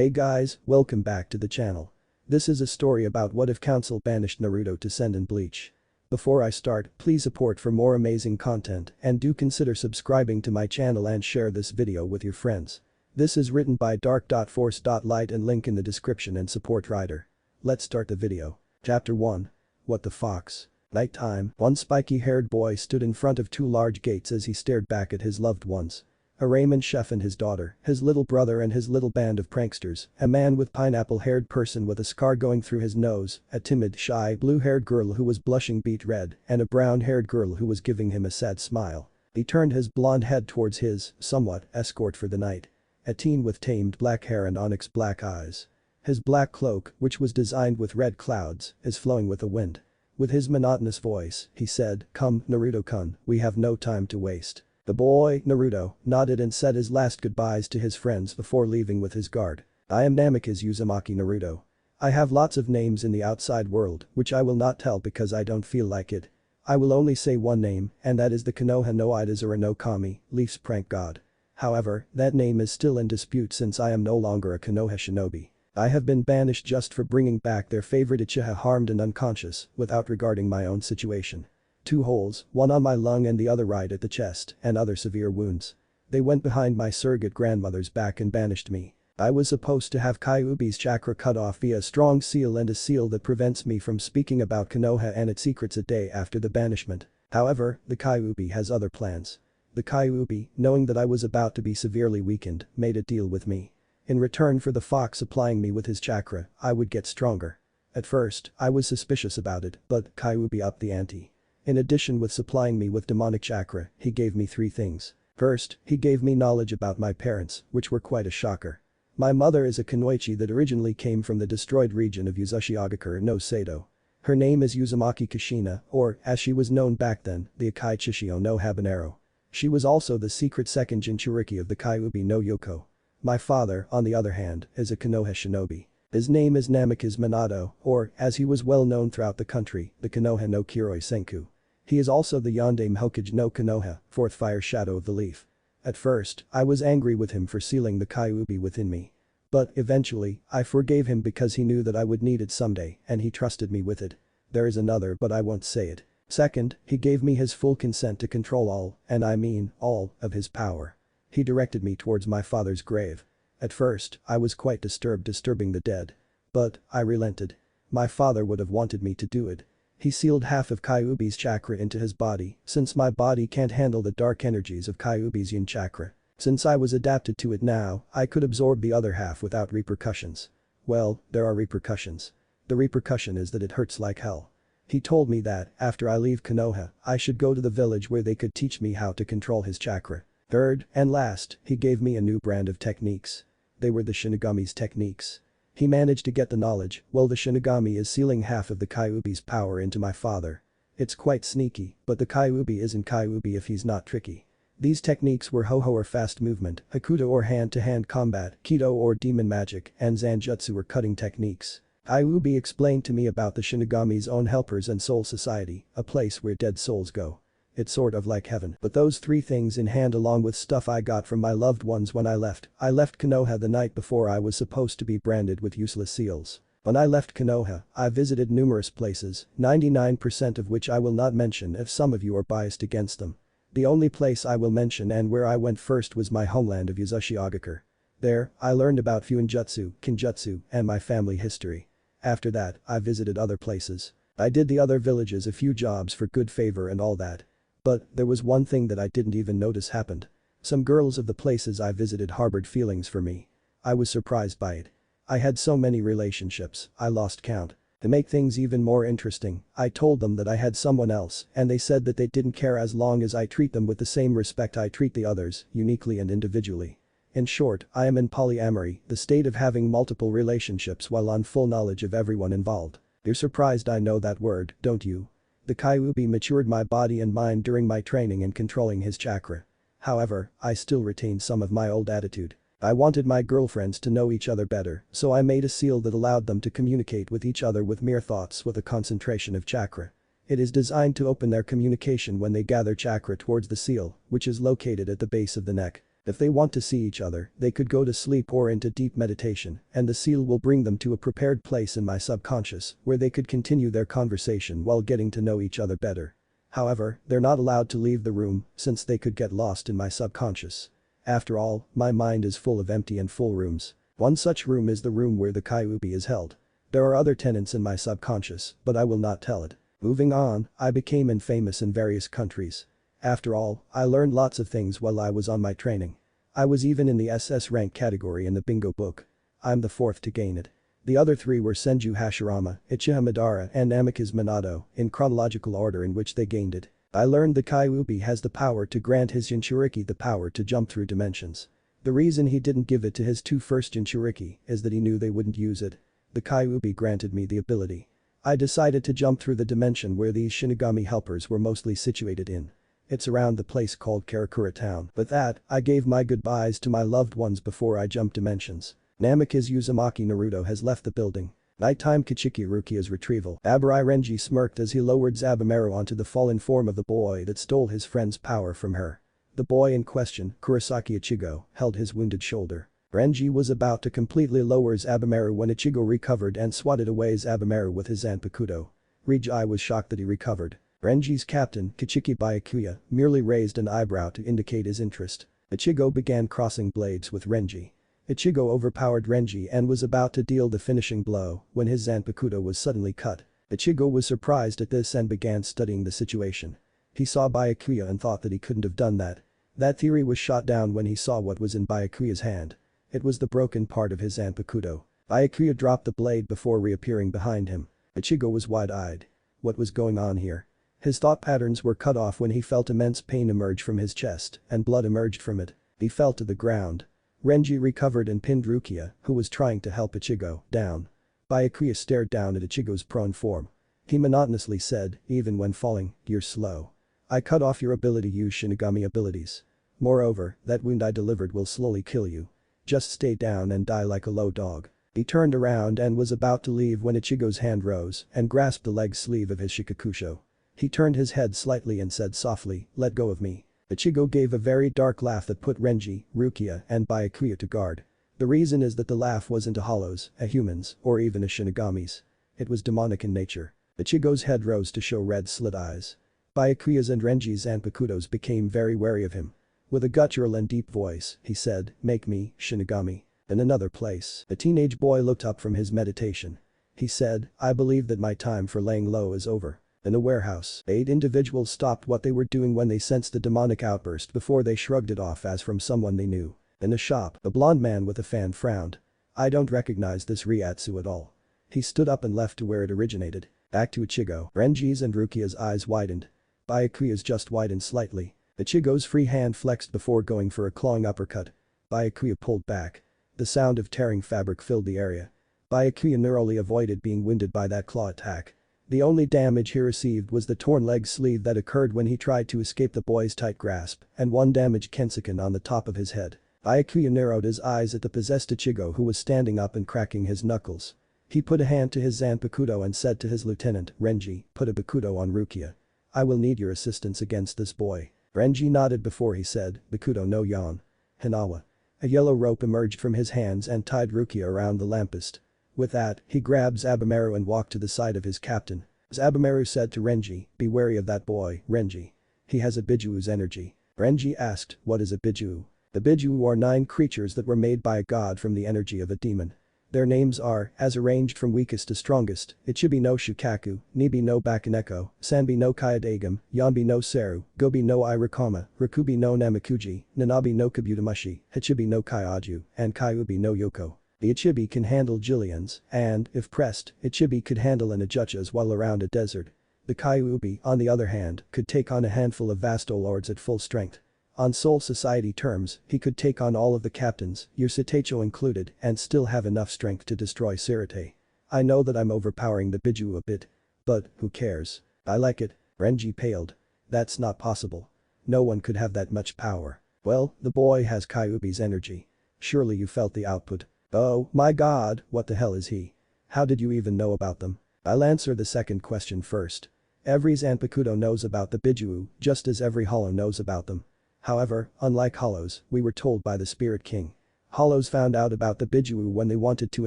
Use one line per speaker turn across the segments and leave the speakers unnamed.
Hey guys, welcome back to the channel. This is a story about what if Council banished Naruto to send in Bleach. Before I start, please support for more amazing content and do consider subscribing to my channel and share this video with your friends. This is written by Dark.Force.Light and link in the description and support writer. Let's start the video. Chapter 1. What the Fox. Nighttime, one spiky-haired boy stood in front of two large gates as he stared back at his loved ones. A Raymond chef and his daughter, his little brother and his little band of pranksters, a man with pineapple-haired person with a scar going through his nose, a timid, shy, blue-haired girl who was blushing beet red, and a brown-haired girl who was giving him a sad smile. He turned his blonde head towards his, somewhat, escort for the night. A teen with tamed black hair and onyx black eyes. His black cloak, which was designed with red clouds, is flowing with the wind. With his monotonous voice, he said, "Come, Naruto-kun, we have no time to waste." The boy, Naruto, nodded and said his last goodbyes to his friends before leaving with his guard. "I am Namikaze Uzumaki Naruto. I have lots of names in the outside world, which I will not tell because I don't feel like it. I will only say one name, and that is the Konoha no Idazura no Kami, Leaf's prank god. However, that name is still in dispute since I am no longer a Konoha shinobi. I have been banished just for bringing back their favorite Uchiha harmed and unconscious, without regarding my own situation. 2 holes, one on my lung and the other right at the chest, and other severe wounds. They went behind my surrogate grandmother's back and banished me. I was supposed to have Kyuubi's chakra cut off via a strong seal and a seal that prevents me from speaking about Konoha and its secrets a day after the banishment. However, the Kyuubi has other plans. The Kyuubi, knowing that I was about to be severely weakened, made a deal with me. In return for the fox supplying me with his chakra, I would get stronger. At first, I was suspicious about it, but Kyuubi upped the ante. In addition with supplying me with demonic chakra, he gave me 3 things. First, he gave me knowledge about my parents, which were quite a shocker. My mother is a kunoichi that originally came from the destroyed region of Uzushiogakure no Sado. Her name is Uzumaki Kushina, or, as she was known back then, the Akai Chishio no Habanero. She was also the secret second Jinchuriki of the Kyuubi no Yoko. My father, on the other hand, is a Konoha shinobi. His name is Namikaze Minato, or, as he was well known throughout the country, the Konoha no Kiroi Senku. He is also the Yondaime Hokage no Konoha, 4th fire shadow of the leaf. At first, I was angry with him for sealing the Kyuubi within me. But, eventually, I forgave him because he knew that I would need it someday and he trusted me with it. There is another but I won't say it. Second, he gave me his full consent to control all, and I mean, all, of his power. He directed me towards my father's grave. At first, I was quite disturbing the dead. But, I relented. My father would have wanted me to do it. He sealed half of Kyuubi's chakra into his body, since my body can't handle the dark energies of Kyuubi's yin chakra. Since I was adapted to it now, I could absorb the other half without repercussions. Well, there are repercussions. The repercussion is that it hurts like hell. He told me that, after I leave Konoha, I should go to the village where they could teach me how to control his chakra. Third, and last, he gave me a new brand of techniques. They were the Shinigami's techniques. He managed to get the knowledge, while the Shinigami is sealing half of the Kyuubi's power into my father. It's quite sneaky, but the Kyuubi isn't Kyuubi if he's not tricky. These techniques were Ho-Ho or fast movement, Hakuto or hand-to-hand combat, Kido or demon magic, and Zanjutsu or cutting techniques. Kyuubi explained to me about the Shinigami's own helpers and soul society, a place where dead souls go. It's sort of like heaven. But those 3 things in hand along with stuff I got from my loved ones when I left Konoha the night before I was supposed to be branded with useless seals. When I left Konoha, I visited numerous places, 99% of which I will not mention if some of you are biased against them. The only place I will mention and where I went first was my homeland of Uzushiogakure. There, I learned about Fuinjutsu, Kinjutsu, and my family history. After that, I visited other places. I did the other villages a few jobs for good favor and all that. But, there was one thing that I didn't even notice happened. Some girls of the places I visited harbored feelings for me. I was surprised by it. I had so many relationships, I lost count. To make things even more interesting, I told them that I had someone else and they said that they didn't care as long as I treat them with the same respect I treat the others, uniquely and individually. In short, I am in polyamory, the state of having multiple relationships while on full knowledge of everyone involved. You're surprised I know that word, don't you? The Kyuubi matured my body and mind during my training in controlling his chakra. However, I still retain some of my old attitude. I wanted my girlfriends to know each other better, so I made a seal that allowed them to communicate with each other with mere thoughts with a concentration of chakra. It is designed to open their communication when they gather chakra towards the seal, which is located at the base of the neck. If they want to see each other, they could go to sleep or into deep meditation, and the seal will bring them to a prepared place in my subconscious where they could continue their conversation while getting to know each other better. However, they're not allowed to leave the room since they could get lost in my subconscious. After all, my mind is full of empty and full rooms. One such room is the room where the Kyuubi is held. There are other tenants in my subconscious, but I will not tell it. Moving on, I became infamous in various countries. After all, I learned lots of things while I was on my training. I was even in the SS rank category in the bingo book. I'm the fourth to gain it. The other three were Senju Hashirama, Uchiha Madara and Amicus Minato, in chronological order in which they gained it. I learned the Kyuubi has the power to grant his Jinchuriki the power to jump through dimensions. The reason he didn't give it to his two first Jinchuriki is that he knew they wouldn't use it. The Kyuubi granted me the ability. I decided to jump through the dimension where these Shinigami helpers were mostly situated in. It's around the place called Karakura Town. With that, I gave my goodbyes to my loved ones before I jumped dimensions. Namikaze Uzumaki Naruto has left the building. Nighttime Kichiki Rukia's retrieval. Abarai Renji smirked as he lowered Zabumaru onto the fallen form of the boy that stole his friend's power from her. The boy in question, Kurosaki Ichigo, held his wounded shoulder. Renji was about to completely lower Zabumaru when Ichigo recovered and swatted away Zabumaru with his Zanpakuto. Renji was shocked that he recovered. Renji's captain, Kichiki Byakuya, merely raised an eyebrow to indicate his interest. Ichigo began crossing blades with Renji. Ichigo overpowered Renji and was about to deal the finishing blow when his Zanpakuto was suddenly cut. Ichigo was surprised at this and began studying the situation. He saw Byakuya and thought that he couldn't have done that. That theory was shot down when he saw what was in Byakuya's hand. It was the broken part of his Zanpakuto. Byakuya dropped the blade before reappearing behind him. Ichigo was wide-eyed. What was going on here? His thought patterns were cut off when he felt immense pain emerge from his chest and blood emerged from it. He fell to the ground. Renji recovered and pinned Rukia, who was trying to help Ichigo, down. Byakuya stared down at Ichigo's prone form. He monotonously said, even when falling, "You're slow. I cut off your ability to use Shinigami abilities. Moreover, that wound I delivered will slowly kill you. Just stay down and die like a low dog." He turned around and was about to leave when Ichigo's hand rose and grasped the leg sleeve of his shikakusho. He turned his head slightly and said softly, "Let go of me." Ichigo gave a very dark laugh that put Renji, Rukia and Byakuya to guard. The reason is that the laugh wasn't a Hollows, a humans, or even a Shinigami's. It was demonic in nature. Ichigo's head rose to show red slit eyes. Byakuya's and Renji's Zanpakutos became very wary of him. With a guttural and deep voice, he said, "Make me, Shinigami." In another place, a teenage boy looked up from his meditation. He said, "I believe that my time for laying low is over." In a warehouse, 8 individuals stopped what they were doing when they sensed the demonic outburst before they shrugged it off as from someone they knew. In a shop, a blonde man with a fan frowned. "I don't recognize this Ryatsu at all." He stood up and left to where it originated. Back to Ichigo. Renji's and Rukia's eyes widened. Byakuya's just widened slightly. Ichigo's free hand flexed before going for a clawing uppercut. Byakuya pulled back. The sound of tearing fabric filled the area. Byakuya narrowly avoided being winded by that claw attack. The only damage he received was the torn leg sleeve that occurred when he tried to escape the boy's tight grasp, and one damaged Kensuken on the top of his head. Byakuya narrowed his eyes at the possessed Ichigo who was standing up and cracking his knuckles. He put a hand to his Zanpakuto and said to his lieutenant, "Renji, put a Bakuto on Rukia. I will need your assistance against this boy." Renji nodded before he said, "Bakuto no Yon. Hinawa." A yellow rope emerged from his hands and tied Rukia around the lamppost. With that, he grabbed Zabumaru and walked to the side of his captain. Zabumaru said to Renji, "Be wary of that boy, Renji. He has a Bijuu's energy." Renji asked, "What is a Bijuu?" The Bijuu are 9 creatures that were made by a god from the energy of a demon. Their names are, as arranged from weakest to strongest, Ichibi no Shukaku, Nibi no Bakaneko, Sanbi no Kayadagam, Yanbi no Seru, Gobi no Irakama, Rakubi no Namakuji, Nanabi no Kabutamushi, Hachibi no Kaiaju, and Kyuubi no Yoko. The Ichibi can handle Jillians, and, if pressed, Ichibi could handle an Ajuchas while around a desert. The Kyuubi, on the other hand, could take on a handful of Vasto lords at full strength. On Soul Society terms, he could take on all of the captains, Yusitecho included, and still have enough strength to destroy Sirite. I know that I'm overpowering the Bijuu a bit. But, who cares? I like it. Renji paled. That's not possible. No one could have that much power. Well, the boy has Kyuubi's energy. Surely you felt the output. Oh, my god, what the hell is he? How did you even know about them? I'll answer the second question first. Every Zanpakuto knows about the Bijuu, just as every Hollow knows about them. However, unlike Hollows, we were told by the Spirit King. Hollows found out about the Biju when they wanted to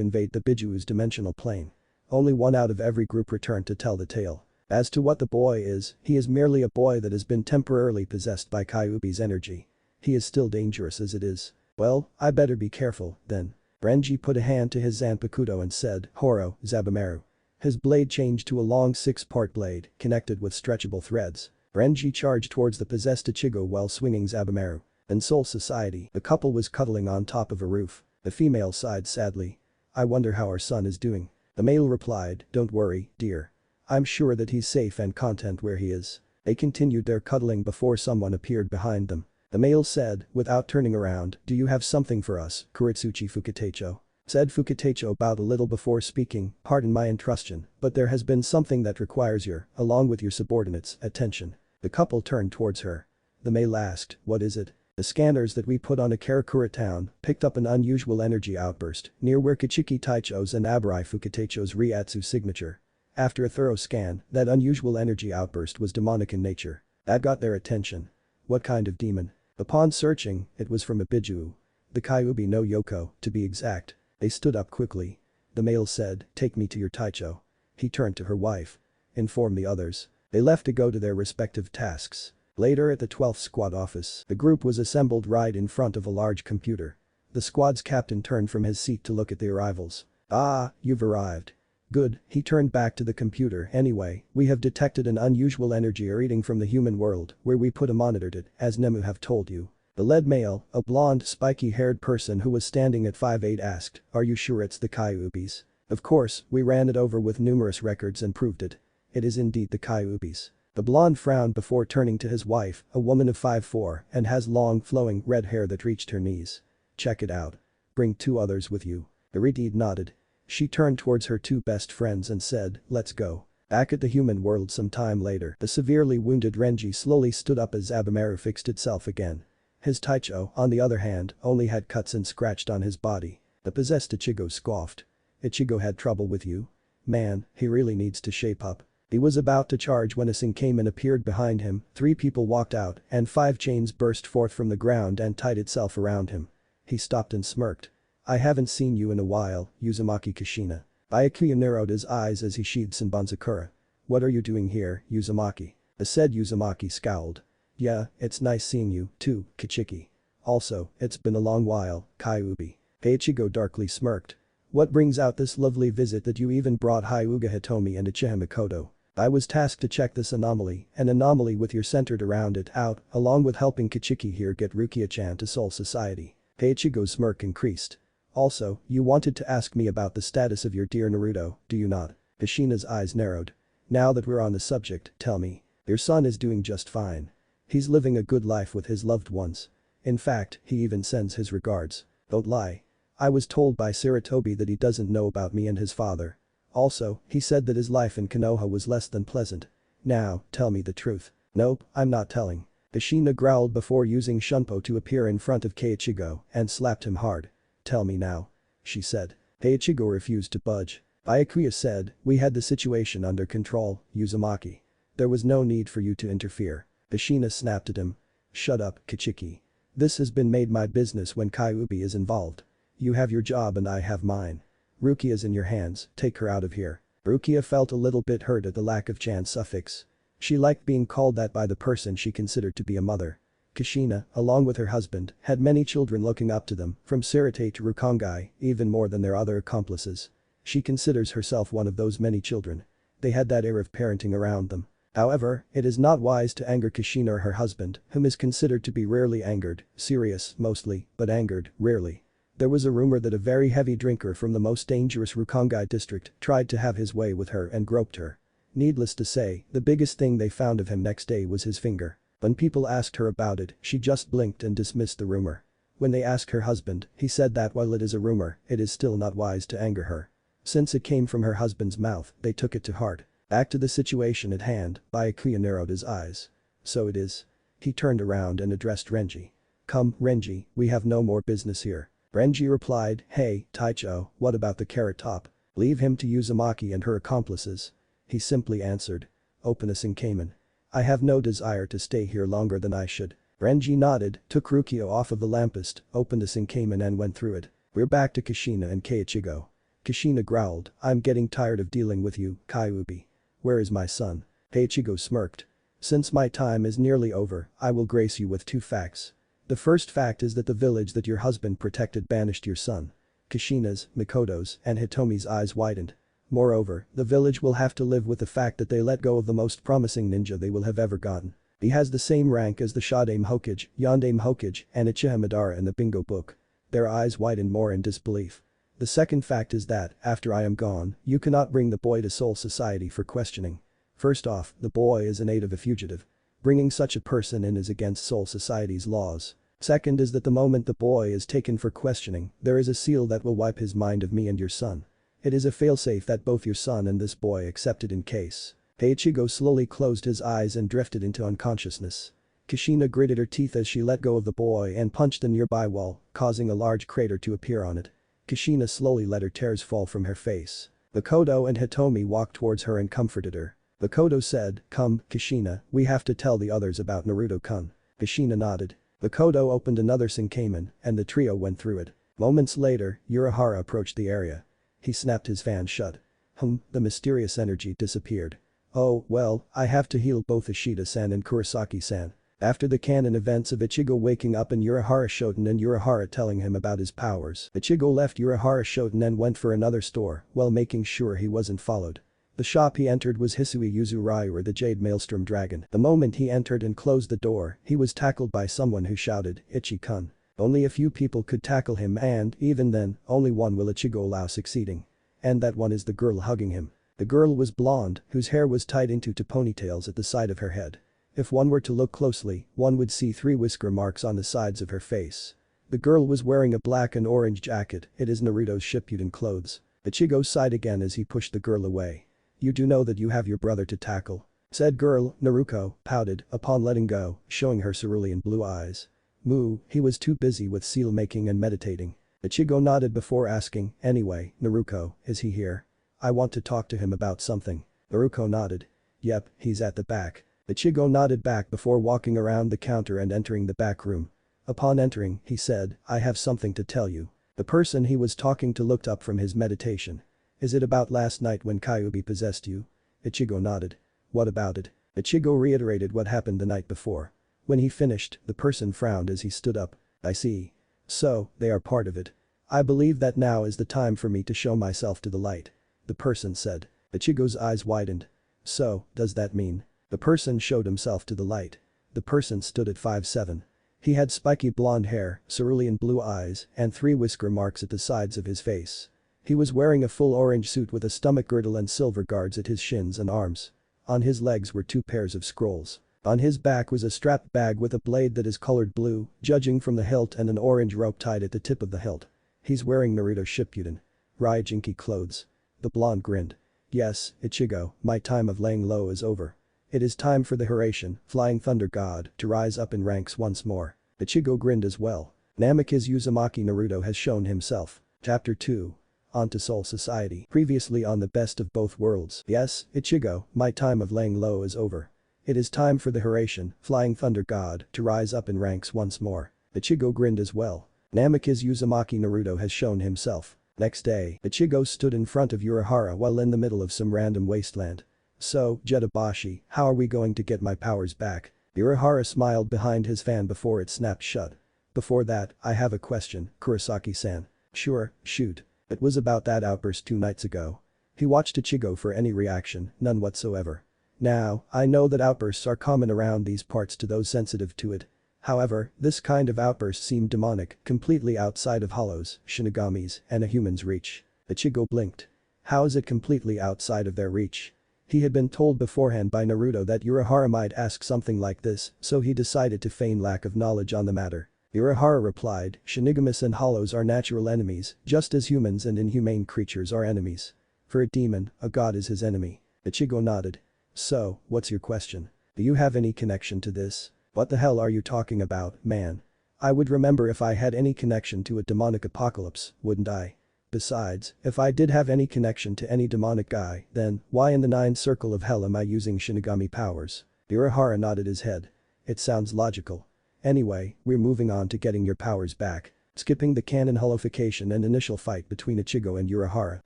invade the Biju's dimensional plane. Only one out of every group returned to tell the tale. As to what the boy is, he is merely a boy that has been temporarily possessed by Kyuubi's energy. He is still dangerous as it is. Well, I better be careful, then. Renji put a hand to his Zanpakuto and said, Horo, Zabumaru. His blade changed to a long 6-part blade, connected with stretchable threads. Renji charged towards the possessed Ichigo while swinging Zabumaru. In Soul Society, the couple was cuddling on top of a roof. The female sighed sadly. I wonder how our son is doing. The male replied, don't worry, dear. I'm sure that he's safe and content where he is. They continued their cuddling before someone appeared behind them. The male said, without turning around, do you have something for us, Kuritsuchi Fukatecho? Said Fukatecho bowed a little before speaking, pardon my intrusion, but there has been something that requires your, along with your subordinates, attention. The couple turned towards her. The male asked, what is it? The scanners that we put on a Karakura town picked up an unusual energy outburst near where Kichiki Taicho's and Abarai Fukatecho's Ryatsu signature. After a thorough scan, that unusual energy outburst was demonic in nature. That got their attention. What kind of demon? Upon searching, it was from a Biju. The Kyuubi no Yoko, to be exact. They stood up quickly. The male said, take me to your Taicho. He turned to her wife. Inform the others. They left to go to their respective tasks. Later at the 12th squad office, the group was assembled right in front of a large computer. The squad's captain turned from his seat to look at the arrivals. Ah, you've arrived. Good, he turned back to the computer. Anyway, we have detected an unusual energy emanating from the human world where we put a monitored it, as Nemu have told you. The lead male, a blonde, spiky-haired person who was standing at 5'8" asked, are you sure it's the Kyuubis? Of course, we ran it over with numerous records and proved it. It is indeed the Kyuubis. The blonde frowned before turning to his wife, a woman of 5'4" and has long flowing red hair that reached her knees. Check it out. Bring 2 others with you. Iridid nodded. She turned towards her 2 best friends and said, let's go. Back at the human world some time later, the severely wounded Renji slowly stood up as Zabumaru fixed itself again. His Taicho, on the other hand, only had cuts and scratched on his body. The possessed Ichigo scoffed. Ichigo had trouble with you? Man, he really needs to shape up. He was about to charge when a Sin came and appeared behind him, 3 people walked out and 5 chains burst forth from the ground and tied itself around him. He stopped and smirked. I haven't seen you in a while, Uzumaki Kushina. Byakuya narrowed his eyes as he sheathed Senbonzakura. What are you doing here, Uzumaki? The said Uzumaki scowled. Yeah, it's nice seeing you, too, Kichiki. Also, it's been a long while, Kyuubi. Ichigo darkly smirked. What brings out this lovely visit that you even brought Hyuga Hitomi and Uchiha Mikoto? I was tasked to check this anomaly, an anomaly with your centered around it out, along with helping Kichiki here get Rukia-chan to Soul Society. Ichigo's smirk increased. Also, you wanted to ask me about the status of your dear Naruto, do you not? Kushina's eyes narrowed. Now that we're on the subject, tell me. Your son is doing just fine. He's living a good life with his loved ones. In fact, he even sends his regards. Don't lie. I was told by Saratobi that he doesn't know about me and his father. Also, he said that his life in Konoha was less than pleasant. Now, tell me the truth. Nope, I'm not telling. Kushina growled before using Shunpo to appear in front of Keiichigo and slapped him hard. Tell me now. She said. Keiichigo refused to budge. Byakuya said, we had the situation under control, Uzumaki. There was no need for you to interfere. Kushina snapped at him. Shut up, Kichiki. This has been made my business when Kyuubi is involved. You have your job and I have mine. Rukia's in your hands, take her out of here. Rukia felt a little bit hurt at the lack of chan suffix. She liked being called that by the person she considered to be a mother. Kushina, along with her husband, had many children looking up to them, from Sarate to Rukongai, even more than their other accomplices. She considers herself one of those many children. They had that air of parenting around them. However, it is not wise to anger Kushina or her husband, whom is considered to be rarely angered, serious, mostly, but angered, rarely. There was a rumor that a very heavy drinker from the most dangerous Rukongai district tried to have his way with her and groped her. Needless to say, the biggest thing they found of him next day was his finger. When people asked her about it, she just blinked and dismissed the rumor. When they asked her husband, he said that while it is a rumor, it is still not wise to anger her. Since it came from her husband's mouth, they took it to heart. Back to the situation at hand, Byakuya narrowed his eyes. So it is. He turned around and addressed Renji. Come, Renji, we have no more business here. Renji replied, hey, Taicho, what about the Carrot Top? Leave him to Uzumaki and her accomplices. He simply answered. Open a Sinkamen. I have no desire to stay here longer than I should. Renji nodded, took Rukio off of the lamppost, opened a Sankamen and went through it. We're back to Kushina and Ichigo. Kushina growled, I'm getting tired of dealing with you, Kyuubi. Where is my son? Ichigo smirked. Since my time is nearly over, I will grace you with 2 facts. The first fact is that the village that your husband protected banished your son. Kushina's, Mikoto's, and Hitomi's eyes widened. Moreover, the village will have to live with the fact that they let go of the most promising ninja they will have ever gotten. He has the same rank as the Shodaime Hokage, Yondaime Hokage, and Uchiha Madara in the bingo book. Their eyes widened more in disbelief. The second fact is that, after I am gone, you cannot bring the boy to Soul Society for questioning. First off, the boy is in aid of a fugitive. Bringing such a person in is against Soul Society's laws. Second is that the moment the boy is taken for questioning, there is a seal that will wipe his mind of me and your son. It is a failsafe that both your son and this boy accepted in case. Ichigo slowly closed his eyes and drifted into unconsciousness. Kushina gritted her teeth as she let go of the boy and punched a nearby wall, causing a large crater to appear on it. Kushina slowly let her tears fall from her face. Mikoto and Hitomi walked towards her and comforted her. Mikoto said, come, Kushina, we have to tell the others about Naruto-kun. Kushina nodded. Mikoto opened another Sankamen, and the trio went through it. Moments later, Urahara approached the area. He snapped his fan shut. The mysterious energy disappeared. Oh, well, I have to heal both Ishida-san and Kurosaki-san. After the canon events of Ichigo waking up in Urahara Shoten and Urahara telling him about his powers, Ichigo left Urahara Shoten and went for another store, while making sure he wasn't followed. The shop he entered was Hisui Yuzuryu or the Jade Maelstrom Dragon. The moment he entered and closed the door, he was tackled by someone who shouted, Ichi-kun. Only a few people could tackle him and, even then, only one will Ichigo allow succeeding. And that one is the girl hugging him. The girl was blonde, whose hair was tied into 2 ponytails at the side of her head. If one were to look closely, one would see 3 whisker marks on the sides of her face. The girl was wearing a black and orange jacket, it is Naruto's Shippuden clothes. Ichigo sighed again as he pushed the girl away. You do know that you have your brother to tackle. Said girl, Naruto, pouted, upon letting go, showing her cerulean blue eyes. Moo, he was too busy with seal making and meditating. Ichigo nodded before asking, anyway, Naruto, is he here? I want to talk to him about something. Naruto nodded. Yep, he's at the back. Ichigo nodded back before walking around the counter and entering the back room. Upon entering, he said, I have something to tell you. The person he was talking to looked up from his meditation. Is it about last night when Kyuubi possessed you? Ichigo nodded. What about it? Ichigo reiterated what happened the night before. When he finished, the person frowned as he stood up. I see. So, they are part of it. I believe that now is the time for me to show myself to the light. The person said. Ichigo's eyes widened. So, does that mean? The person showed himself to the light. The person stood at 5'7". He had spiky blonde hair, cerulean blue eyes, and 3 whisker marks at the sides of his face. He was wearing a full orange suit with a stomach girdle and silver guards at his shins and arms. On his legs were 2 pairs of scrolls. On his back was a strapped bag with a blade that is colored blue, judging from the hilt, and an orange rope tied at the tip of the hilt. He's wearing Naruto Shippuden Raijinki clothes. The blonde grinned. Yes, Ichigo, my time of laying low is over. It is time for the Hiraishin, Flying Thunder God, to rise up in ranks once more. Ichigo grinned as well. Namikaze Uzumaki Naruto has shown himself. Chapter 2. On to Soul Society. Previously on the Best of Both Worlds. Yes, Ichigo, my time of laying low is over. It is time for the Hiraishin, Flying Thunder God, to rise up in ranks once more. Ichigo grinned as well. Namikaze Uzumaki Naruto has shown himself. Next day, Ichigo stood in front of Urahara while in the middle of some random wasteland. So, Jetabashi, how are we going to get my powers back? Urahara smiled behind his fan before it snapped shut. Before that, I have a question, Kurosaki-san. Sure, shoot. It was about that outburst 2 nights ago. He watched Ichigo for any reaction, none whatsoever. Now, I know that outbursts are common around these parts to those sensitive to it. However, this kind of outburst seemed demonic, completely outside of hollows, shinigamis, and a human's reach. Ichigo blinked. How is it completely outside of their reach? He had been told beforehand by Naruto that Urahara might ask something like this, so he decided to feign lack of knowledge on the matter. Urahara replied, Shinigamis and hollows are natural enemies, just as humans and inhumane creatures are enemies. For a demon, a god is his enemy. Ichigo nodded. So, what's your question? Do you have any connection to this? What the hell are you talking about, man? I would remember if I had any connection to a demonic apocalypse, wouldn't I? Besides, if I did have any connection to any demonic guy, then why in the 9th circle of hell am I using Shinigami powers? Urahara nodded his head. It sounds logical. Anyway, we're moving on to getting your powers back. Skipping the canon nullification and initial fight between Ichigo and Urahara,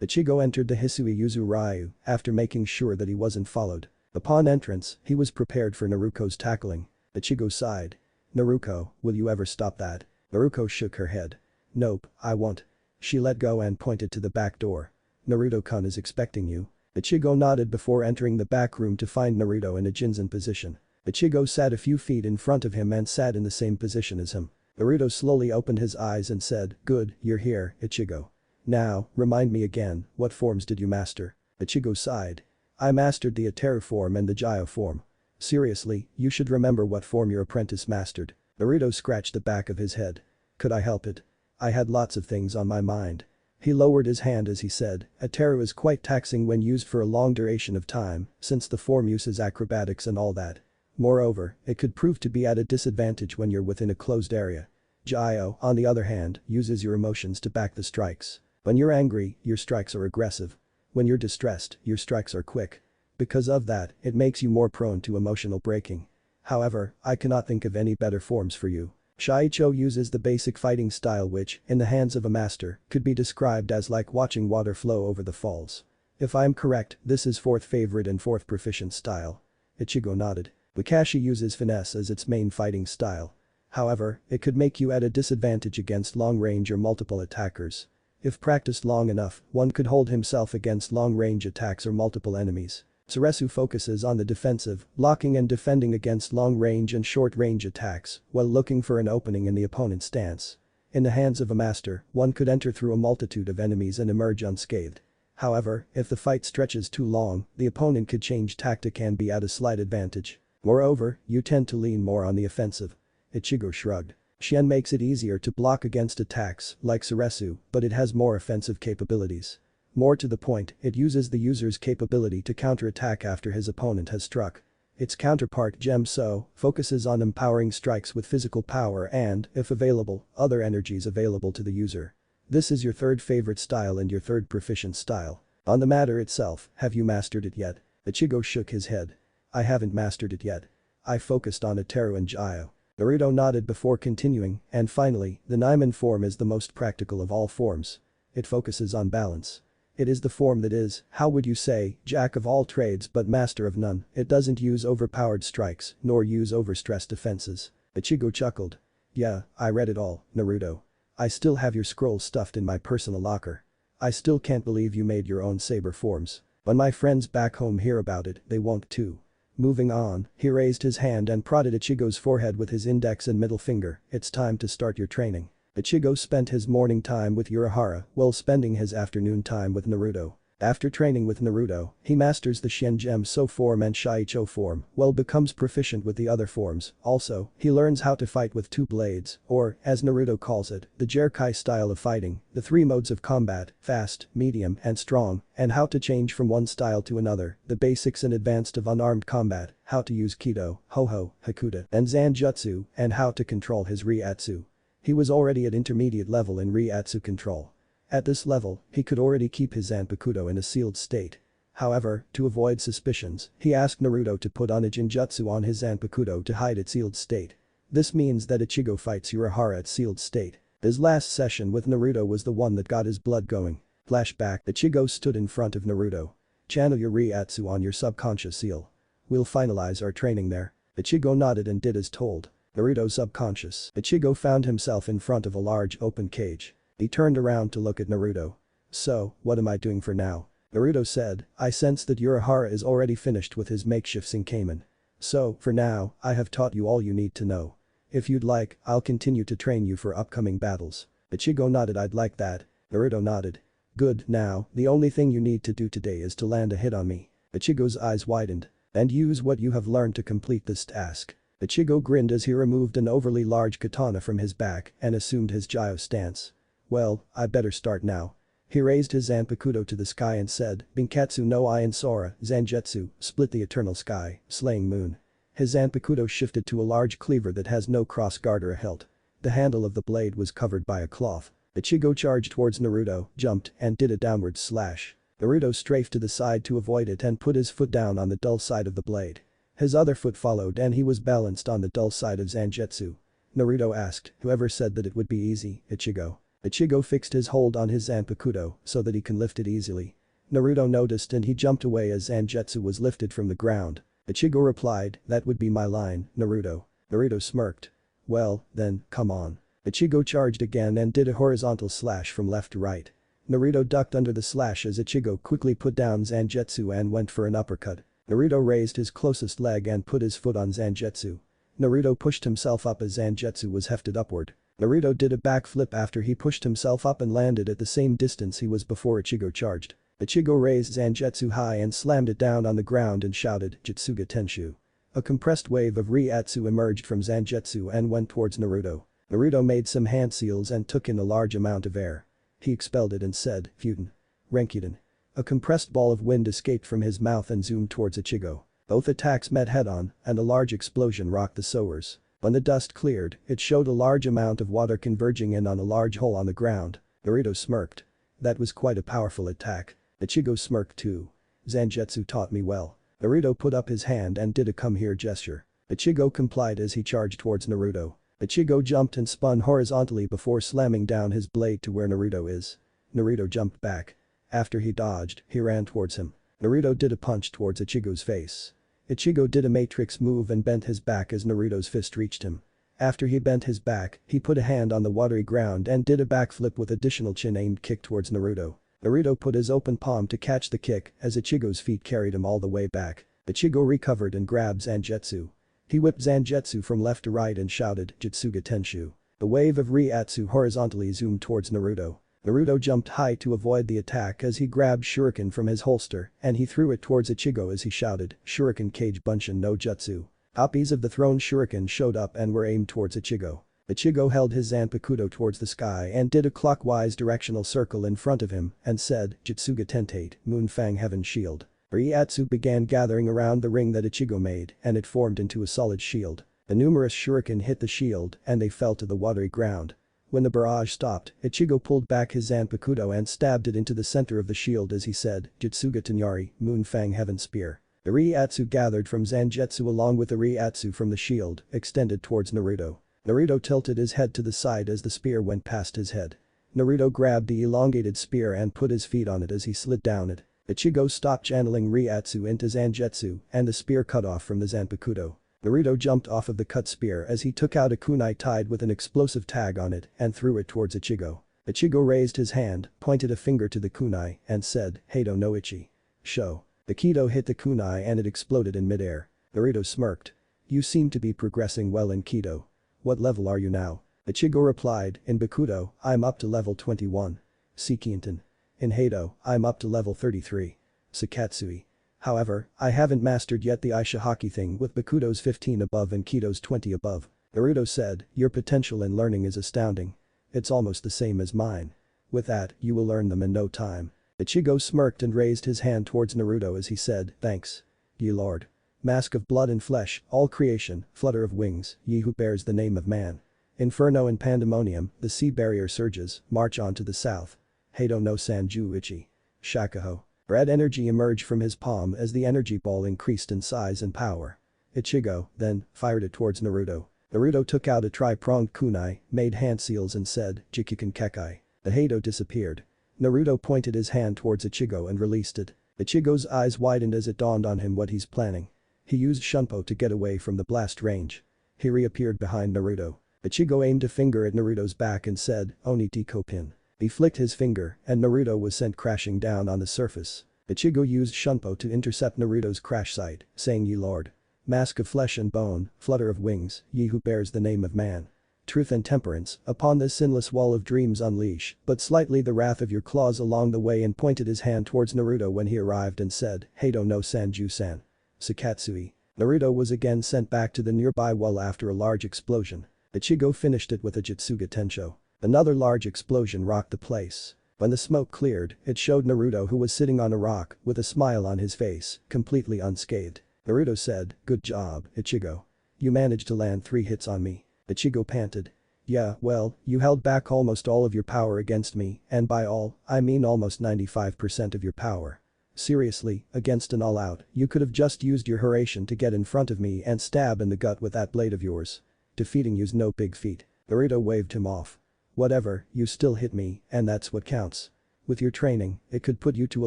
Ichigo entered the Hisui Yuzu Ryu after making sure that he wasn't followed. Upon entrance, he was prepared for Naruto's tackling. Ichigo sighed. "Naruto, will you ever stop that?" Naruto shook her head. "Nope, I won't." She let go and pointed to the back door. "Naruto-kun is expecting you." Ichigo nodded before entering the back room to find Naruto in a Jinzen position. Ichigo sat a few feet in front of him and sat in the same position as him. Naruto slowly opened his eyes and said, "Good, you're here, Ichigo. Now, remind me again, what forms did you master?" Ichigo sighed. "I mastered the Ataru form and the Gyyo form." "Seriously, you should remember what form your apprentice mastered." Naruto scratched the back of his head. "Could I help it? I had lots of things on my mind." He lowered his hand as he said, "Ataru is quite taxing when used for a long duration of time, since the form uses acrobatics and all that. Moreover, it could prove to be at a disadvantage when you're within a closed area. Gyyo, on the other hand, uses your emotions to back the strikes. When you're angry, your strikes are aggressive. When you're distressed, your strikes are quick. Because of that, it makes you more prone to emotional breaking. However, I cannot think of any better forms for you." Shaicho uses the basic fighting style which, in the hands of a master, could be described as like watching water flow over the falls. "If I am correct, this is fourth favorite and fourth proficient style." Ichigo nodded. Kakashi uses finesse as its main fighting style. However, it could make you at a disadvantage against long-range or multiple attackers. If practiced long enough, one could hold himself against long-range attacks or multiple enemies. Suresu focuses on the defensive, blocking and defending against long-range and short-range attacks, while looking for an opening in the opponent's stance. In the hands of a master, one could enter through a multitude of enemies and emerge unscathed. However, if the fight stretches too long, the opponent could change tactic and be at a slight advantage. Moreover, you tend to lean more on the offensive. Ichigo shrugged. Shien makes it easier to block against attacks, like Suresu, but it has more offensive capabilities. More to the point, it uses the user's capability to counterattack after his opponent has struck. Its counterpart Gemso focuses on empowering strikes with physical power and, if available, other energies available to the user. This is your third favorite style and your third proficient style. On the matter itself, have you mastered it yet? Ichigo shook his head. "I haven't mastered it yet. I focused on Ataru and Gyyo." Naruto nodded before continuing, and finally, the Naiman form is the most practical of all forms. It focuses on balance. It is the form that is, how would you say, jack of all trades but master of none. It doesn't use overpowered strikes, nor use overstressed defenses. Ichigo chuckled. "Yeah, I read it all, Naruto. I still have your scroll stuffed in my personal locker. I still can't believe you made your own saber forms. When my friends back home hear about it, they won't too." Moving on, he raised his hand and prodded Ichigo's forehead with his index and middle finger. "It's time to start your training." Ichigo spent his morning time with Urahara while spending his afternoon time with Naruto. After training with Naruto, he masters the Shen Gemso form and Shaicho form, while becomes proficient with the other forms. Also, he learns how to fight with two blades, or, as Naruto calls it, the Jerkai style of fighting, the three modes of combat, fast, medium, and strong, and how to change from one style to another, the basics and advanced of unarmed combat, how to use Kido, Hoho, Hakuta, and Zanjutsu, and how to control his Riatsu. He was already at intermediate level in Riatsu control. At this level, he could already keep his Zanpakuto in a sealed state. However, to avoid suspicions, he asked Naruto to put on a Jinjutsu on his Zanpakuto to hide its sealed state. This means that Ichigo fights Urahara at sealed state. His last session with Naruto was the one that got his blood going. Flashback, Ichigo stood in front of Naruto. "Channel your Riatsu on your subconscious seal. We'll finalize our training there." Ichigo nodded and did as told. Naruto's subconscious. Ichigo found himself in front of a large open cage. He turned around to look at Naruto. "So, what am I doing for now?" Naruto said, "I sense that Urahara is already finished with his makeshift Senkamen. So, for now, I have taught you all you need to know. If you'd like, I'll continue to train you for upcoming battles." Ichigo nodded. "I'd like that." Naruto nodded. "Good, now, the only thing you need to do today is to land a hit on me." Ichigo's eyes widened. "And use what you have learned to complete this task." Ichigo grinned as he removed an overly large katana from his back and assumed his Gyyo stance. "Well, I better start now." He raised his Zanpakuto to the sky and said, "Binkatsu no Ian Sora, Zanjetsu, split the eternal sky, slaying moon." His Zanpakuto shifted to a large cleaver that has no cross guard or a hilt. The handle of the blade was covered by a cloth. Ichigo charged towards Naruto, jumped, and did a downward slash. Naruto strafed to the side to avoid it and put his foot down on the dull side of the blade. His other foot followed and he was balanced on the dull side of Zanjetsu. Naruto asked, whoever said that it would be easy, Ichigo. Ichigo fixed his hold on his Zanpakuto so that he can lift it easily. Naruto noticed and he jumped away as Zangetsu was lifted from the ground. Ichigo replied, that would be my line, Naruto. Naruto smirked. Well, then, come on. Ichigo charged again and did a horizontal slash from left to right. Naruto ducked under the slash as Ichigo quickly put down Zangetsu and went for an uppercut. Naruto raised his closest leg and put his foot on Zangetsu. Naruto pushed himself up as Zangetsu was hefted upward. Naruto did a backflip after he pushed himself up and landed at the same distance he was before Ichigo charged. Ichigo raised Zangetsu high and slammed it down on the ground and shouted, Jutsuga Tenshu. A compressed wave of Reiatsu emerged from Zangetsu and went towards Naruto. Naruto made some hand seals and took in a large amount of air. He expelled it and said, Futen. Renkiden. A compressed ball of wind escaped from his mouth and zoomed towards Ichigo. Both attacks met head-on, and a large explosion rocked the sowers. When the dust cleared, it showed a large amount of water converging in on a large hole on the ground. Naruto smirked. That was quite a powerful attack. Ichigo smirked too. Zangetsu taught me well. Naruto put up his hand and did a come here gesture. Ichigo complied as he charged towards Naruto. Ichigo jumped and spun horizontally before slamming down his blade to where Naruto is. Naruto jumped back. After he dodged, he ran towards him. Naruto did a punch towards Ichigo's face. Ichigo did a matrix move and bent his back as Naruto's fist reached him. After he bent his back, he put a hand on the watery ground and did a backflip with additional chin-aimed kick towards Naruto. Naruto put his open palm to catch the kick as Ichigo's feet carried him all the way back. Ichigo recovered and grabbed Zangetsu. He whipped Zangetsu from left to right and shouted, Jutsuga Tenshu. The wave of Reiatsu horizontally zoomed towards Naruto. Naruto jumped high to avoid the attack as he grabbed shuriken from his holster and he threw it towards Ichigo as he shouted, Shuriken Kage Bunshin no Jutsu. Copies of the thrown shuriken showed up and were aimed towards Ichigo. Ichigo held his Zanpakuto towards the sky and did a clockwise directional circle in front of him and said, Jutsuga Tentate, Moonfang Heaven Shield. Reiatsu began gathering around the ring that Ichigo made and it formed into a solid shield. The numerous shuriken hit the shield and they fell to the watery ground. When the barrage stopped, Ichigo pulled back his Zanpakuto and stabbed it into the center of the shield as he said, Jutsuga Tanyari, Moonfang Heaven Spear. The Reiatsu gathered from Zangetsu along with the Reiatsu from the shield, extended towards Naruto. Naruto tilted his head to the side as the spear went past his head. Naruto grabbed the elongated spear and put his feet on it as he slid down it. Ichigo stopped channeling Reiatsu into Zangetsu and the spear cut off from the Zanpakuto. Naruto jumped off of the cut spear as he took out a kunai tied with an explosive tag on it and threw it towards Ichigo. Ichigo raised his hand, pointed a finger to the kunai, and said, Heido no Ichi. Sho. The Kido hit the kunai and it exploded in midair. Naruto smirked. You seem to be progressing well in Kido. What level are you now? Ichigo replied, in Bakudo, I'm up to level 21. Sekienten. In Heido, I'm up to level 33. Sakatsui. However, I haven't mastered yet the Aisha Haki thing with Bakudo's 15 above and Kido's 20 above. Naruto said, your potential in learning is astounding. It's almost the same as mine. With that, you will learn them in no time. Ichigo smirked and raised his hand towards Naruto as he said, thanks. Ye Lord. Mask of blood and flesh, all creation, flutter of wings, ye who bears the name of man. Inferno and pandemonium, the sea barrier surges, march on to the south. Heido no Sanju Ichi. Shakaho. Red energy emerged from his palm as the energy ball increased in size and power. Ichigo, then, fired it towards Naruto. Naruto took out a tri-pronged kunai, made hand seals and said, Jikuken Kekai. The Heido disappeared. Naruto pointed his hand towards Ichigo and released it. Ichigo's eyes widened as it dawned on him what he's planning. He used Shunpo to get away from the blast range. He reappeared behind Naruto. Ichigo aimed a finger at Naruto's back and said, Oniti Kopin. He flicked his finger and Naruto was sent crashing down on the surface. Ichigo used Shunpo to intercept Naruto's crash site, saying ye Lord. Mask of flesh and bone, flutter of wings, ye who bears the name of man. Truth and temperance, upon this sinless wall of dreams unleash, but slightly the wrath of your claws along the way and pointed his hand towards Naruto when he arrived and said, Heido no Sanju-san. Sakatsui. Naruto was again sent back to the nearby well after a large explosion. Ichigo finished it with a Jutsuga Tensho. Another large explosion rocked the place. When the smoke cleared, it showed Naruto who was sitting on a rock with a smile on his face, completely unscathed. Naruto said, good job, Ichigo. You managed to land 3 hits on me. Ichigo panted. Yeah, well, you held back almost all of your power against me, and by all, I mean almost 95% of your power. Seriously, against an all-out, you could have just used your Hurration to get in front of me and stab in the gut with that blade of yours. defeating you's no big feat. Naruto waved him off. Whatever, you still hit me, and that's what counts. With your training, it could put you to a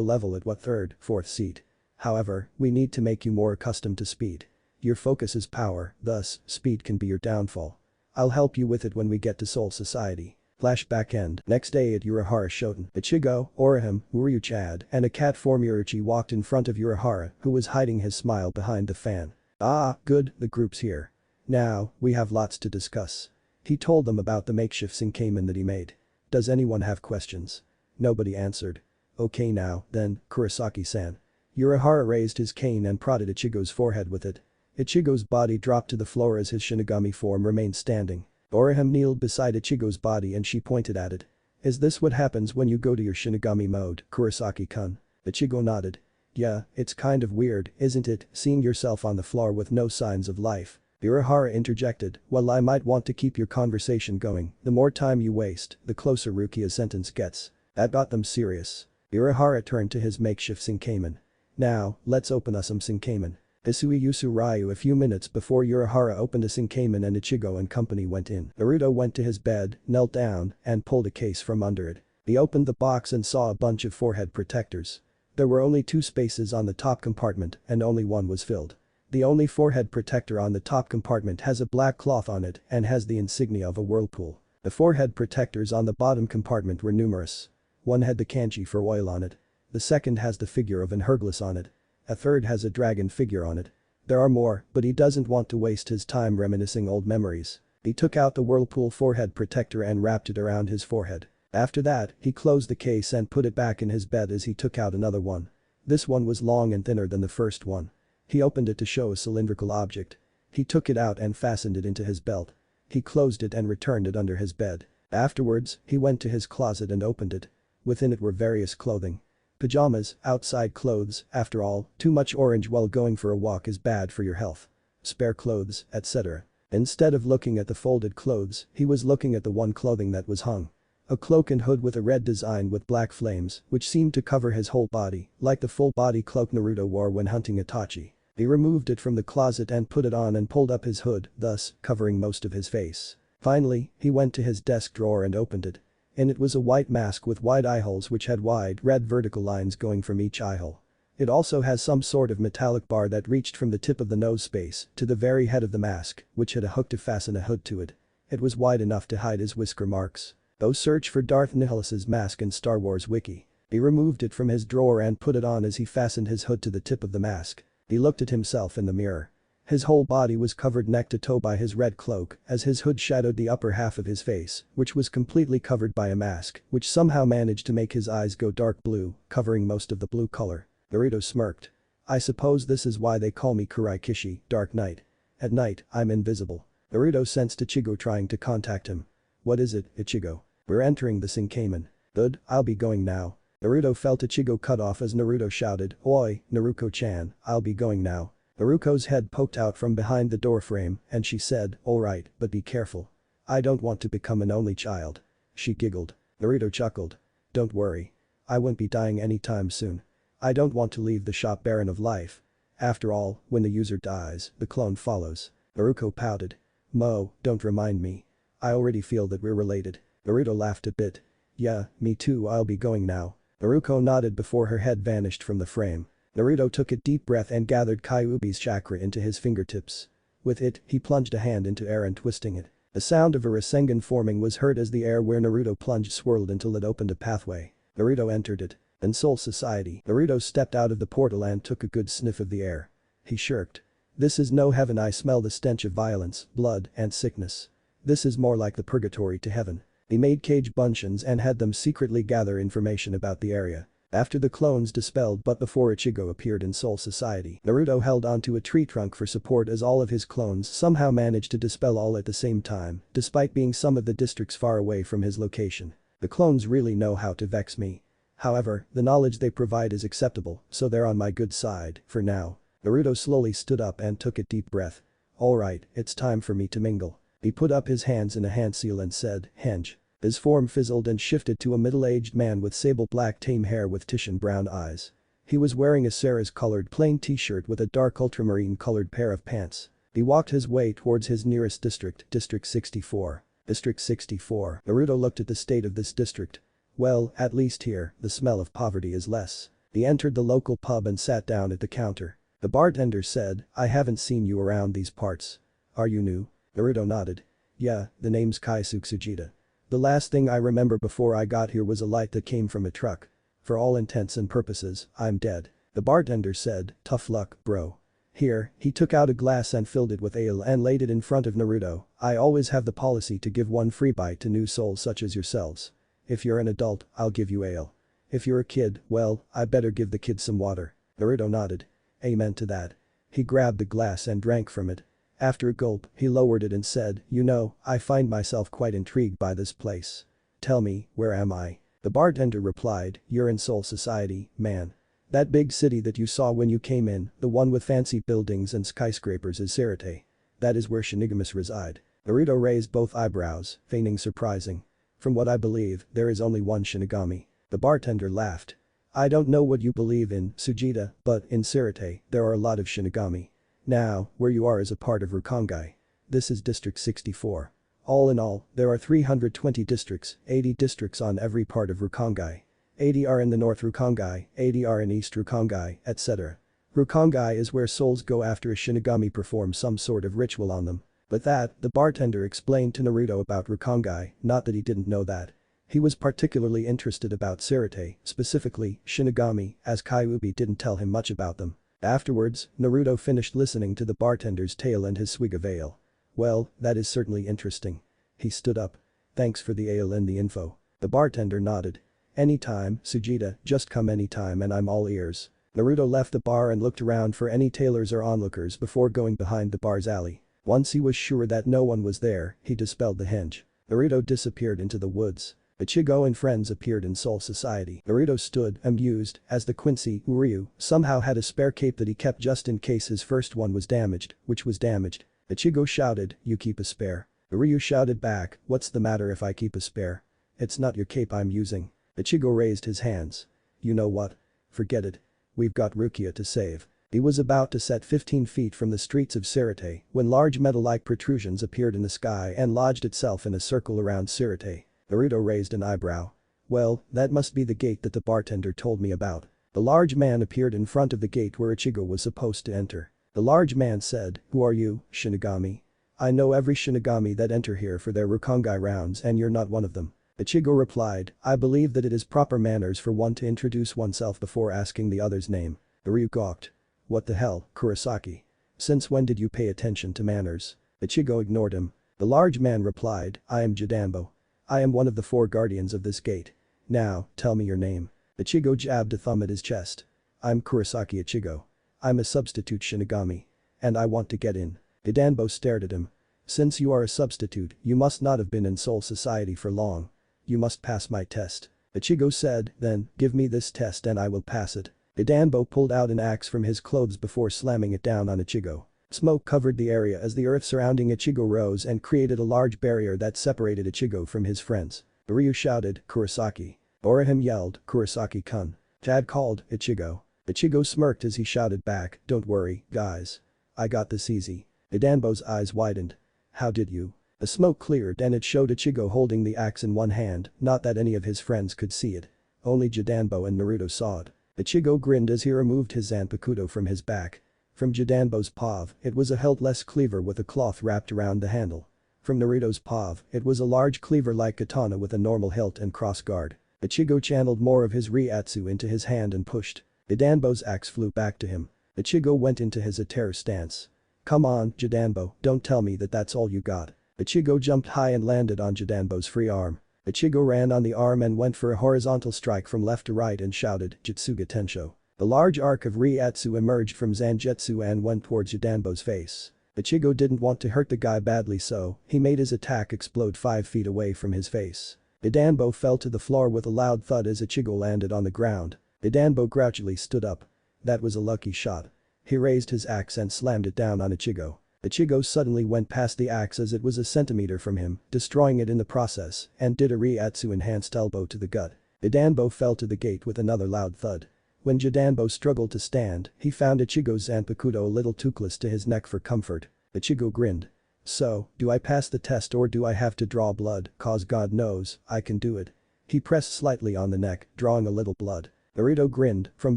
level at what third, fourth seat. However, we need to make you more accustomed to speed. Your focus is power, thus, speed can be your downfall. I'll help you with it when we get to Soul Society. Flashback end. Next day at Urahara Shoten, Ichigo, Orihime, Uryu-Chad, and a cat form Urachi walked in front of Urahara, who was hiding his smile behind the fan. Ah, good, the group's here. Now, we have lots to discuss. He told them about the makeshift Sankamen that he made. Does anyone have questions? Nobody answered. Okay now, then, Kurosaki-san. Urahara raised his cane and prodded Ichigo's forehead with it. Ichigo's body dropped to the floor as his Shinigami form remained standing. Orihime kneeled beside Ichigo's body and she pointed at it. Is this what happens when you go to your Shinigami mode, Kurosaki-kun? Ichigo nodded. Yeah, it's kind of weird, isn't it, seeing yourself on the floor with no signs of life. Urahara interjected, well I might want to keep your conversation going, the more time you waste, the closer Rukia's sentence gets. That got them serious. Urahara turned to his makeshift Sankamen. Now, let's open us some Sankamen. Isui Yusu Ryu a few minutes before Urahara opened a Sankamen and Ichigo and company went in. Naruto went to his bed, knelt down, and pulled a case from under it. He opened the box and saw a bunch of forehead protectors. There were only 2 spaces on the top compartment and only one was filled. The only forehead protector on the top compartment has a black cloth on it and has the insignia of a whirlpool. The forehead protectors on the bottom compartment were numerous. One had the kanji for oil on it. The second has the figure of an Hercules on it. A third has a dragon figure on it. There are more, but he doesn't want to waste his time reminiscing old memories. He took out the whirlpool forehead protector and wrapped it around his forehead. After that, he closed the case and put it back in his bed as he took out another one. This one was long and thinner than the first one. He opened it to show a cylindrical object. He took it out and fastened it into his belt. He closed it and returned it under his bed. Afterwards, he went to his closet and opened it. Within it were various clothing. Pajamas, outside clothes, after all, too much orange while going for a walk is bad for your health. Spare clothes, etc. Instead of looking at the folded clothes, he was looking at the one clothing that was hung. A cloak and hood with a red design with black flames, which seemed to cover his whole body, like the full-body cloak Naruto wore when hunting Itachi. He removed it from the closet and put it on and pulled up his hood, thus, covering most of his face. Finally, he went to his desk drawer and opened it. In it was a white mask with wide eyeholes which had wide, red vertical lines going from each eyehole. It also has some sort of metallic bar that reached from the tip of the nose space to the very head of the mask, which had a hook to fasten a hood to it. It was wide enough to hide his whisker marks. Go search for Darth Nihilus's mask in Star Wars Wiki. He removed it from his drawer and put it on as he fastened his hood to the tip of the mask. He looked at himself in the mirror. His whole body was covered neck to toe by his red cloak, as his hood shadowed the upper half of his face, which was completely covered by a mask, which somehow managed to make his eyes go dark blue, covering most of the blue color. Naruto smirked. I suppose this is why they call me Kurai Kishi, Dark Knight. At night, I'm invisible. Naruto sensed Ichigo trying to contact him. What is it, Ichigo? We're entering the Sankamen. Good, I'll be going now. Naruto felt Ichigo cut off as Naruto shouted, Oi, Naruko-chan, I'll be going now. Naruko's head poked out from behind the doorframe and she said, alright, but be careful. I don't want to become an only child. She giggled. Naruto chuckled. Don't worry. I won't be dying anytime soon. I don't want to leave the shop barren of life. After all, when the user dies, the clone follows. Naruko pouted. Mo, don't remind me. I already feel that we're related. Naruto laughed a bit. Yeah, me too, I'll be going now. Naruko nodded before her head vanished from the frame. Naruto took a deep breath and gathered Kyuubi's chakra into his fingertips. With it, he plunged a hand into air and twisting it. The sound of a Rasengan forming was heard as the air where Naruto plunged swirled until it opened a pathway. Naruto entered it. In Soul Society, Naruto stepped out of the portal and took a good sniff of the air. He shirked. This is no heaven, I smell the stench of violence, blood, and sickness. This is more like the purgatory to heaven. He made cage buncheons and had them secretly gather information about the area. After the clones dispelled but before Ichigo appeared in Soul Society, Naruto held onto a tree trunk for support as all of his clones somehow managed to dispel all at the same time, despite being some of the districts far away from his location. The clones really know how to vex me. However, the knowledge they provide is acceptable, so they're on my good side, for now. Naruto slowly stood up and took a deep breath. Alright, it's time for me to mingle. He put up his hands in a hand seal and said, Henge. His form fizzled and shifted to a middle-aged man with sable black tame hair with Titian brown eyes. He was wearing a Sarah's-colored plain t-shirt with a dark ultramarine-colored pair of pants. He walked his way towards his nearest district, District 64. District 64. Naruto looked at the state of this district. Well, at least here, the smell of poverty is less. He entered the local pub and sat down at the counter. The bartender said, I haven't seen you around these parts. Are you new? Naruto nodded. Yeah, the name's Kaisuke Sujita. The last thing I remember before I got here was a light that came from a truck. For all intents and purposes, I'm dead. The bartender said, tough luck, bro. Here, he took out a glass and filled it with ale and laid it in front of Naruto. I always have the policy to give one free bite to new souls such as yourselves. If you're an adult, I'll give you ale. If you're a kid, well, I better give the kid some water. Naruto nodded. Amen to that. He grabbed the glass and drank from it. After a gulp, he lowered it and said, you know, I find myself quite intrigued by this place. Tell me, where am I? The bartender replied, you're in Soul Society, man. That big city that you saw when you came in, the one with fancy buildings and skyscrapers is Sirte. That is where Shinigamis reside. Naruto raised both eyebrows, feigning surprising. From what I believe, there is only one Shinigami. The bartender laughed. I don't know what you believe in, Sujita, but in Sirte, there are a lot of Shinigami. Now, where you are is a part of Rukongai. This is District 64. All in all, there are 320 districts, 80 districts on every part of Rukongai. 80 are in the North Rukongai, 80 are in East Rukongai, etc. Rukongai is where souls go after a Shinigami performs some sort of ritual on them. But that, the bartender explained to Naruto about Rukongai, not that he didn't know that. He was particularly interested about Sirte, specifically, Shinigami, as Kyuubi didn't tell him much about them. Afterwards, Naruto finished listening to the bartender's tale and his swig of ale. Well, that is certainly interesting. He stood up. Thanks for the ale and the info. The bartender nodded. Anytime, Sujita, just come anytime and I'm all ears. Naruto left the bar and looked around for any tailors or onlookers before going behind the bar's alley. Once he was sure that no one was there, he dispelled the henge. Naruto disappeared into the woods. Ichigo and friends appeared in Soul Society. Naruto stood, amused, as the Quincy, Uryu, somehow had a spare cape that he kept just in case his first one was damaged, which was damaged. Ichigo shouted, you keep a spare. Uryu shouted back, what's the matter if I keep a spare? It's not your cape I'm using. Ichigo raised his hands. You know what? Forget it. We've got Rukia to save. He was about to set 15 feet from the streets of Sirte when large metal-like protrusions appeared in the sky and lodged itself in a circle around Sirte. Naruto raised an eyebrow. Well, that must be the gate that the bartender told me about. The large man appeared in front of the gate where Ichigo was supposed to enter. The large man said, who are you, Shinigami? I know every Shinigami that enter here for their Rukongai rounds and you're not one of them. Ichigo replied, I believe that it is proper manners for one to introduce oneself before asking the other's name. Uryu gawked. What the hell, Kurosaki? Since when did you pay attention to manners? Ichigo ignored him. The large man replied, I am Jidanbo. I am one of the 4 guardians of this gate. Now, tell me your name. Ichigo jabbed a thumb at his chest. I'm Kurosaki Ichigo. I'm a substitute Shinigami. And I want to get in. Jidanbo stared at him. Since you are a substitute, you must not have been in Soul Society for long. You must pass my test. Ichigo said, then, give me this test and I will pass it. Jidanbo pulled out an axe from his clothes before slamming it down on Ichigo. Smoke covered the area as the earth surrounding Ichigo rose and created a large barrier that separated Ichigo from his friends. Uryu shouted, Kurosaki. Orihime yelled, Kurosaki-kun. Chad called, Ichigo. Ichigo smirked as he shouted back, don't worry, guys. I got this easy. Jidanbo's eyes widened. How did you? The smoke cleared and it showed Ichigo holding the axe in one hand, not that any of his friends could see it. Only Jidanbo and Naruto saw it. Ichigo grinned as he removed his Zanpakuto from his back. From Jidanbo's pav, it was a hiltless cleaver with a cloth wrapped around the handle. From Naruto's pav, it was a large cleaver-like katana with a normal hilt and crossguard. Ichigo channeled more of his Reiatsu into his hand and pushed. Jidanbo's axe flew back to him. Ichigo went into his Ateru stance. Come on, Jidanbo, don't tell me that that's all you got. Ichigo jumped high and landed on Jidanbo's free arm. Ichigo ran on the arm and went for a horizontal strike from left to right and shouted, Jutsuga Tensho. The large arc of Reiatsu emerged from Zangetsu and went towards Jidanbo's face. Ichigo didn't want to hurt the guy badly so he made his attack explode 5 feet away from his face. Jidanbo fell to the floor with a loud thud as Ichigo landed on the ground. Jidanbo grouchily stood up. That was a lucky shot. He raised his axe and slammed it down on Ichigo. Ichigo suddenly went past the axe as it was a centimeter from him, destroying it in the process, and did a Reiatsu enhanced elbow to the gut. Jidanbo fell to the gate with another loud thud. When Jidanbo struggled to stand, he found Ichigo's Zanpakuto a little too close to his neck for comfort. Ichigo grinned. So, do I pass the test or do I have to draw blood, cause God knows, I can do it. He pressed slightly on the neck, drawing a little blood. Naruto grinned from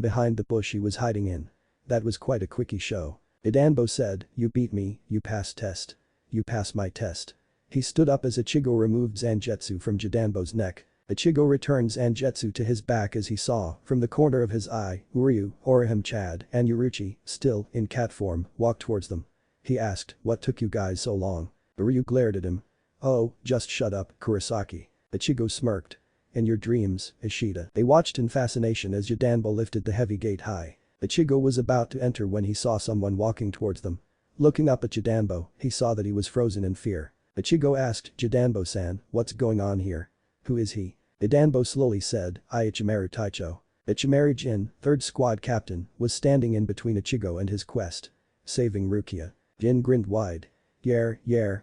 behind the bush he was hiding in. That was quite a quickie show. Idanbo said, you beat me, you passed test. You pass my test. He stood up as Ichigo removed Zangetsu from Jidanbo's neck. Ichigo returned Zangetsu to his back as he saw, from the corner of his eye, Uryu, Orihime Chad, and Yuruchi, still in cat form, walk towards them. He asked, what took you guys so long? Uryu glared at him. Oh, just shut up, Kurosaki. Ichigo smirked. In your dreams, Ishida. They watched in fascination as Jidanbo lifted the heavy gate high. Ichigo was about to enter when he saw someone walking towards them. Looking up at Jidanbo, he saw that he was frozen in fear. Ichigo asked Jidanbo-san, what's going on here? Who is he? Jidanbo slowly said, Ichimaru Taicho. Ichimaru Jin, 3rd Squad Captain, was standing in between Ichigo and his quest. Saving Rukia. Jin grinned wide. Yeah,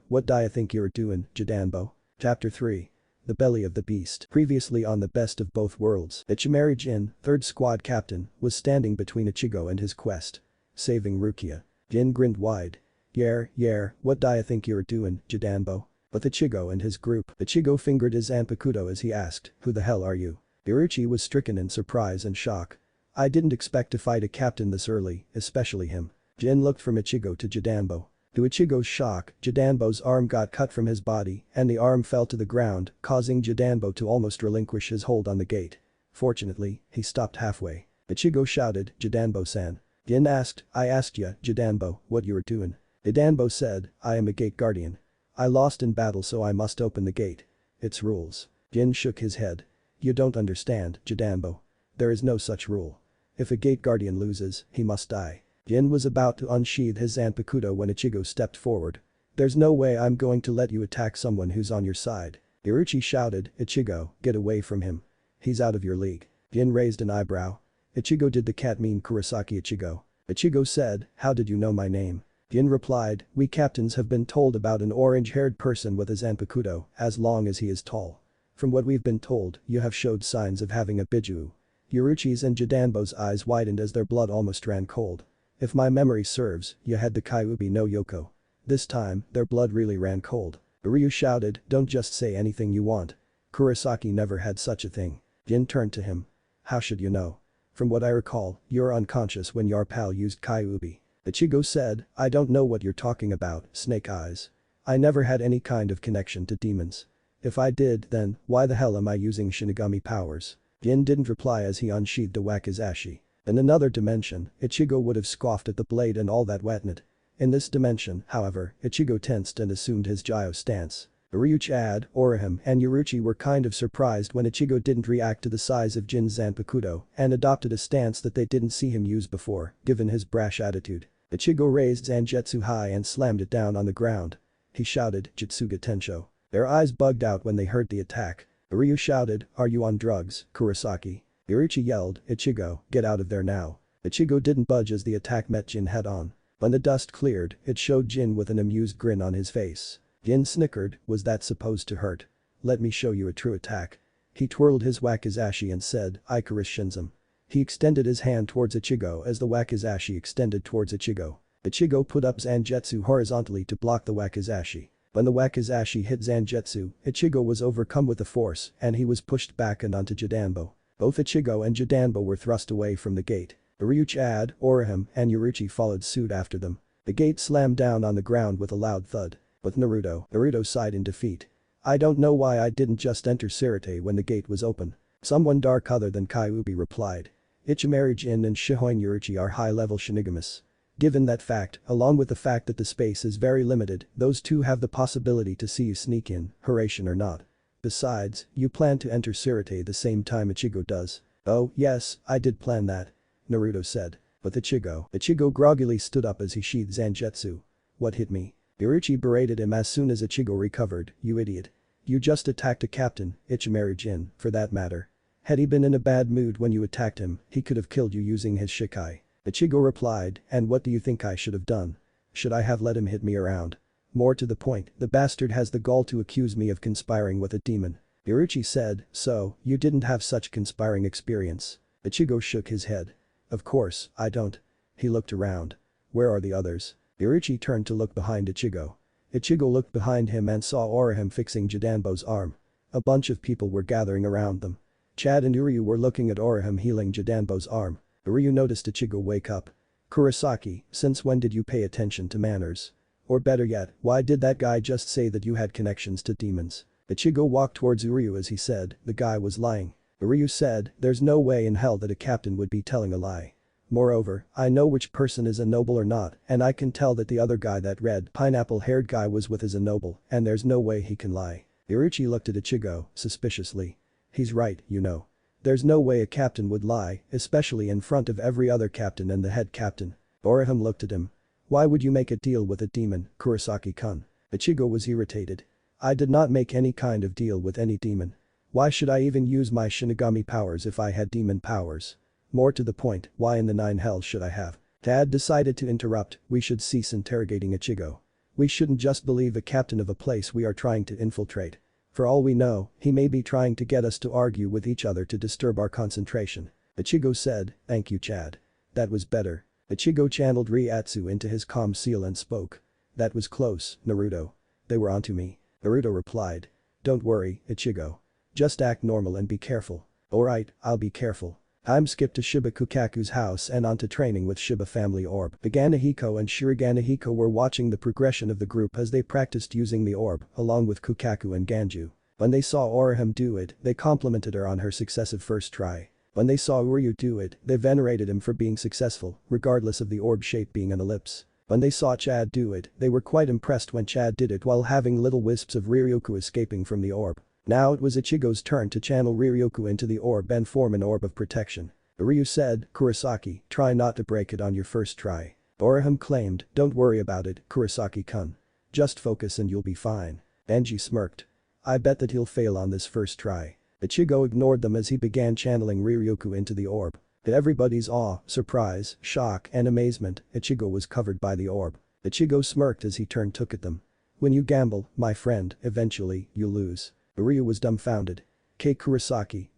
what do you think you're doing, Jidanbo? Chapter 3. The Belly of the Beast. Previously on the Best of Both Worlds, Ichimaru Jin, 3rd Squad Captain, was standing between Ichigo and his quest. Saving Rukia. Jin grinned wide. Yeah, what do you think you're doing, Jidanbo? With Ichigo and his group. Ichigo fingered his Zanpakuto as he asked, who the hell are you? Yuruchi was stricken in surprise and shock. I didn't expect to fight a captain this early, especially him. Jin looked from Ichigo to Jidanbo. To Ichigo's shock, Jidanbo's arm got cut from his body and the arm fell to the ground, causing Jidanbo to almost relinquish his hold on the gate. Fortunately, he stopped halfway. Ichigo shouted, Jidanbo-san. Jin asked, I asked ya, Jidanbo, what you were doing. Jidanbo said, I am a gate guardian. I lost in battle so I must open the gate. It's rules. Jin shook his head. You don't understand, Jidanbo. There is no such rule. If a gate guardian loses, he must die. Jin was about to unsheath his Zanpakuto when Ichigo stepped forward. There's no way I'm going to let you attack someone who's on your side. Yuruchi shouted, Ichigo, get away from him. He's out of your league. Jin raised an eyebrow. Ichigo did the cat mean Kurosaki Ichigo. Ichigo said, how did you know my name? Jin replied, we captains have been told about an orange-haired person with a Zanpakuto, as long as he is tall. From what we've been told, you have showed signs of having a Biju. Yuruchi's and Jidanbo's eyes widened as their blood almost ran cold. If my memory serves, you had the Kyuubi no Yoko. This time, their blood really ran cold. Uryu shouted, don't just say anything you want. Kurosaki never had such a thing. Jin turned to him. How should you know? From what I recall, you're unconscious when your pal used Kyuubi. Ichigo said, I don't know what you're talking about, Snake Eyes. I never had any kind of connection to demons. If I did, then, why the hell am I using Shinigami powers? Jin didn't reply as he unsheathed a wakizashi. In another dimension, Ichigo would have scoffed at the blade and all that wetness. In this dimension, however, Ichigo tensed and assumed his Jio stance. Uryu Chad, Orihime, and Yuruchi were kind of surprised when Ichigo didn't react to the size of Jin's Zanpakuto and adopted a stance that they didn't see him use before, given his brash attitude. Ichigo raised Zangetsu high and slammed it down on the ground. He shouted, Jitsuga Tensho. Their eyes bugged out when they heard the attack. Uryu shouted, are you on drugs, Kurosaki? Yuruchi yelled, Ichigo, get out of there now. Ichigo didn't budge as the attack met Jin head-on. When the dust cleared, it showed Jin with an amused grin on his face. Jin snickered, was that supposed to hurt? Let me show you a true attack. He twirled his wakizashi and said, Ikaris Shinzum. He extended his hand towards Ichigo as the wakizashi extended towards Ichigo. Ichigo put up Zangetsu horizontally to block the wakizashi. When the wakizashi hit Zangetsu, Ichigo was overcome with the force and he was pushed back and onto Jidanbo. Both Ichigo and Jidanbo were thrust away from the gate. Uryu Chad, Orihime, and Yuruchi followed suit after them. The gate slammed down on the ground with a loud thud. With Naruto sighed in defeat. I don't know why I didn't just enter Sirte when the gate was open. Someone dark other than Kyuubi replied. Ichimaru Jin and Shihoin Yuruchi are high-level Shinigamis. Given that fact, along with the fact that the space is very limited, those two have the possibility to see you sneak in, Hiraishin or not. Besides, you plan to enter Sirte the same time Ichigo does. Oh, yes, I did plan that. Naruto said. But Ichigo groggily stood up as he sheathed Zangetsu. What hit me? Yuruchi berated him as soon as Ichigo recovered, you idiot. You just attacked a captain, Ichimaru Jin, for that matter. Had he been in a bad mood when you attacked him, he could have killed you using his Shikai. Ichigo replied, and what do you think I should have done? Should I have let him hit me around? More to the point, the bastard has the gall to accuse me of conspiring with a demon. Yuruchi said, so, you didn't have such conspiring experience. Ichigo shook his head. Of course, I don't. He looked around. Where are the others? Orochi turned to look behind Ichigo. Ichigo looked behind him and saw Orihime fixing Jidanbo's arm. A bunch of people were gathering around them. Chad and Uryu were looking at Orihime healing Jidanbo's arm. Uryu noticed Ichigo wake up. "Kurosaki, since when did you pay attention to manners? Or better yet, why did that guy just say that you had connections to demons?" Ichigo walked towards Uryu as he said, "The guy was lying." Uryu said, "There's no way in hell that a captain would be telling a lie. Moreover, I know which person is a noble or not, and I can tell that the other guy, that red, pineapple-haired guy, was with as a noble, and there's no way he can lie." Orochi looked at Ichigo, suspiciously. "He's right, you know. There's no way a captain would lie, especially in front of every other captain and the head captain." Orihime looked at him. "Why would you make a deal with a demon, Kurosaki-kun?" Ichigo was irritated. "I did not make any kind of deal with any demon. Why should I even use my Shinigami powers if I had demon powers? More to the point, why in the nine hells should I have?" Dad decided to interrupt. "We should cease interrogating Ichigo. We shouldn't just believe a captain of a place we are trying to infiltrate. For all we know, he may be trying to get us to argue with each other to disturb our concentration." Ichigo said, "Thank you, Chad. That was better." Ichigo channeled Reiatsu into his calm seal and spoke. "That was close, Naruto. They were onto me." Naruto replied. "Don't worry, Ichigo. Just act normal and be careful." "Alright, I'll be careful." Time skipped to Shiba Kukaku's house and onto training with Shiba family orb. Ganahiko and Shiriganahiko were watching the progression of the group as they practiced using the orb, along with Kukaku and Ganju. When they saw Orihime do it, they complimented her on her successive first try. When they saw Uryu do it, they venerated him for being successful, regardless of the orb shape being an ellipse. When they saw Chad do it, they were quite impressed when Chad did it while having little wisps of Riryoku escaping from the orb. Now it was Ichigo's turn to channel Riryoku into the orb and form an orb of protection. Uryu said, "Kurosaki, try not to break it on your first try." Orihime claimed, "Don't worry about it, Kurosaki-kun. Just focus and you'll be fine." Renji smirked. "I bet that he'll fail on this first try." Ichigo ignored them as he began channeling Riryoku into the orb. To everybody's awe, surprise, shock and amazement, Ichigo was covered by the orb. Ichigo smirked as he turned to look at them. "When you gamble, my friend, eventually, you lose." Uryu was dumbfounded. Kurosaki,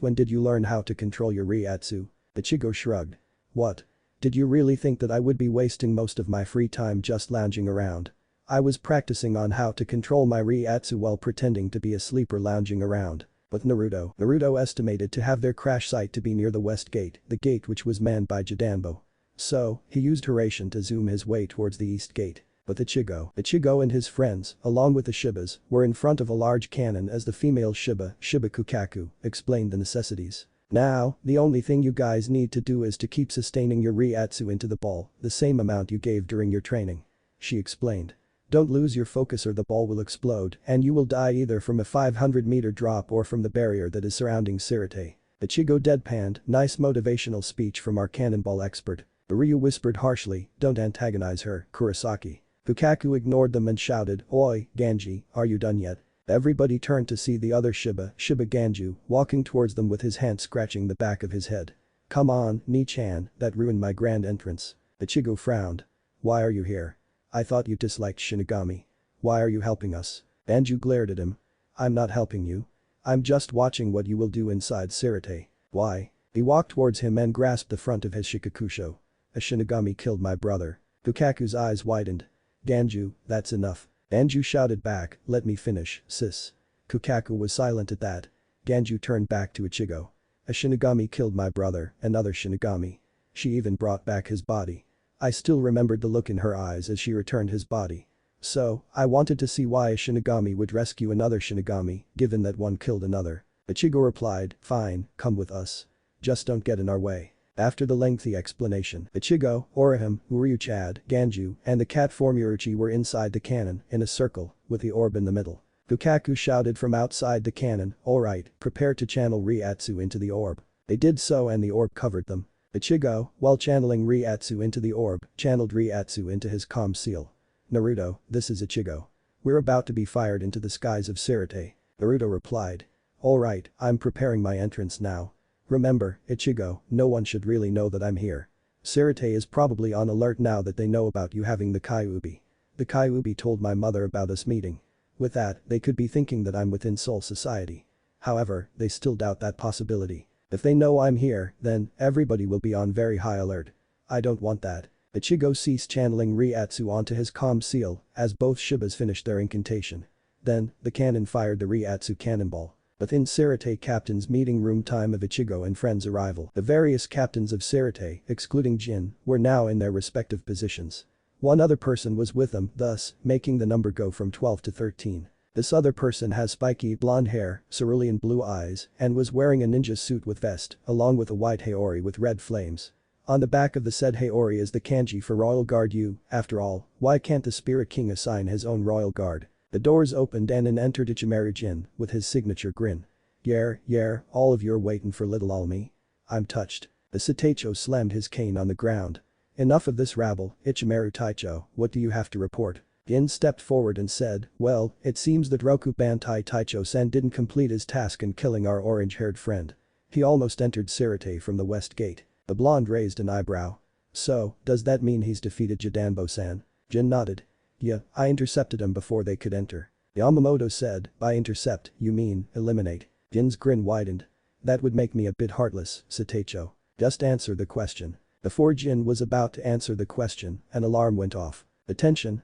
when did you learn how to control your Reiatsu?" Ichigo shrugged. "What? Did you really think that I would be wasting most of my free time just lounging around? I was practicing on how to control my Reiatsu while pretending to be asleep or lounging around." With Naruto estimated to have their crash site to be near the west gate, the gate which was manned by Jidanbo. So, he used Hiraishin to zoom his way towards the east gate. But Ichigo and his friends, along with the Shibas, were in front of a large cannon as the female Shiba Kukaku, explained the necessities. "Now, the only thing you guys need to do is to keep sustaining your Reiatsu into the ball, the same amount you gave during your training," she explained. "Don't lose your focus or the ball will explode and you will die either from a 500-meter drop or from the barrier that is surrounding Sirte." Ichigo deadpanned, "Nice motivational speech from our cannonball expert." Uryu whispered harshly, "Don't antagonize her, Kurosaki." Kukaku ignored them and shouted, "Oi, Ganji, are you done yet?" Everybody turned to see the other Shiba Ganju, walking towards them with his hand scratching the back of his head. "Come on, Ni-chan, that ruined my grand entrance." Ichigo frowned. "Why are you here? I thought you disliked Shinigami. Why are you helping us?" Ganju glared at him. "I'm not helping you. I'm just watching what you will do inside Sirte." "Why?" He walked towards him and grasped the front of his Shikakusho. "A Shinigami killed my brother." Kukaku's eyes widened. "Ganju, that's enough." Ganju shouted back, "Let me finish, sis." Kukaku was silent at that. Ganju turned back to Ichigo. "A Shinigami killed my brother, another Shinigami. She even brought back his body." I still remembered the look in her eyes as she returned his body. "So, I wanted to see why a Shinigami would rescue another Shinigami, given that one killed another." Ichigo replied, "Fine, come with us. Just don't get in our way." After the lengthy explanation, Ichigo, Orihime, Uryu, Chad, Ganju, and the cat form Orochi were inside the cannon, in a circle, with the orb in the middle. Kukaku shouted from outside the cannon, "Alright, prepare to channel Reiatsu into the orb." They did so and the orb covered them. Ichigo, while channeling Reiatsu into the orb, channeled Reiatsu into his calm seal. "Naruto, this is Ichigo. We're about to be fired into the skies of Sirte." Naruto replied. "Alright, I'm preparing my entrance now. Remember, Ichigo, no one should really know that I'm here. Sirte is probably on alert now that they know about you having the Kyuubi. The Kyuubi told my mother about us meeting. With that, they could be thinking that I'm within Soul Society. However, they still doubt that possibility. If they know I'm here, then everybody will be on very high alert. I don't want that." Ichigo ceased channeling Reiatsu onto his comm seal as both Shibas finished their incantation. Then, the cannon fired the Reiatsu cannonball. Within Sarate Captain's meeting room time of Ichigo and friends' arrival, the various captains of Sarate, excluding Jin, were now in their respective positions. One other person was with them, thus, making the number go from 12 to 13. This other person has spiky blonde hair, cerulean blue eyes, and was wearing a ninja suit with vest, along with a white haori with red flames. On the back of the said haori is the kanji for Royal Guard U. After all, why can't the Spirit King assign his own Royal Guard? The doors opened and in entered Ichimaru Jin with his signature grin. Yeah, all of you're waiting for little ol' me. I'm touched. The Seicho slammed his cane on the ground. Enough of this rabble, Ichimaru Taicho, what do you have to report? Jin stepped forward and said, well, it seems that Roku Bantai Taicho-san didn't complete his task in killing our orange-haired friend. He almost entered Sarate from the west gate. The blonde raised an eyebrow. So, does that mean he's defeated Jidanbo-san? Jin nodded. Yeah, I intercepted him before they could enter. Yamamoto said, by intercept, you mean, eliminate. Jin's grin widened. That would make me a bit heartless, Seicho. Just answer the question. Before Jin was about to answer the question, an alarm went off. Attention,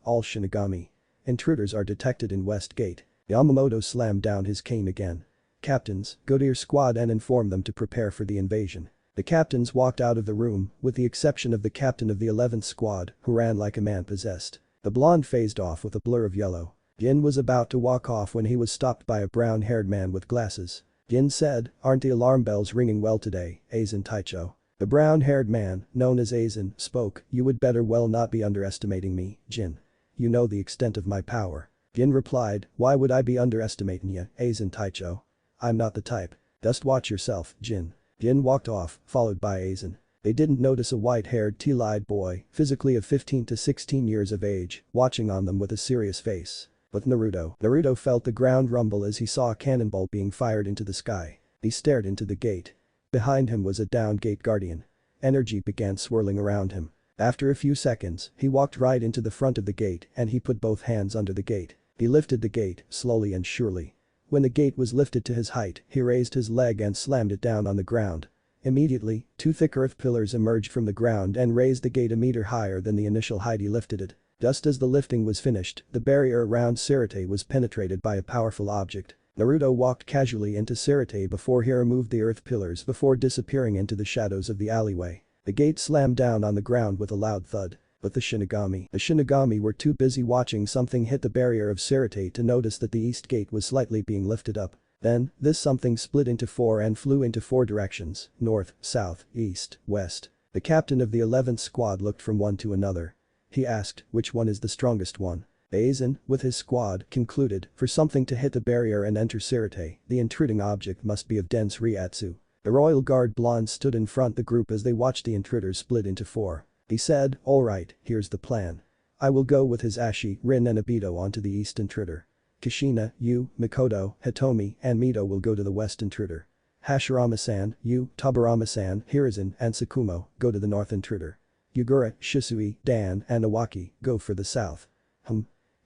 all Shinigami. Intruders are detected in West Gate. Yamamoto slammed down his cane again. Captains, go to your squad and inform them to prepare for the invasion. The captains walked out of the room, with the exception of the captain of the 11th squad, who ran like a man possessed. The blonde phased off with a blur of yellow. Jin was about to walk off when he was stopped by a brown-haired man with glasses. Jin said, aren't the alarm bells ringing well today, Aizen Taicho? The brown-haired man, known as Aizen, spoke, you would better well not be underestimating me, Jin. You know the extent of my power. Jin replied, why would I be underestimating ya, Aizen Taicho? I'm not the type. Just watch yourself, Jin. Jin walked off, followed by Aizen. They didn't notice a white-haired teal-eyed boy, physically of 15 to 16 years of age, watching on them with a serious face. But Naruto felt the ground rumble as he saw a cannonball being fired into the sky. He stared into the gate. Behind him was a downed gate guardian. Energy began swirling around him. After a few seconds, he walked right into the front of the gate and he put both hands under the gate. He lifted the gate, slowly and surely. When the gate was lifted to his height, he raised his leg and slammed it down on the ground. Immediately, two thick earth pillars emerged from the ground and raised the gate a meter higher than the initial height he lifted it. Just as the lifting was finished, the barrier around Sarate was penetrated by a powerful object. Naruto walked casually into Sarate before he removed the earth pillars before disappearing into the shadows of the alleyway. The gate slammed down on the ground with a loud thud. But the Shinigami were too busy watching something hit the barrier of Sarate to notice that the east gate was slightly being lifted up. Then, this something split into four and flew into four directions, north, south, east, west. The captain of the 11th squad looked from one to another. He asked, which one is the strongest one? Aizen, with his squad, concluded, for something to hit the barrier and enter Sarate, the intruding object must be of dense Reiatsu. The Royal Guard blonde stood in front the group as they watched the intruders split into four. He said, alright, here's the plan. I will go with his Ashi, Rin and Obito onto the east intruder. Kushina, you, Mikoto, Hitomi, and Mito will go to the west intruder. Hashirama-san, you, Tabarama-san, Hiruzen, and Tsukumo go to the north intruder. Yugura, Shisui, Dan, and Iwaki go for the south.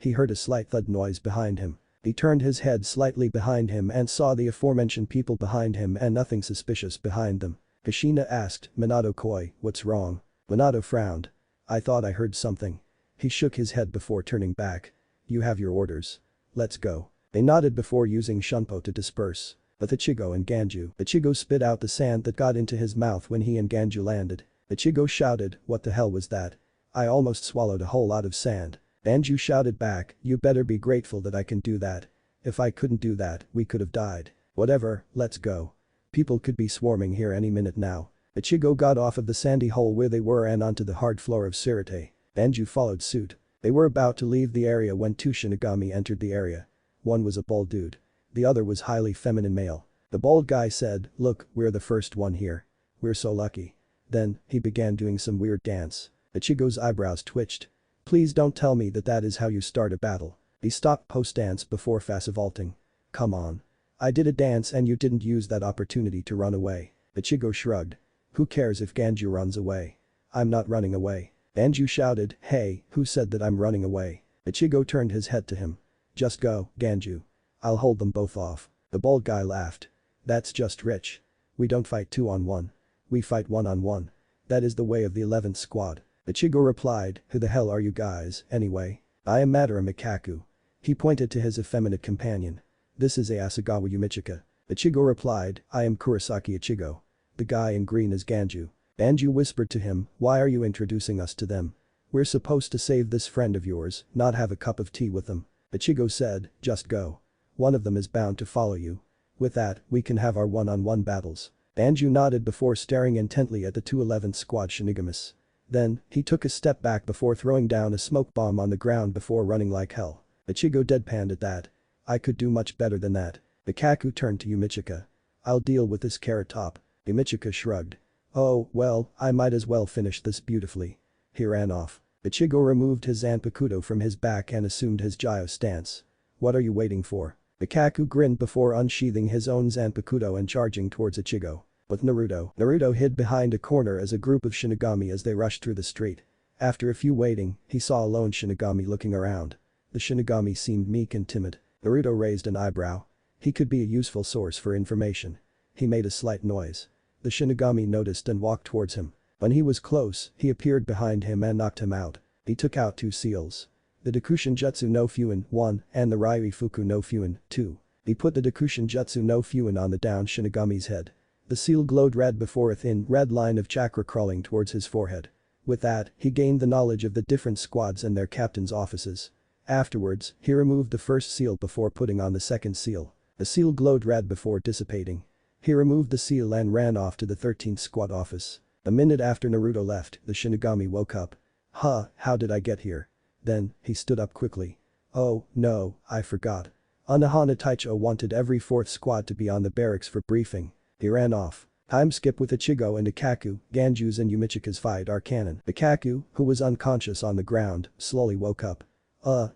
He heard a slight thud noise behind him. He turned his head slightly behind him and saw the aforementioned people behind him and nothing suspicious behind them. Kushina asked, Minato-koi, what's wrong? Minato frowned. I thought I heard something. He shook his head before turning back. You have your orders. Let's go. They nodded before using Shunpo to disperse. But Ichigo and Ichigo spit out the sand that got into his mouth when he and Ganju landed. Ichigo shouted, what the hell was that? I almost swallowed a whole lot of sand. Ganju shouted back, you better be grateful that I can do that. If I couldn't do that, we could have died. Whatever, let's go. People could be swarming here any minute now. Ichigo got off of the sandy hole where they were and onto the hard floor of Sarate. Ganju followed suit. They were about to leave the area when two Shinigami entered the area. One was a bald dude. The other was highly feminine male. The bald guy said, look, we're the first one here. We're so lucky. Then, he began doing some weird dance. Ichigo's eyebrows twitched. Please don't tell me that that is how you start a battle. He stopped post-dance before fast vaulting. Come on. I did a dance and you didn't use that opportunity to run away. Ichigo shrugged. Who cares if Ganju runs away? I'm not running away. Ganju shouted, hey, who said that I'm running away? Ichigo turned his head to him. Just go, Ganju. I'll hold them both off. The bald guy laughed. That's just rich. We don't fight 2-on-1. We fight 1-on-1. That is the way of the 11th squad. Ichigo replied, who the hell are you guys, anyway? I am Madara Mikaku. He pointed to his effeminate companion. This is Asagawa Yumichika. Ichigo replied, I am Kurosaki Ichigo. The guy in green is Ganju. Banju whispered to him, why are you introducing us to them? We're supposed to save this friend of yours, not have a cup of tea with them. Ichigo said, just go. One of them is bound to follow you. With that, we can have our one-on-one battles. Banju nodded before staring intently at the two 11th squad Shinigamis. Then, he took a step back before throwing down a smoke bomb on the ground before running like hell. Ichigo deadpanned at that. I could do much better than that. Mikaku turned to Yumichika. I'll deal with this carrot top. Yumichika shrugged. Oh, well, I might as well finish this beautifully. He ran off. Ichigo removed his Zanpakuto from his back and assumed his Gyro stance. What are you waiting for? Mikaku grinned before unsheathing his own Zanpakuto and charging towards Ichigo. But Naruto hid behind a corner as a group of Shinigami as they rushed through the street. After a few waiting, he saw a lone Shinigami looking around. The Shinigami seemed meek and timid. Naruto raised an eyebrow. He could be a useful source for information. He made a slight noise. The Shinigami noticed and walked towards him. When he was close, he appeared behind him and knocked him out. He took out 2 seals. The Dekushin Jutsu no Fuin 1 and the Ryui Fuku no Fuin 2. He put the Dekushin Jutsu no Fuin on the down Shinigami's head. The seal glowed red before a thin red line of chakra crawling towards his forehead. With that, he gained the knowledge of the different squads and their captains' offices. Afterwards, he removed the first seal before putting on the second seal. The seal glowed red before dissipating. He removed the seal and ran off to the 13th squad office. A minute after Naruto left, the Shinigami woke up. How did I get here? Then, he stood up quickly. Oh, no, I forgot. Unohana Taicho wanted every 4th squad to be on the barracks for briefing. He ran off. Time skip with Ichigo and Ikaku, Ganju's and Yumichika's fight are canon. Ikaku, who was unconscious on the ground, slowly woke up.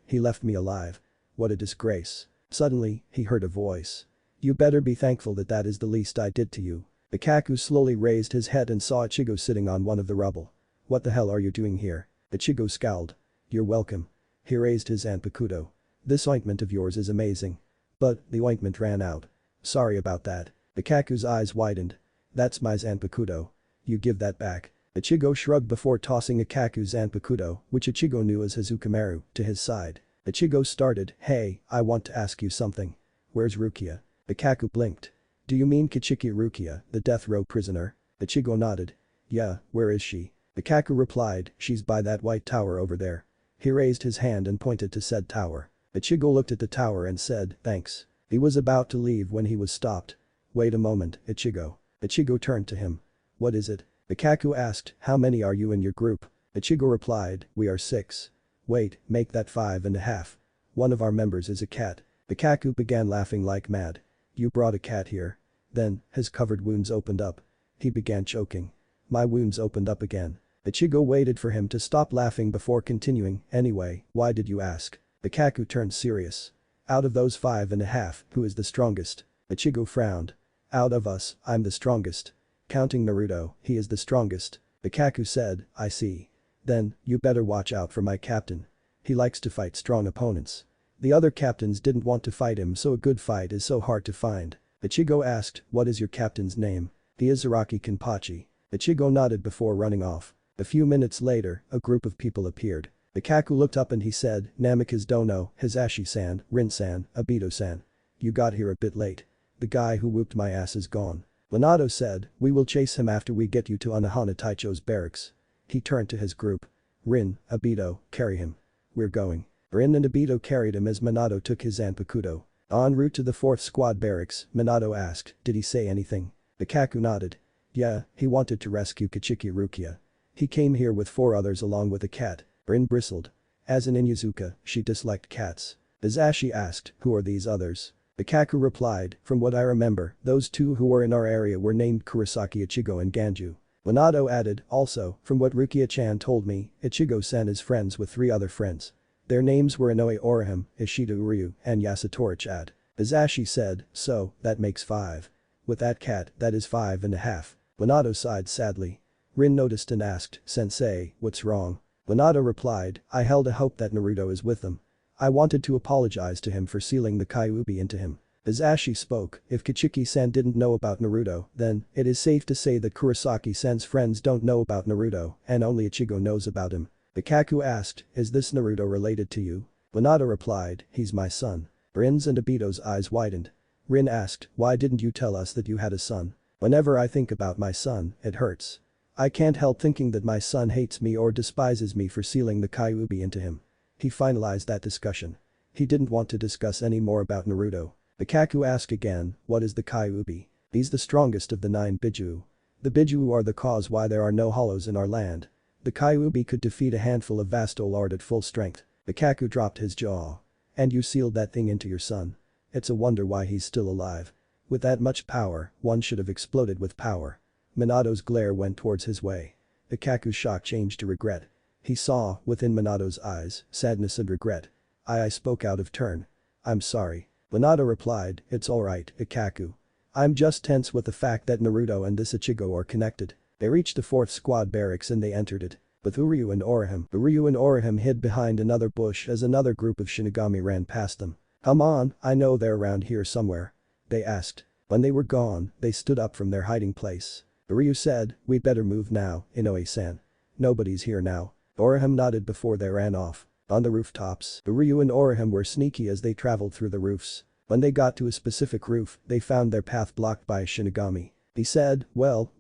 He left me alive. What a disgrace. Suddenly, he heard a voice. You better be thankful that that is the least I did to you. Ikaku slowly raised his head and saw Ichigo sitting on one of the rubble. What the hell are you doing here? Ichigo scowled. You're welcome. He raised his Zanpakuto. This ointment of yours is amazing. But, the ointment ran out. Sorry about that. Ikaku's eyes widened. That's my Zanpakuto. You give that back. Ichigo shrugged before tossing Ikaku's Zanpakuto, which Ichigo knew as Hazukimaru, to his side. Ichigo started, hey, I want to ask you something. Where's Rukia? Ikaku blinked. Do you mean Kichiki Rukia, the death row prisoner? Ichigo nodded. Yeah, where is she? Ikaku replied, she's by that white tower over there. He raised his hand and pointed to said tower. Ichigo looked at the tower and said, thanks. He was about to leave when he was stopped. Wait a moment, Ichigo. Ichigo turned to him. What is it? Ikaku asked, how many are you in your group? Ichigo replied, we are 6. Wait, make that 5.5. One of our members is a cat. Ikaku began laughing like mad. You brought a cat here. Then, his covered wounds opened up. He began choking. My wounds opened up again. Ichigo waited for him to stop laughing before continuing, anyway, why did you ask? Ikaku turned serious. Out of those 5.5, who is the strongest? Ichigo frowned. Out of us, I'm the strongest. Counting Naruto, he is the strongest. Ikaku said, I see. Then, you better watch out for my captain. He likes to fight strong opponents. The other captains didn't want to fight him, so a good fight is so hard to find. Ichigo asked, what is your captain's name? He is Zaraki Kenpachi. Ichigo nodded before running off. A few minutes later, a group of people appeared. Ikaku looked up and he said, Namikaze Dono, Hizashi-san, Rin-san, Obito-san. You got here a bit late. The guy who whooped my ass is gone. Minato said, we will chase him after we get you to Unohana Taicho's barracks. He turned to his group. Rin, Obito, carry him. We're going. Rin and Obito carried him as Minato took his Zanpakuto. En route to the 4th squad barracks, Minato asked, did he say anything? Ikaku nodded. Yeah, he wanted to rescue Kichiki Rukia. He came here with 4 others along with a cat. Rin bristled. As an Inuzuka, she disliked cats. Hizashi asked, who are these others? Ikaku replied, from what I remember, those 2 who were in our area were named Kurosaki Ichigo and Ganju. Minato added, also, from what Rukia-chan told me, Ichigo-san is friends with 3 other friends. Their names were Inoue Orihime, Ishida Uryu, and Yasutori Chad. Hizashi said, so, that makes 5. With that cat, that is 5.5. Minato sighed sadly. Rin noticed and asked, Sensei, what's wrong? Minato replied, I held a hope that Naruto is with them. I wanted to apologize to him for sealing the Kyuubi into him. As Ashi spoke, if Kichiki-san didn't know about Naruto, then it is safe to say that Kurosaki-san's friends don't know about Naruto and only Ichigo knows about him. Ikaku asked, "Is this Naruto related to you?" Minato replied, "He's my son." Rin's and Obito's eyes widened. Rin asked, "Why didn't you tell us that you had a son? Whenever I think about my son, it hurts. I can't help thinking that my son hates me or despises me for sealing the Kyuubi into him." He finalized that discussion. He didn't want to discuss any more about Naruto. Ikaku asked again, "What is the Kyuubi?" "He's the strongest of the 9 Bijuu. The Bijuu are the cause why there are no hollows in our land. The Kyuubi could defeat a handful of Vasto Lord at full strength." Ikaku dropped his jaw. "And you sealed that thing into your son. It's a wonder why he's still alive. With that much power, one should have exploded with power." Minato's glare went towards his way. Ikaku's shock changed to regret. He saw, within Minato's eyes, sadness and regret. I spoke out of turn. "I'm sorry." Minato replied, "It's alright, Ikaku. I'm just tense with the fact that Naruto and this Ichigo are connected." They reached the 4th squad barracks and they entered it. With Uryu and Orihime hid behind another bush as another group of Shinigami ran past them. "Come on, I know they're around here somewhere," they asked. When they were gone, they stood up from their hiding place. Uryu said, "We'd better move now, Inoue-san. Nobody's here now." Orihime nodded before they ran off. On the rooftops, Uryu and Orihime were sneaky as they traveled through the roofs. When they got to a specific roof, they found their path blocked by a Shinigami. He said, well,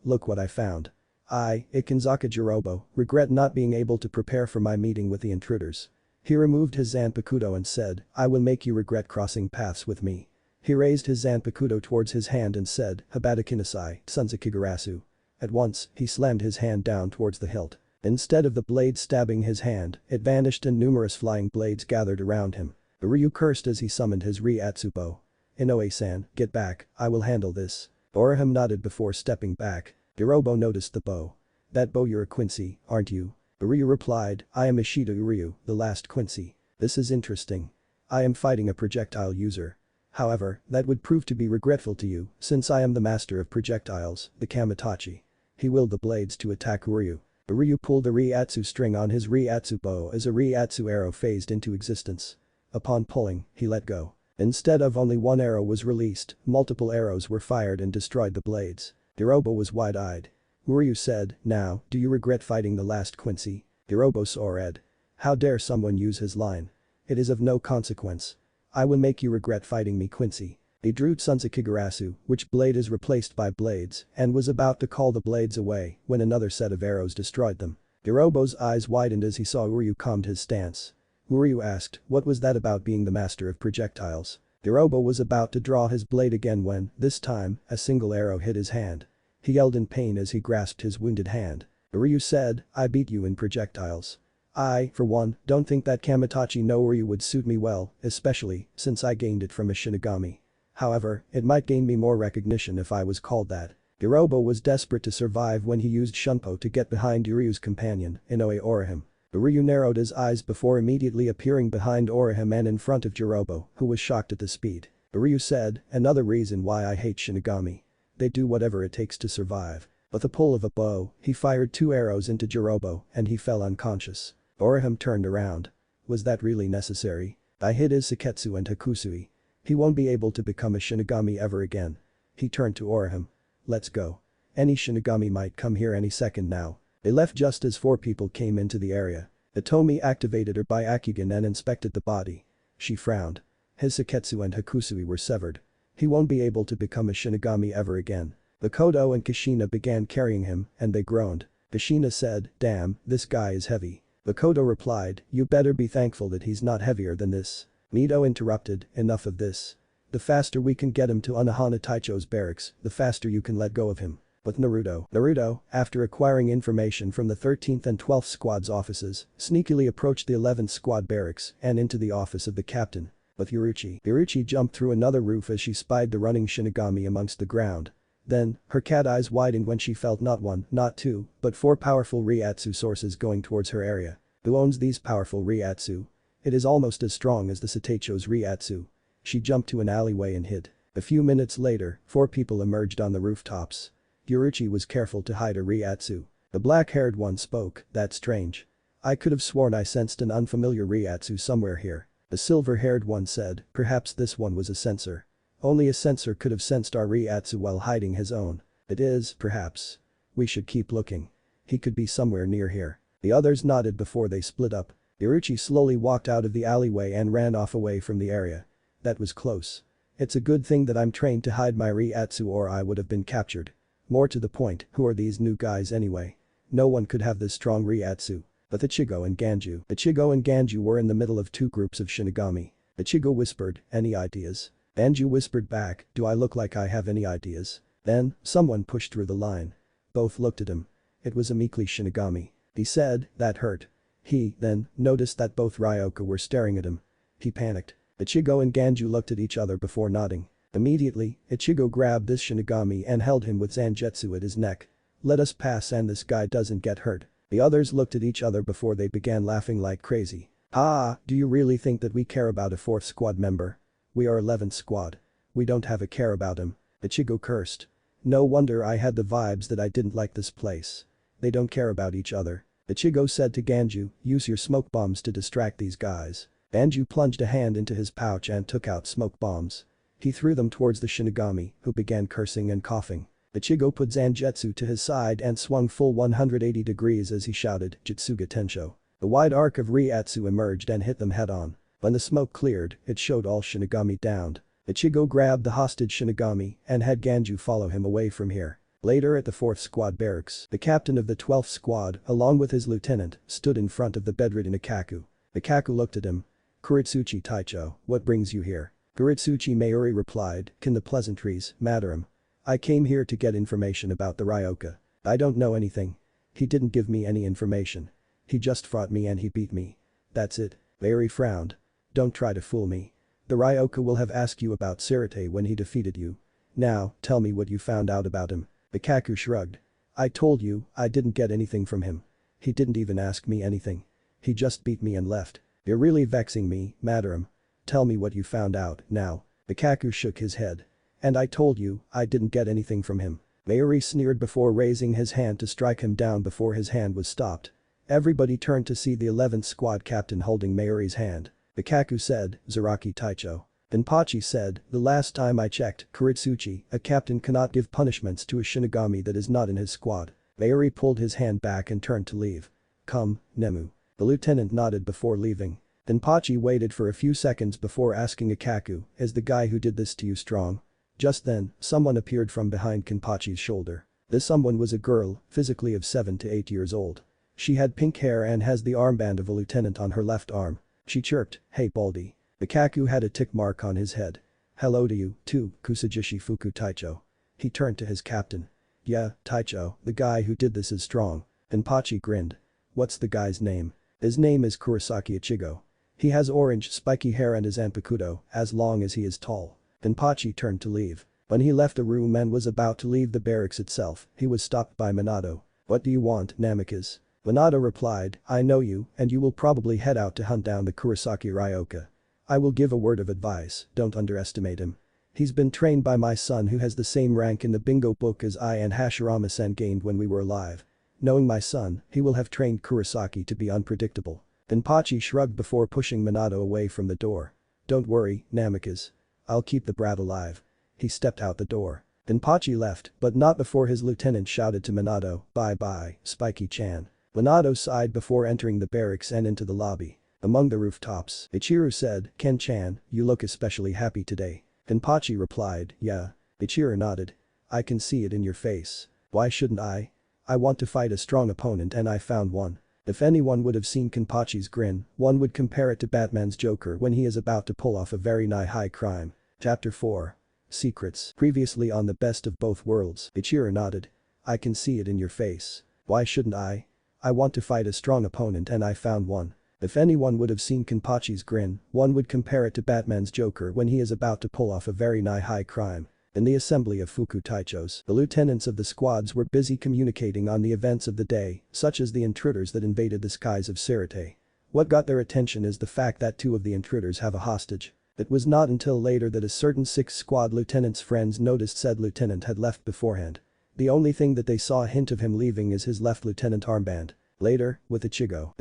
look what I found. I, Ikanzaka Jirobo, regret not being able to prepare for my meeting with the intruders." He removed his Zanpakuto and said, "I will make you regret crossing paths with me." He raised his Zanpakuto towards his hand and said, "Habata Kinasai, Sanzakigarasu." At once, he slammed his hand down towards the hilt. Instead of the blade stabbing his hand, it vanished and numerous flying blades gathered around him. Uryu cursed as he summoned his Riatsu bow. "Inoue-san, get back, I will handle this." Orihime nodded before stepping back. Jirobo noticed the bow. "That bow, you're a Quincy, aren't you?" Uryu replied, "I am Ishida Uryu, the last Quincy. This is interesting. I am fighting a projectile user. However, that would prove to be regretful to you, since I am the master of projectiles, the Kamitachi." He willed the blades to attack Uryu. Uryu pulled the Riatsu string on his Riatsu bow as a Riatsu arrow phased into existence. Upon pulling, he let go. Instead of only one arrow was released, multiple arrows were fired and destroyed the blades. Jirobo was wide-eyed. Uryu said, "Now, do you regret fighting the last Quincy?" Jirobo saw red. How dare someone use his line? "It is of no consequence. I will make you regret fighting me, Quincy." He drew Sanzakigarasu, which blade is replaced by blades, and was about to call the blades away when another set of arrows destroyed them. Jirobo's eyes widened as he saw Uryu calmed his stance. Uryu asked, "What was that about being the master of projectiles?" Jirobo was about to draw his blade again when, this time, a single arrow hit his hand. He yelled in pain as he grasped his wounded hand. Uryu said, "I beat you in projectiles. I, for one, don't think that Kamitachi no Uryu would suit me well, especially since I gained it from a Shinigami. However, it might gain me more recognition if I was called that." Jirobo was desperate to survive when he used Shunpo to get behind Uryu's companion, Inoue Orihime. Uryu narrowed his eyes before immediately appearing behind Orihime and in front of Jirobo, who was shocked at the speed. Uryu said, "Another reason why I hate Shinigami. They do whatever it takes to survive." With a pull of a bow, he fired 2 arrows into Jirobo and he fell unconscious. Orihime turned around. "Was that really necessary? I hit his Seketsu and Hakusui. He won't be able to become a Shinigami ever again." He turned to Orihime. "Let's go. Any Shinigami might come here any second now." They left just as 4 people came into the area. Itomi activated her Byakugan and inspected the body. She frowned. His Seketsu and Hakusui were severed. He won't be able to become a Shinigami ever again. Makoto and Kushina began carrying him and they groaned. Kushina said, "Damn, this guy is heavy." Makoto replied, "You better be thankful that he's not heavier than this." Mito interrupted, "Enough of this. The faster we can get him to Unohana Taicho's barracks, the faster you can let go of him." With Naruto, after acquiring information from the 13th and 12th squad's offices, sneakily approached the 11th squad barracks and into the office of the captain. With Yuruchi jumped through another roof as she spied the running Shinigami amongst the ground. Then, her cat eyes widened when she felt not 1, not 2, but 4 powerful Riatsu sources going towards her area. Who owns these powerful Riatsu? It is almost as strong as the Sateicho's Riatsu. She jumped to an alleyway and hid. A few minutes later, 4 people emerged on the rooftops. Yuruchi was careful to hide her Riatsu. The black-haired one spoke, "That's strange. I could have sworn I sensed an unfamiliar Riatsu somewhere here." The silver-haired one said, "Perhaps this one was a sensor." Only a sensor could have sensed our Ryatsu while hiding his own. It is, perhaps. We should keep looking. He could be somewhere near here. The others nodded before they split up. Iruchi slowly walked out of the alleyway and ran off away from the area. That was close. It's a good thing that I'm trained to hide my Ryatsu or I would have been captured. More to the point, who are these new guys anyway? No one could have this strong Ryatsu. But Ichigo and Ganju were in the middle of two groups of Shinigami. Ichigo whispered, "Any ideas?" Ganju whispered back, "Do I look like I have any ideas?" Then, someone pushed through the line. Both looked at him. It was a meekly Shinigami. He said, "That hurt." He, then, noticed that both Ryoka were staring at him. He panicked. Ichigo and Ganju looked at each other before nodding. Immediately, Ichigo grabbed this Shinigami and held him with Zangetsu at his neck. "Let us pass and this guy doesn't get hurt." The others looked at each other before they began laughing like crazy. "Ah, do you really think that we care about a 4th squad member? We are 11th squad. We don't have a care about him." Ichigo cursed. "No wonder I had the vibes that I didn't like this place. They don't care about each other." Ichigo said to Ganju, "Use your smoke bombs to distract these guys." Ganju plunged a hand into his pouch and took out smoke bombs. He threw them towards the Shinigami, who began cursing and coughing. Ichigo put Zangetsu to his side and swung full 180 degrees as he shouted, "Jutsuga Tensho." The wide arc of Ryatsu emerged and hit them head-on. When the smoke cleared, it showed all Shinigami downed. Ichigo grabbed the hostage Shinigami and had Ganju follow him away from here. Later at the 4th squad barracks, the captain of the 12th squad, along with his lieutenant, stood in front of the bedridden Ikaku. Ikaku looked at him. "Kuritsuchi Taicho, what brings you here?" Kuritsuchi Mayuri replied, "Can the pleasantries, madam? I came here to get information about the Ryoka. I don't know anything. He didn't give me any information. He just fought me and he beat me. That's it." Mayuri frowned. "Don't try to fool me. The Ryoka will have asked you about Sirite when he defeated you. Now, tell me what you found out about him." Ikaku shrugged. "I told you, I didn't get anything from him. He didn't even ask me anything. He just beat me and left. You're really vexing me, madam. Tell me what you found out, now." Ikaku shook his head. "And I told you, I didn't get anything from him." Mayuri sneered before raising his hand to strike him down before his hand was stopped. Everybody turned to see the 11th squad captain holding Mayuri's hand. Ikaku said, "Zaraki Taicho." Denpachi said, "The last time I checked, Kuritsuchi, a captain cannot give punishments to a Shinigami that is not in his squad." Mayuri pulled his hand back and turned to leave. "Come, Nemu." The lieutenant nodded before leaving. Denpachi waited for a few seconds before asking Ikaku, "Is the guy who did this to you strong?" Just then, someone appeared from behind Kenpachi's shoulder. This someone was a girl, physically of 7 to 8 years old. She had pink hair and has the armband of a lieutenant on her left arm. She chirped, "Hey Baldy." Ikaku had a tick mark on his head. "Hello to you, too, Kusajishi Fuku Taicho." He turned to his captain. "Yeah, Taicho, the guy who did this is strong." Kenpachi grinned. "What's the guy's name?" "His name is Kurosaki Ichigo. He has orange, spiky hair and is Anpakudo, as long as he is tall." Kenpachi turned to leave. When he left the room and was about to leave the barracks itself, he was stopped by Minato. "What do you want, Namikaze?" Minato replied, "I know you and you will probably head out to hunt down the Kurosaki Ryoka. I will give a word of advice, don't underestimate him. He's been trained by my son who has the same rank in the bingo book as I and Hashirama-sen gained when we were alive. Knowing my son, he will have trained Kurosaki to be unpredictable." Denpachi shrugged before pushing Minato away from the door. "Don't worry, Namikaze. I'll keep the brat alive." He stepped out the door. Denpachi left, but not before his lieutenant shouted to Minato, "Bye-bye, Spiky-chan." Minato sighed before entering the barracks and into the lobby. Among the rooftops, Ichiru said, "Ken-chan, you look especially happy today." Denpachi replied, "Yeah." Ichiru nodded. "I can see it in your face. Why shouldn't I? I want to fight a strong opponent and I found one." If anyone would have seen Kenpachi's grin, one would compare it to Batman's Joker when he is about to pull off a very high crime. Chapter 4. Secrets. Previously on the Best of Both Worlds, Ichiru nodded. "I can see it in your face. Why shouldn't I? I want to fight a strong opponent and I found one." If anyone would have seen Kenpachi's grin, one would compare it to Batman's Joker when he is about to pull off a very high crime. In the assembly of Fuku Taichos, the lieutenants of the squads were busy communicating on the events of the day, such as the intruders that invaded the skies of Sirite. What got their attention is the fact that 2 of the intruders have a hostage. It was not until later that a certain 6th squad lieutenant's friends noticed said lieutenant had left beforehand. The only thing that they saw a hint of him leaving is his left lieutenant armband. Later, with Ichigo,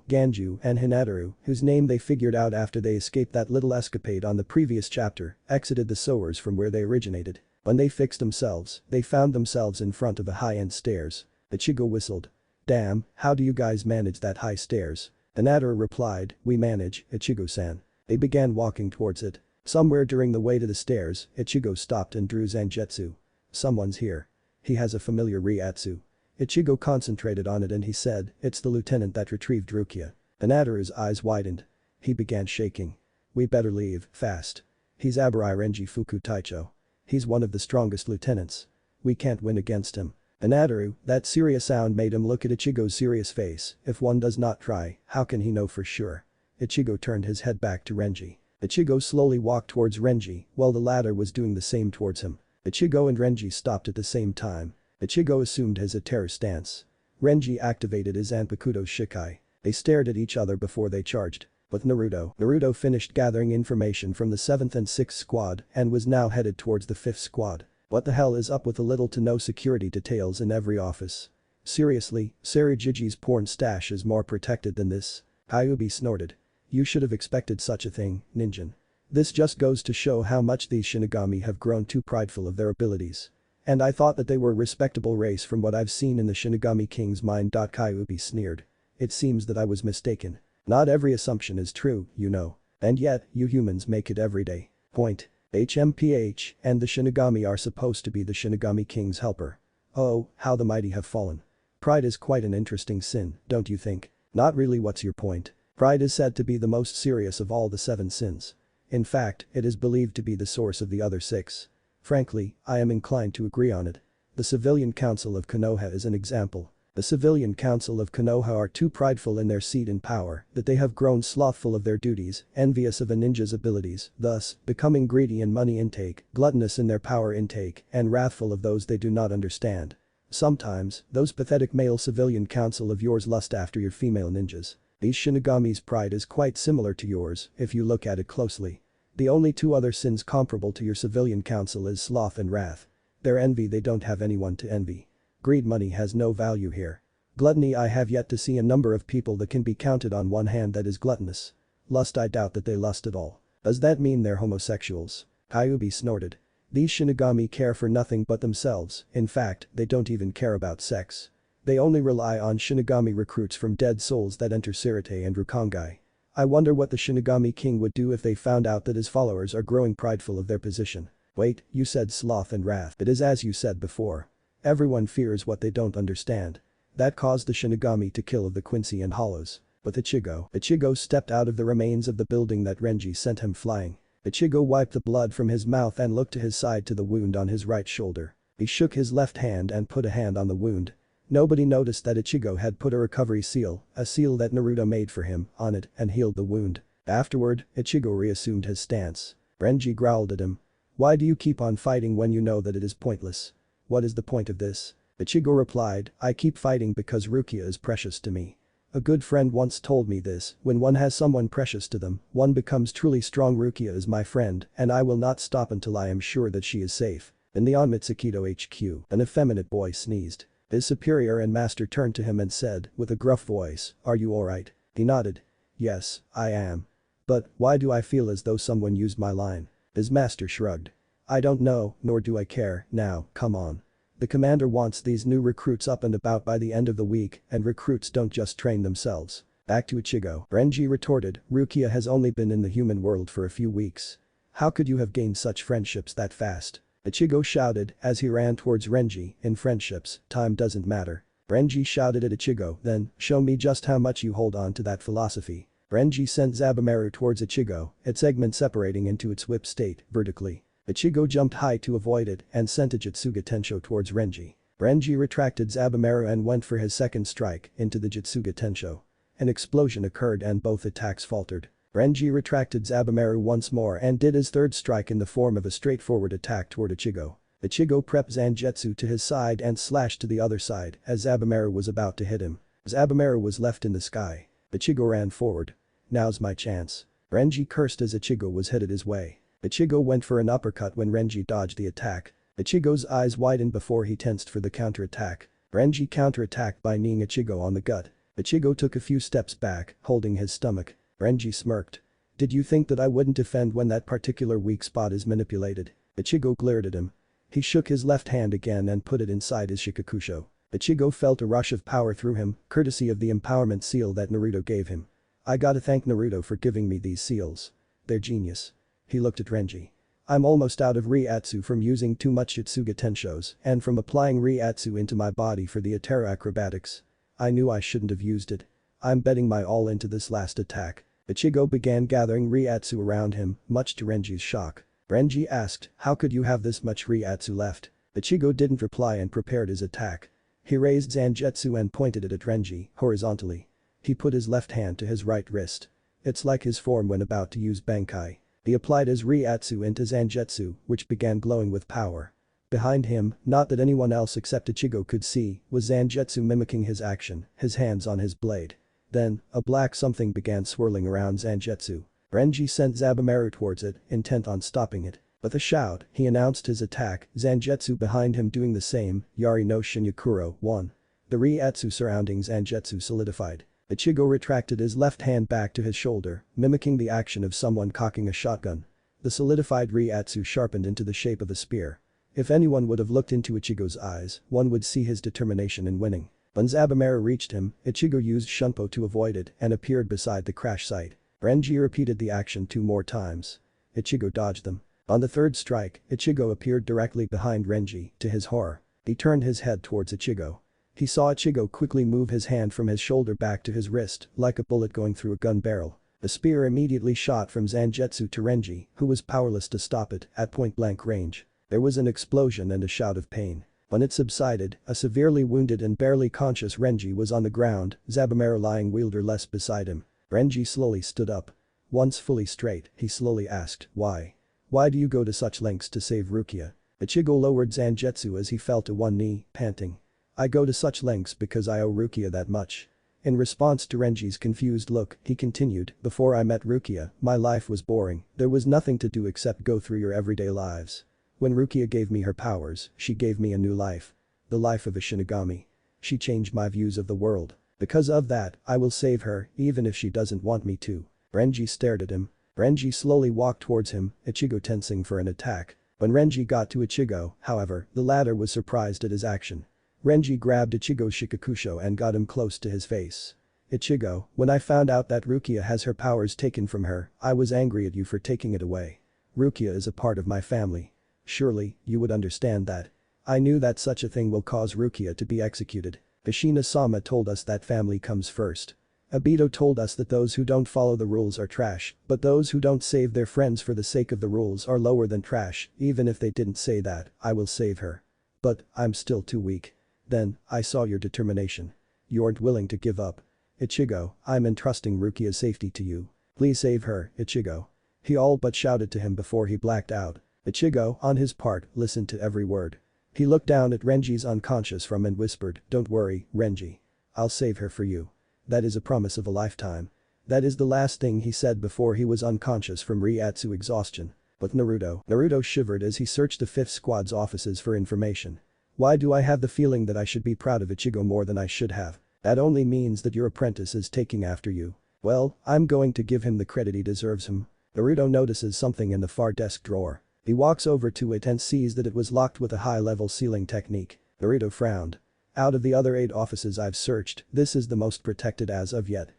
Ganju, and Hinataru, whose name they figured out after they escaped that little escapade on the previous chapter, exited the sewers from where they originated. When they fixed themselves, they found themselves in front of the high-end stairs. Ichigo whistled. "Damn, how do you guys manage that high stairs?" Hinataru replied, "We manage, Ichigo-san." They began walking towards it. Somewhere during the way to the stairs, Ichigo stopped and drew Zangetsu. "Someone's here. He has a familiar Ryatsu." Ichigo concentrated on it and he said, "It's the lieutenant that retrieved Rukia." Hinataru's eyes widened. He began shaking. "We better leave, fast. He's Abarai Renji Fuku Taicho. He's one of the strongest lieutenants. We can't win against him." Hinataru, that serious sound made him look at Ichigo's serious face. If one does not try, how can he know for sure? Ichigo turned his head back to Renji. Ichigo slowly walked towards Renji, while the latter was doing the same towards him. Ichigo and Renji stopped at the same time. Ichigo assumed his terror stance. Renji activated his Zanpakuto Shikai. They stared at each other before they charged. But Naruto finished gathering information from the 7th and 6th squad and was now headed towards the 5th squad. What the hell is up with the little to no security details in every office? Seriously, Sarijiji's porn stash is more protected than this? Kyuubi snorted. You should have expected such a thing, Ninjin. This just goes to show how much these Shinigami have grown too prideful of their abilities. And I thought that they were a respectable race from what I've seen in the Shinigami King's mind. Kyuubi sneered. It seems that I was mistaken. Not every assumption is true, you know. And yet, you humans make it every day. Point. HMPH, and the Shinigami are supposed to be the Shinigami King's helper. Oh, how the mighty have fallen. Pride is quite an interesting sin, don't you think? Not really. What's your point? Pride is said to be the most serious of all the 7 sins. In fact, it is believed to be the source of the other 6. Frankly, I am inclined to agree on it. The Civilian Council of Konoha is an example. The Civilian Council of Konoha are too prideful in their seat in power that they have grown slothful of their duties, envious of a ninja's abilities, thus, becoming greedy in money intake, gluttonous in their power intake, and wrathful of those they do not understand. Sometimes, those pathetic male Civilian Council of yours lust after your female ninjas. These Shinigami's pride is quite similar to yours, if you look at it closely. The only 2 other sins comparable to your Civilian Council is sloth and wrath. Their envy, they don't have anyone to envy. Greed, money has no value here. Gluttony, I have yet to see a number of people that can be counted on one hand that is gluttonous. Lust, I doubt that they lust at all. Does that mean they're homosexuals? Kyuubi snorted. These Shinigami care for nothing but themselves, in fact, they don't even care about sex. They only rely on Shinigami recruits from dead souls that enter Sirite and Rukongai. I wonder what the Shinigami King would do if they found out that his followers are growing prideful of their position. Wait, you said sloth and wrath. It is as you said before. Everyone fears what they don't understand. That caused the Shinigami to kill of the Quincy and Hollows. But Ichigo stepped out of the remains of the building that Renji sent him flying. Ichigo wiped the blood from his mouth and looked to his side to the wound on his right shoulder. He shook his left hand and put a hand on the wound. Nobody noticed that Ichigo had put a recovery seal, a seal that Naruto made for him, on it and healed the wound. Afterward, Ichigo reassumed his stance. Renji growled at him. Why do you keep on fighting when you know that it is pointless? What is the point of this? Ichigo replied, I keep fighting because Rukia is precious to me. A good friend once told me this, when one has someone precious to them, one becomes truly strong. Rukia is my friend and I will not stop until I am sure that she is safe. In the Onmitsukido HQ, an effeminate boy sneezed. His superior and master turned to him and said, with a gruff voice, are you alright? He nodded. Yes, I am. But, why do I feel as though someone used my line? His master shrugged. I don't know, nor do I care, now, come on. The commander wants these new recruits up and about by the end of the week, and recruits don't just train themselves. Back to Ichigo. Renji retorted, Rukia has only been in the human world for a few weeks. How could you have gained such friendships that fast? Ichigo shouted as he ran towards Renji, in friendships, time doesn't matter. Renji shouted at Ichigo, then, show me just how much you hold on to that philosophy. Renji sent Zabumaru towards Ichigo, its segment separating into its whip state, vertically. Ichigo jumped high to avoid it and sent a Jutsuga Tensho towards Renji. Renji retracted Zabumaru and went for his second strike into the Jutsuga Tensho. An explosion occurred and both attacks faltered. Renji retracted Zabumaru once more and did his third strike in the form of a straightforward attack toward Ichigo. Ichigo prepped Zangetsu to his side and slashed to the other side as Zabumaru was about to hit him. Zabumaru was left in the sky. Ichigo ran forward. Now's my chance. Renji cursed as Ichigo was headed his way. Ichigo went for an uppercut when Renji dodged the attack. Ichigo's eyes widened before he tensed for the counterattack. Renji counterattacked by kneeing Ichigo on the gut. Ichigo took a few steps back, holding his stomach. Renji smirked. Did you think that I wouldn't defend when that particular weak spot is manipulated? Ichigo glared at him. He shook his left hand again and put it inside his shikakusho. Ichigo felt a rush of power through him, courtesy of the empowerment seal that Naruto gave him. I gotta thank Naruto for giving me these seals. They're genius. He looked at Renji. I'm almost out of Reiatsu from using too much Itsuga Tenshos and from applying Reiatsu into my body for the Atera acrobatics. I knew I shouldn't have used it. I'm betting my all into this last attack. Ichigo began gathering Reiatsu around him, much to Renji's shock. Renji asked, how could you have this much Reiatsu left? Ichigo didn't reply and prepared his attack. He raised Zangetsu and pointed it at Renji, horizontally. He put his left hand to his right wrist. It's like his form when about to use Bankai. He applied his Reiatsu into Zangetsu, which began glowing with power. Behind him, not that anyone else except Ichigo could see, was Zangetsu mimicking his action, his hands on his blade. Then, a black something began swirling around Zangetsu. Renji sent Zabumaru towards it, intent on stopping it. With a shout, he announced his attack, Zangetsu behind him doing the same, Yari no Shinyakuro, 1. The Reiatsu surrounding Zangetsu solidified. Ichigo retracted his left hand back to his shoulder, mimicking the action of someone cocking a shotgun. The solidified Reiatsu sharpened into the shape of a spear. If anyone would have looked into Ichigo's eyes, one would see his determination in winning. When Zabumaru reached him, Ichigo used Shunpo to avoid it and appeared beside the crash site. Renji repeated the action 2 more times. Ichigo dodged them. On the third strike, Ichigo appeared directly behind Renji, to his horror. He turned his head towards Ichigo. He saw Ichigo quickly move his hand from his shoulder back to his wrist, like a bullet going through a gun barrel. The spear immediately shot from Zangetsu to Renji, who was powerless to stop it, at point-blank range. There was an explosion and a shout of pain. When it subsided, a severely wounded and barely conscious Renji was on the ground, Zabumaru lying wielderless beside him. Renji slowly stood up. Once fully straight, he slowly asked, why? Why do you go to such lengths to save Rukia? Ichigo lowered Zangetsu as he fell to one knee, panting. I go to such lengths because I owe Rukia that much. In response to Renji's confused look, he continued, before I met Rukia, my life was boring, there was nothing to do except go through your everyday lives. When Rukia gave me her powers, she gave me a new life. The life of a Shinigami. She changed my views of the world. Because of that, I will save her, even if she doesn't want me to. Renji stared at him. Renji slowly walked towards him, Ichigo tensing for an attack. When Renji got to Ichigo, however, the latter was surprised at his action. Renji grabbed Ichigo's shikakusho and got him close to his face. Ichigo, when I found out that Rukia has her powers taken from her, I was angry at you for taking it away. Rukia is a part of my family. Surely, you would understand that. I knew that such a thing will cause Rukia to be executed. Kushina-sama told us that family comes first. Obito told us that those who don't follow the rules are trash, but those who don't save their friends for the sake of the rules are lower than trash. Even if they didn't say that, I will save her. But, I'm still too weak. Then, I saw your determination. You aren't willing to give up. Ichigo, I'm entrusting Rukia's safety to you. Please save her, Ichigo. He all but shouted to him before he blacked out. Ichigo, on his part, listened to every word. He looked down at Renji's unconscious form and whispered, don't worry, Renji. I'll save her for you. That is a promise of a lifetime. That is the last thing he said before he was unconscious from Reiatsu exhaustion. But Naruto shivered as he searched the 5th Squad's offices for information. Why do I have the feeling that I should be proud of Ichigo more than I should have? That only means that your apprentice is taking after you. Well, I'm going to give him the credit he deserves him. Naruto notices something in the far desk drawer. He walks over to it and sees that it was locked with a high-level sealing technique. Naruto frowned. Out of the other 8 offices I've searched, this is the most protected as of yet.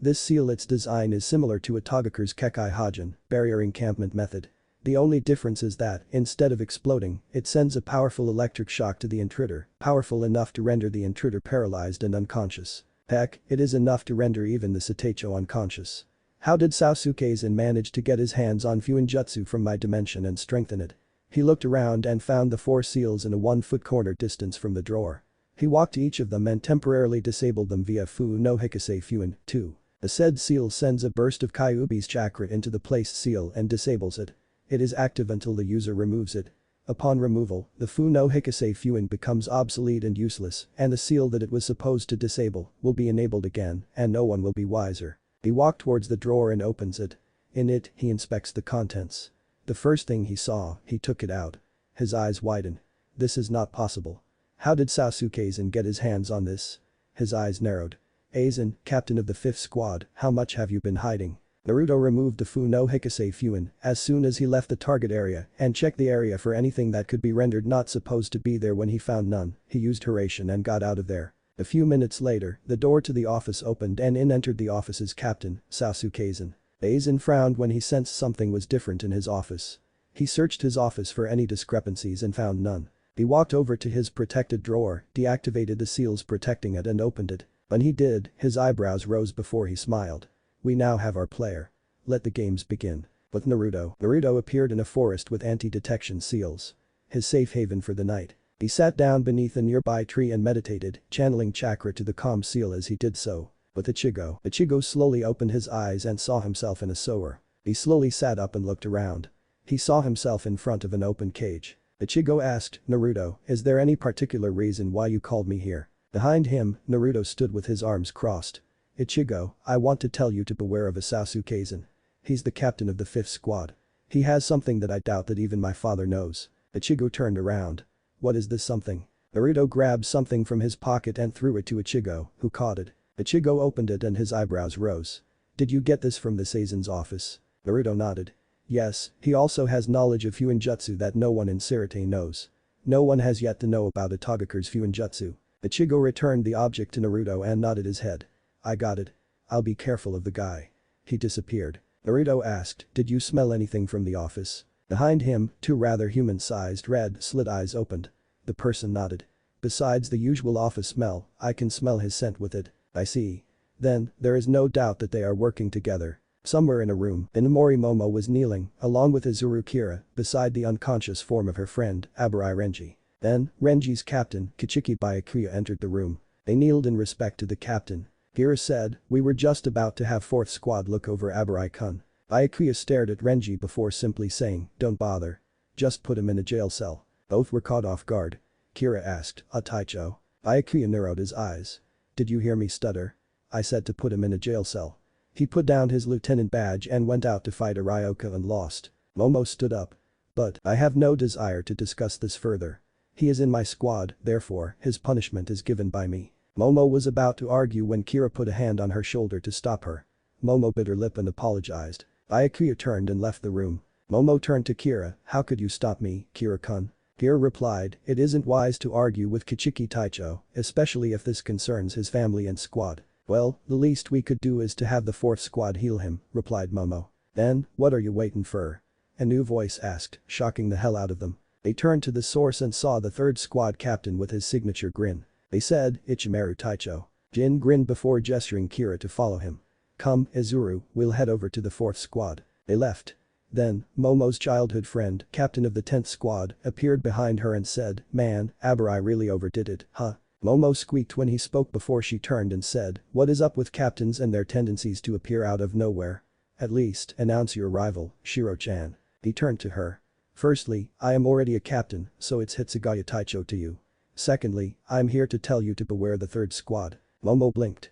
This seal, its design is similar to Itagaku's Kekai Hajin, barrier encampment method. The only difference is that, instead of exploding, it sends a powerful electric shock to the intruder, powerful enough to render the intruder paralyzed and unconscious. Heck, it is enough to render even the Seicho unconscious. How did Sasuke-san manage to get his hands on Fuinjutsu from my dimension and strengthen it? He looked around and found the 4 seals in a 1-foot corner distance from the drawer. He walked to each of them and temporarily disabled them via Fu no Hikase Fuin, 2. The said seal sends a burst of Kyuubi's chakra into the placed seal and disables it. It is active until the user removes it. Upon removal, the Fu no Hikase Fuin becomes obsolete and useless, and the seal that it was supposed to disable will be enabled again, and no one will be wiser. He walked towards the drawer and opens it. In it, he inspects the contents. The first thing he saw, he took it out. His eyes widened. This is not possible. How did Sasuke-san get his hands on this? His eyes narrowed. Aizen, captain of the 5th squad, how much have you been hiding? Naruto removed the Fu no Hikase Fuin as soon as he left the target area and checked the area for anything that could be rendered not supposed to be there. When he found none, he used Hiraishin and got out of there. A few minutes later, the door to the office opened and in entered the office's captain, Sasuke-san. Aizen frowned when he sensed something was different in his office. He searched his office for any discrepancies and found none. He walked over to his protected drawer, deactivated the seals protecting it and opened it. When he did, his eyebrows rose before he smiled. We now have our player. Let the games begin. With Naruto. Naruto appeared in a forest with anti-detection seals. His safe haven for the night. He sat down beneath a nearby tree and meditated, channeling chakra to the calm seal as he did so. With Ichigo. Ichigo slowly opened his eyes and saw himself in a sewer. He slowly sat up and looked around. He saw himself in front of an open cage. Ichigo asked, Naruto, is there any particular reason why you called me here? Behind him, Naruto stood with his arms crossed. Ichigo, I want to tell you to beware of a Sasuke-san. He's the captain of the 5th squad. He has something that I doubt that even my father knows. Ichigo turned around. What is this something? Naruto grabbed something from his pocket and threw it to Ichigo, who caught it. Ichigo opened it and his eyebrows rose. Did you get this from the Aizen's office? Naruto nodded. Yes, he also has knowledge of Fuinjutsu that no one in Sarate knows. No one has yet to know about Itagaku's Fuinjutsu. Ichigo returned the object to Naruto and nodded his head. I got it. I'll be careful of the guy. He disappeared. Naruto asked, did you smell anything from the office? Behind him, 2 rather human-sized red slit eyes opened. The person nodded. Besides the usual office smell, I can smell his scent with it. I see. Then, there is no doubt that they are working together. Somewhere in a room, Inamori Momo was kneeling, along with Izuru Kira, beside the unconscious form of her friend, Aburai Renji. Then, Renji's captain, Kichiki Byakuya entered the room. They kneeled in respect to the captain. Kira said, we were just about to have 4th squad look over Aburai-kun. Byakuya stared at Renji before simply saying, don't bother. Just put him in a jail cell. Both were caught off guard. Kira asked, Taicho. Byakuya narrowed his eyes. Did you hear me stutter? I said to put him in a jail cell. He put down his lieutenant badge and went out to fight a Ryoka and lost. Momo stood up. But, I have no desire to discuss this further. He is in my squad, therefore, his punishment is given by me. Momo was about to argue when Kira put a hand on her shoulder to stop her. Momo bit her lip and apologized. Byakuya turned and left the room. Momo turned to Kira, how could you stop me, Kira-kun? Kira replied, it isn't wise to argue with Kichiki Taicho, especially if this concerns his family and squad. Well, the least we could do is to have the 4th squad heal him, replied Momo. Then, what are you waiting for? A new voice asked, shocking the hell out of them. They turned to the source and saw the 3rd squad captain with his signature grin. They said, Ichimaru Taicho. Jin grinned before gesturing Kira to follow him. Come, Izuru, we'll head over to the 4th squad. They left. Then, Momo's childhood friend, captain of the 10th squad, appeared behind her and said, man, Aburai really overdid it, huh? Momo squeaked when he spoke before she turned and said, what is up with captains and their tendencies to appear out of nowhere? At least, announce your arrival, Shiro-chan. He turned to her. Firstly, I am already a captain, so it's Hitsugaya Taicho to you. Secondly, I'm here to tell you to beware the 3rd squad. Momo blinked.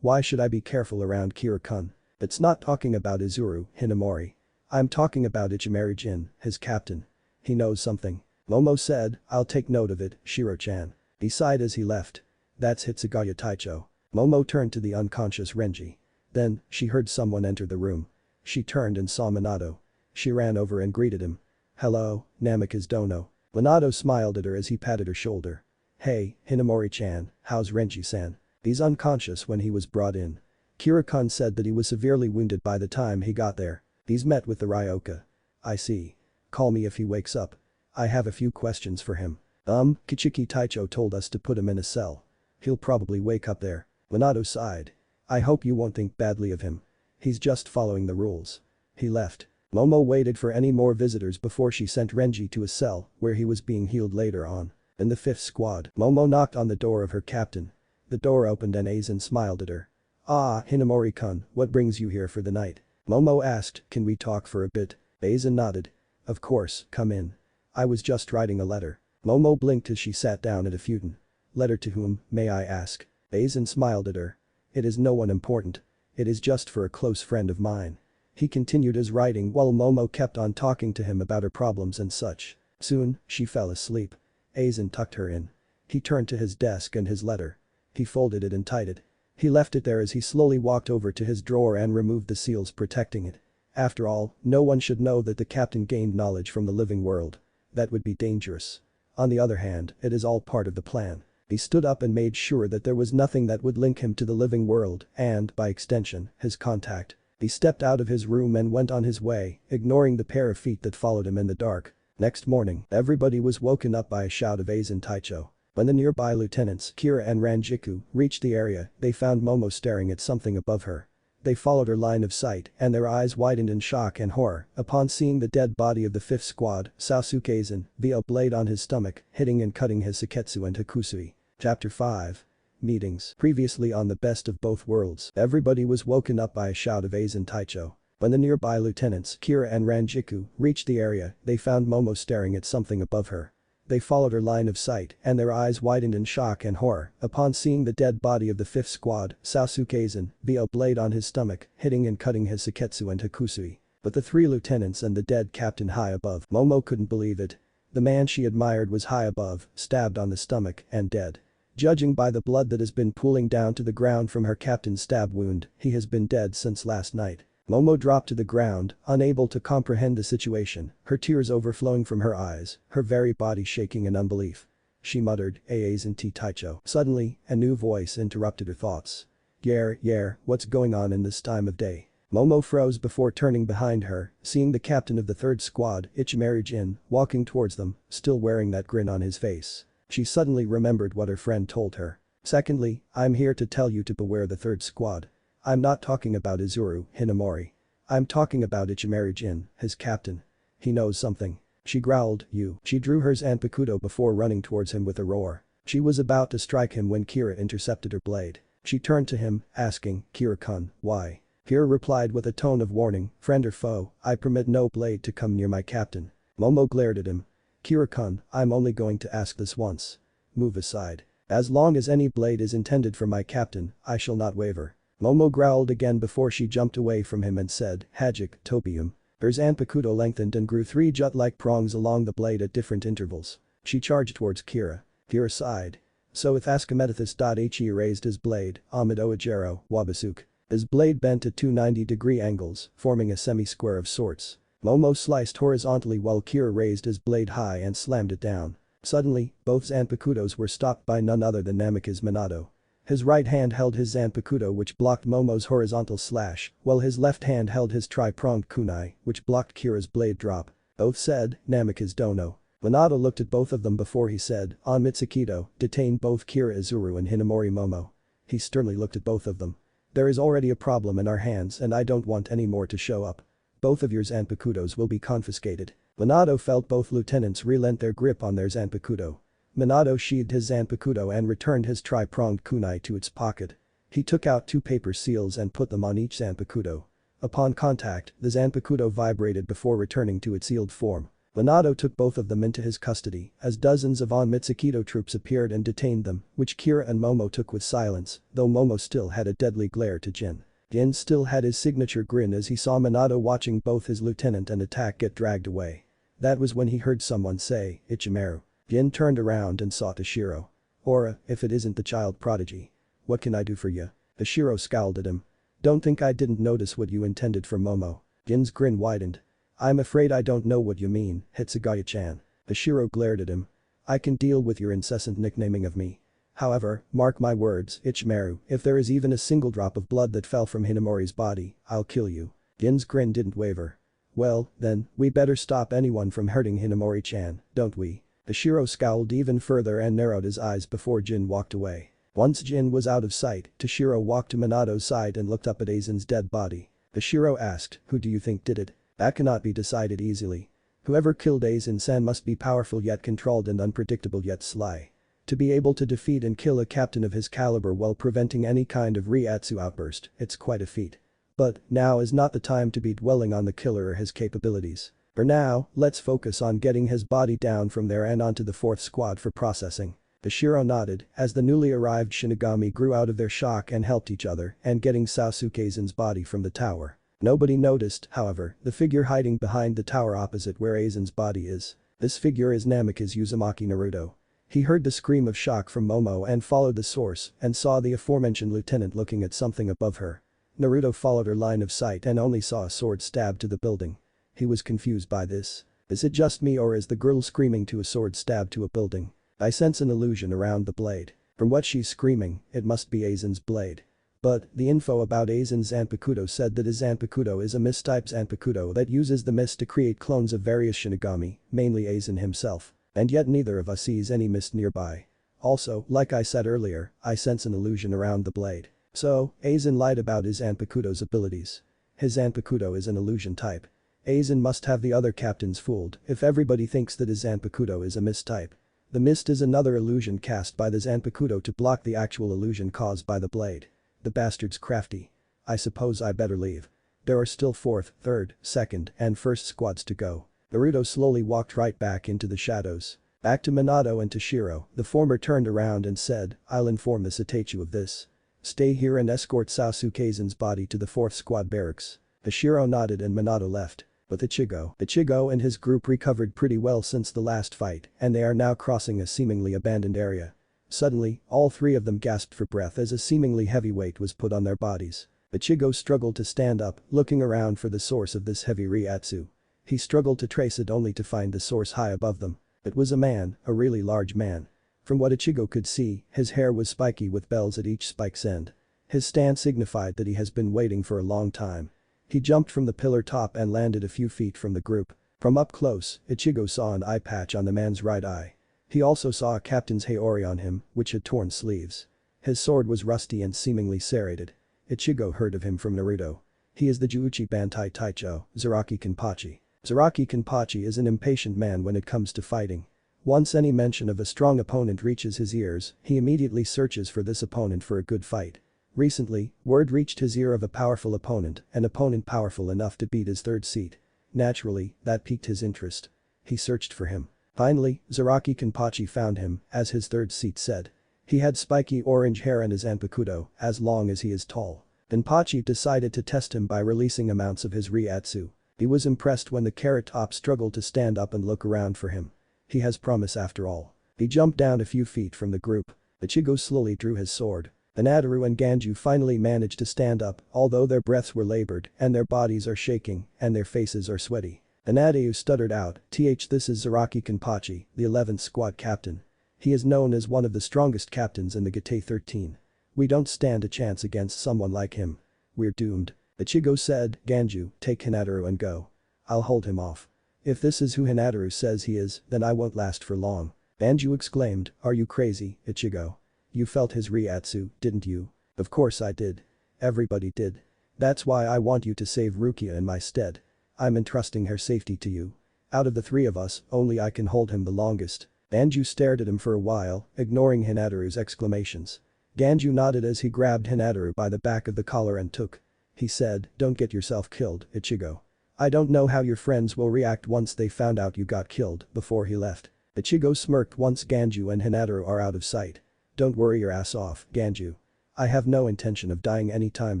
Why should I be careful around Kira-kun? It's not talking about Izuru, Hinamori. I'm talking about Ichimaru Jin, his captain. He knows something. Momo said, I'll take note of it, Shiro-chan. He sighed as he left. That's Hitsugaya Taicho. Momo turned to the unconscious Renji. Then, she heard someone enter the room. She turned and saw Minato. She ran over and greeted him. Hello, Namikaze Dono. Minato smiled at her as he patted her shoulder. Hey, Hinamori-chan, how's Renji-san? He's unconscious when he was brought in. Kira-kun said that he was severely wounded by the time he got there. He's met with the Ryoka. I see. Call me if he wakes up. I have a few questions for him. Kichiki Taicho told us to put him in a cell. He'll probably wake up there. Minato sighed. I hope you won't think badly of him. He's just following the rules. He left. Momo waited for any more visitors before she sent Renji to a cell where he was being healed later on. In the 5th squad, Momo knocked on the door of her captain. The door opened and Aizen smiled at her. Ah, Hinamori-kun, what brings you here for the night? Momo asked, can we talk for a bit? Aizen nodded. Of course, come in. I was just writing a letter. Momo blinked as she sat down at a futon. Letter to whom, may I ask? Aizen smiled at her. It is no one important. It is just for a close friend of mine. He continued his writing while Momo kept on talking to him about her problems and such. Soon, she fell asleep. Aizen tucked her in. He turned to his desk and his letter. He folded it and tied it. He left it there as he slowly walked over to his drawer and removed the seals protecting it. After all, no one should know that the captain gained knowledge from the living world. That would be dangerous. On the other hand, it is all part of the plan. He stood up and made sure that there was nothing that would link him to the living world and, by extension, his contact. He stepped out of his room and went on his way, ignoring the pair of feet that followed him in the dark. Next morning, everybody was woken up by a shout of Aizen Taicho. When the nearby lieutenants, Kira and Ranjiku, reached the area, they found Momo staring at something above her. They followed her line of sight and their eyes widened in shock and horror upon seeing the dead body of the 5th squad, Sasuke Aizen, via a blade on his stomach, hitting and cutting his Seketsu and Hakusui. Chapter 5. Meetings. Previously on the Best of Both Worlds, everybody was woken up by a shout of Aizen Taicho. When the nearby lieutenants, Kira and Ranjiku, reached the area, they found Momo staring at something above her. They followed her line of sight and their eyes widened in shock and horror upon seeing the dead body of the 5th squad, Sasuke Aizen, via a blade on his stomach, hitting and cutting his Seketsu and Hakusui. But the 3 lieutenants and the dead captain high above, Momo couldn't believe it. The man she admired was high above, stabbed on the stomach, and dead. Judging by the blood that has been pooling down to the ground from her captain's stab wound, he has been dead since last night. Momo dropped to the ground, unable to comprehend the situation, her tears overflowing from her eyes, her very body shaking in unbelief. She muttered, Aizen Taicho. Suddenly, a new voice interrupted her thoughts. Yeah, what's going on in this time of day? Momo froze before turning behind her, seeing the captain of the 3rd squad, Ichigo Jin, walking towards them, still wearing that grin on his face. She suddenly remembered what her friend told her. Secondly, I'm here to tell you to beware the 3rd squad. I'm not talking about Izuru, Hinamori. I'm talking about Ichigo Jin, his captain. He knows something. She growled, you. She drew her Zanpakuto before running towards him with a roar. She was about to strike him when Kira intercepted her blade. She turned to him, asking, Kira-kun, why? Kira replied with a tone of warning, friend or foe, I permit no blade to come near my captain. Momo glared at him. Kira-kun, I'm only going to ask this once. Move aside. As long as any blade is intended for my captain, I shall not waver. Momo growled again before she jumped away from him and said, Hajik, Topium. Her Zanpakuto lengthened and grew 3 jut-like prongs along the blade at different intervals. She charged towards Kira. Kira sighed. So with Askamethithus.he raised his blade, Amado Ajero, Wabasuk. His blade bent at 290-degree angles, forming a semi-square of sorts. Momo sliced horizontally while Kira raised his blade high and slammed it down. Suddenly, both Zanpakutos were stopped by none other than Namikaze Minato. His right hand held his Zanpakuto which blocked Momo's horizontal slash, while his left hand held his tri-pronged kunai, which blocked Kira's blade drop. Both said, Namikaze Dono. Minato looked at both of them before he said, on Mitsukido, detain both Kira Izuru and Hinamori Momo. He sternly looked at both of them. There is already a problem in our hands and I don't want any more to show up. Both of your Zanpakutos will be confiscated. Minato felt both lieutenants relent their grip on their Zanpakuto. Minato sheathed his Zanpakuto and returned his tri-pronged kunai to its pocket. He took out 2 paper seals and put them on each Zanpakuto. Upon contact, the Zanpakuto vibrated before returning to its sealed form. Minato took both of them into his custody as dozens of Mitsukido troops appeared and detained them, which Kira and Momo took with silence, though Momo still had a deadly glare to Jin. Jin still had his signature grin as he saw Minato watching both his lieutenant and attack get dragged away. That was when he heard someone say, Ichimaru. Jin turned around and saw Toshiro. Ora, if it isn't the child prodigy. What can I do for you? Toshiro scowled at him. Don't think I didn't notice what you intended for Momo. Jin's grin widened. I'm afraid I don't know what you mean, Hitsugaya-chan. Toshiro glared at him. I can deal with your incessant nicknaming of me. However, mark my words, Ichimaru, if there is even a single drop of blood that fell from Hinamori's body, I'll kill you. Jin's grin didn't waver. Well, then, we better stop anyone from hurting Hinamori-chan, don't we? Toshiro scowled even further and narrowed his eyes before Jin walked away. Once Jin was out of sight, Toshiro walked to Minato's side and looked up at Aizen's dead body. Toshiro asked, who do you think did it? That cannot be decided easily. Whoever killed Aizen-san must be powerful yet controlled and unpredictable yet sly. To be able to defeat and kill a captain of his caliber while preventing any kind of Reiatsu outburst, it's quite a feat. But, now is not the time to be dwelling on the killer or his capabilities. For now, let's focus on getting his body down from there and onto the 4th squad for processing. Toshiro nodded as the newly arrived Shinigami grew out of their shock and helped each other and getting Sasuke Aizen's body from the tower. Nobody noticed, however, the figure hiding behind the tower opposite where Aizen's body is. This figure is Namikaze Uzumaki Naruto. He heard the scream of shock from Momo and followed the source and saw the aforementioned lieutenant looking at something above her. Naruto followed her line of sight and only saw a sword stab to the building. He was confused by this. Is it just me or is the girl screaming to a sword stab to a building? I sense an illusion around the blade. From what she's screaming, it must be Aizen's blade. But, the info about Aizen's Zanpakuto said that his Zanpakuto is a mist-type Zanpakuto that uses the mist to create clones of various Shinigami, mainly Aizen himself. And yet neither of us sees any mist nearby. Also, like I said earlier, I sense an illusion around the blade. So, Aizen lied about his Zanpakuto's abilities. His Zanpakuto is an illusion type. Aizen must have the other captains fooled if everybody thinks that his Zanpakuto is a mist type. The mist is another illusion cast by the Zanpakuto to block the actual illusion caused by the blade. The bastard's crafty. I suppose I better leave. There are still 4th, 3rd, 2nd, and 1st squads to go. Naruto slowly walked right back into the shadows. Back to Minato and Toshiro, the former turned around and said, I'll inform the Seitetsu of this. Stay here and escort Sasuke Aizen's body to the 4th squad barracks. Toshiro nodded and Minato left. But Ichigo and his group recovered pretty well since the last fight and they are now crossing a seemingly abandoned area. Suddenly, all three of them gasped for breath as a seemingly heavy weight was put on their bodies. Ichigo struggled to stand up, looking around for the source of this heavy reiatsu. He struggled to trace it only to find the source high above them. It was a man, a really large man. From what Ichigo could see, his hair was spiky with bells at each spike's end. His stance signified that he has been waiting for a long time. He jumped from the pillar top and landed a few feet from the group. From up close, Ichigo saw an eye patch on the man's right eye. He also saw a captain's haori on him, which had torn sleeves. His sword was rusty and seemingly serrated. Ichigo heard of him from Naruto. He is the Juuchi Bantai Taicho, Zaraki Kenpachi. Zaraki Kenpachi is an impatient man when it comes to fighting. Once any mention of a strong opponent reaches his ears, he immediately searches for this opponent for a good fight. Recently, word reached his ear of a powerful opponent, an opponent powerful enough to beat his third seat. Naturally, that piqued his interest. He searched for him. Finally, Zaraki Kenpachi found him, as his third seat said. He had spiky orange hair and his Zanpakuto, as long as he is tall. Kenpachi decided to test him by releasing amounts of his reiatsu. He was impressed when the carrot top struggled to stand up and look around for him. He has promise after all. He jumped down a few feet from the group. Ichigo slowly drew his sword. Minato and Ganju finally managed to stand up, although their breaths were labored and their bodies are shaking and their faces are sweaty. Minato stuttered out, this is Zaraki Kenpachi, the 11th squad captain. He is known as one of the strongest captains in the Gate 13. We don't stand a chance against someone like him. We're doomed. Ichigo said, Ganju, take Hinataru and go. I'll hold him off. If this is who Hinataru says he is, then I won't last for long. Ganju exclaimed, are you crazy, Ichigo? You felt his reiatsu, didn't you? Of course I did. Everybody did. That's why I want you to save Rukia in my stead. I'm entrusting her safety to you. Out of the three of us, only I can hold him the longest. Ganju stared at him for a while, ignoring Hinataru's exclamations. Ganju nodded as he grabbed Hinataru by the back of the collar and took. He said, don't get yourself killed, Ichigo. I don't know how your friends will react once they found out you got killed, before he left. Ichigo smirked once Ganju and Hinataru are out of sight. Don't worry your ass off, Ganju. I have no intention of dying anytime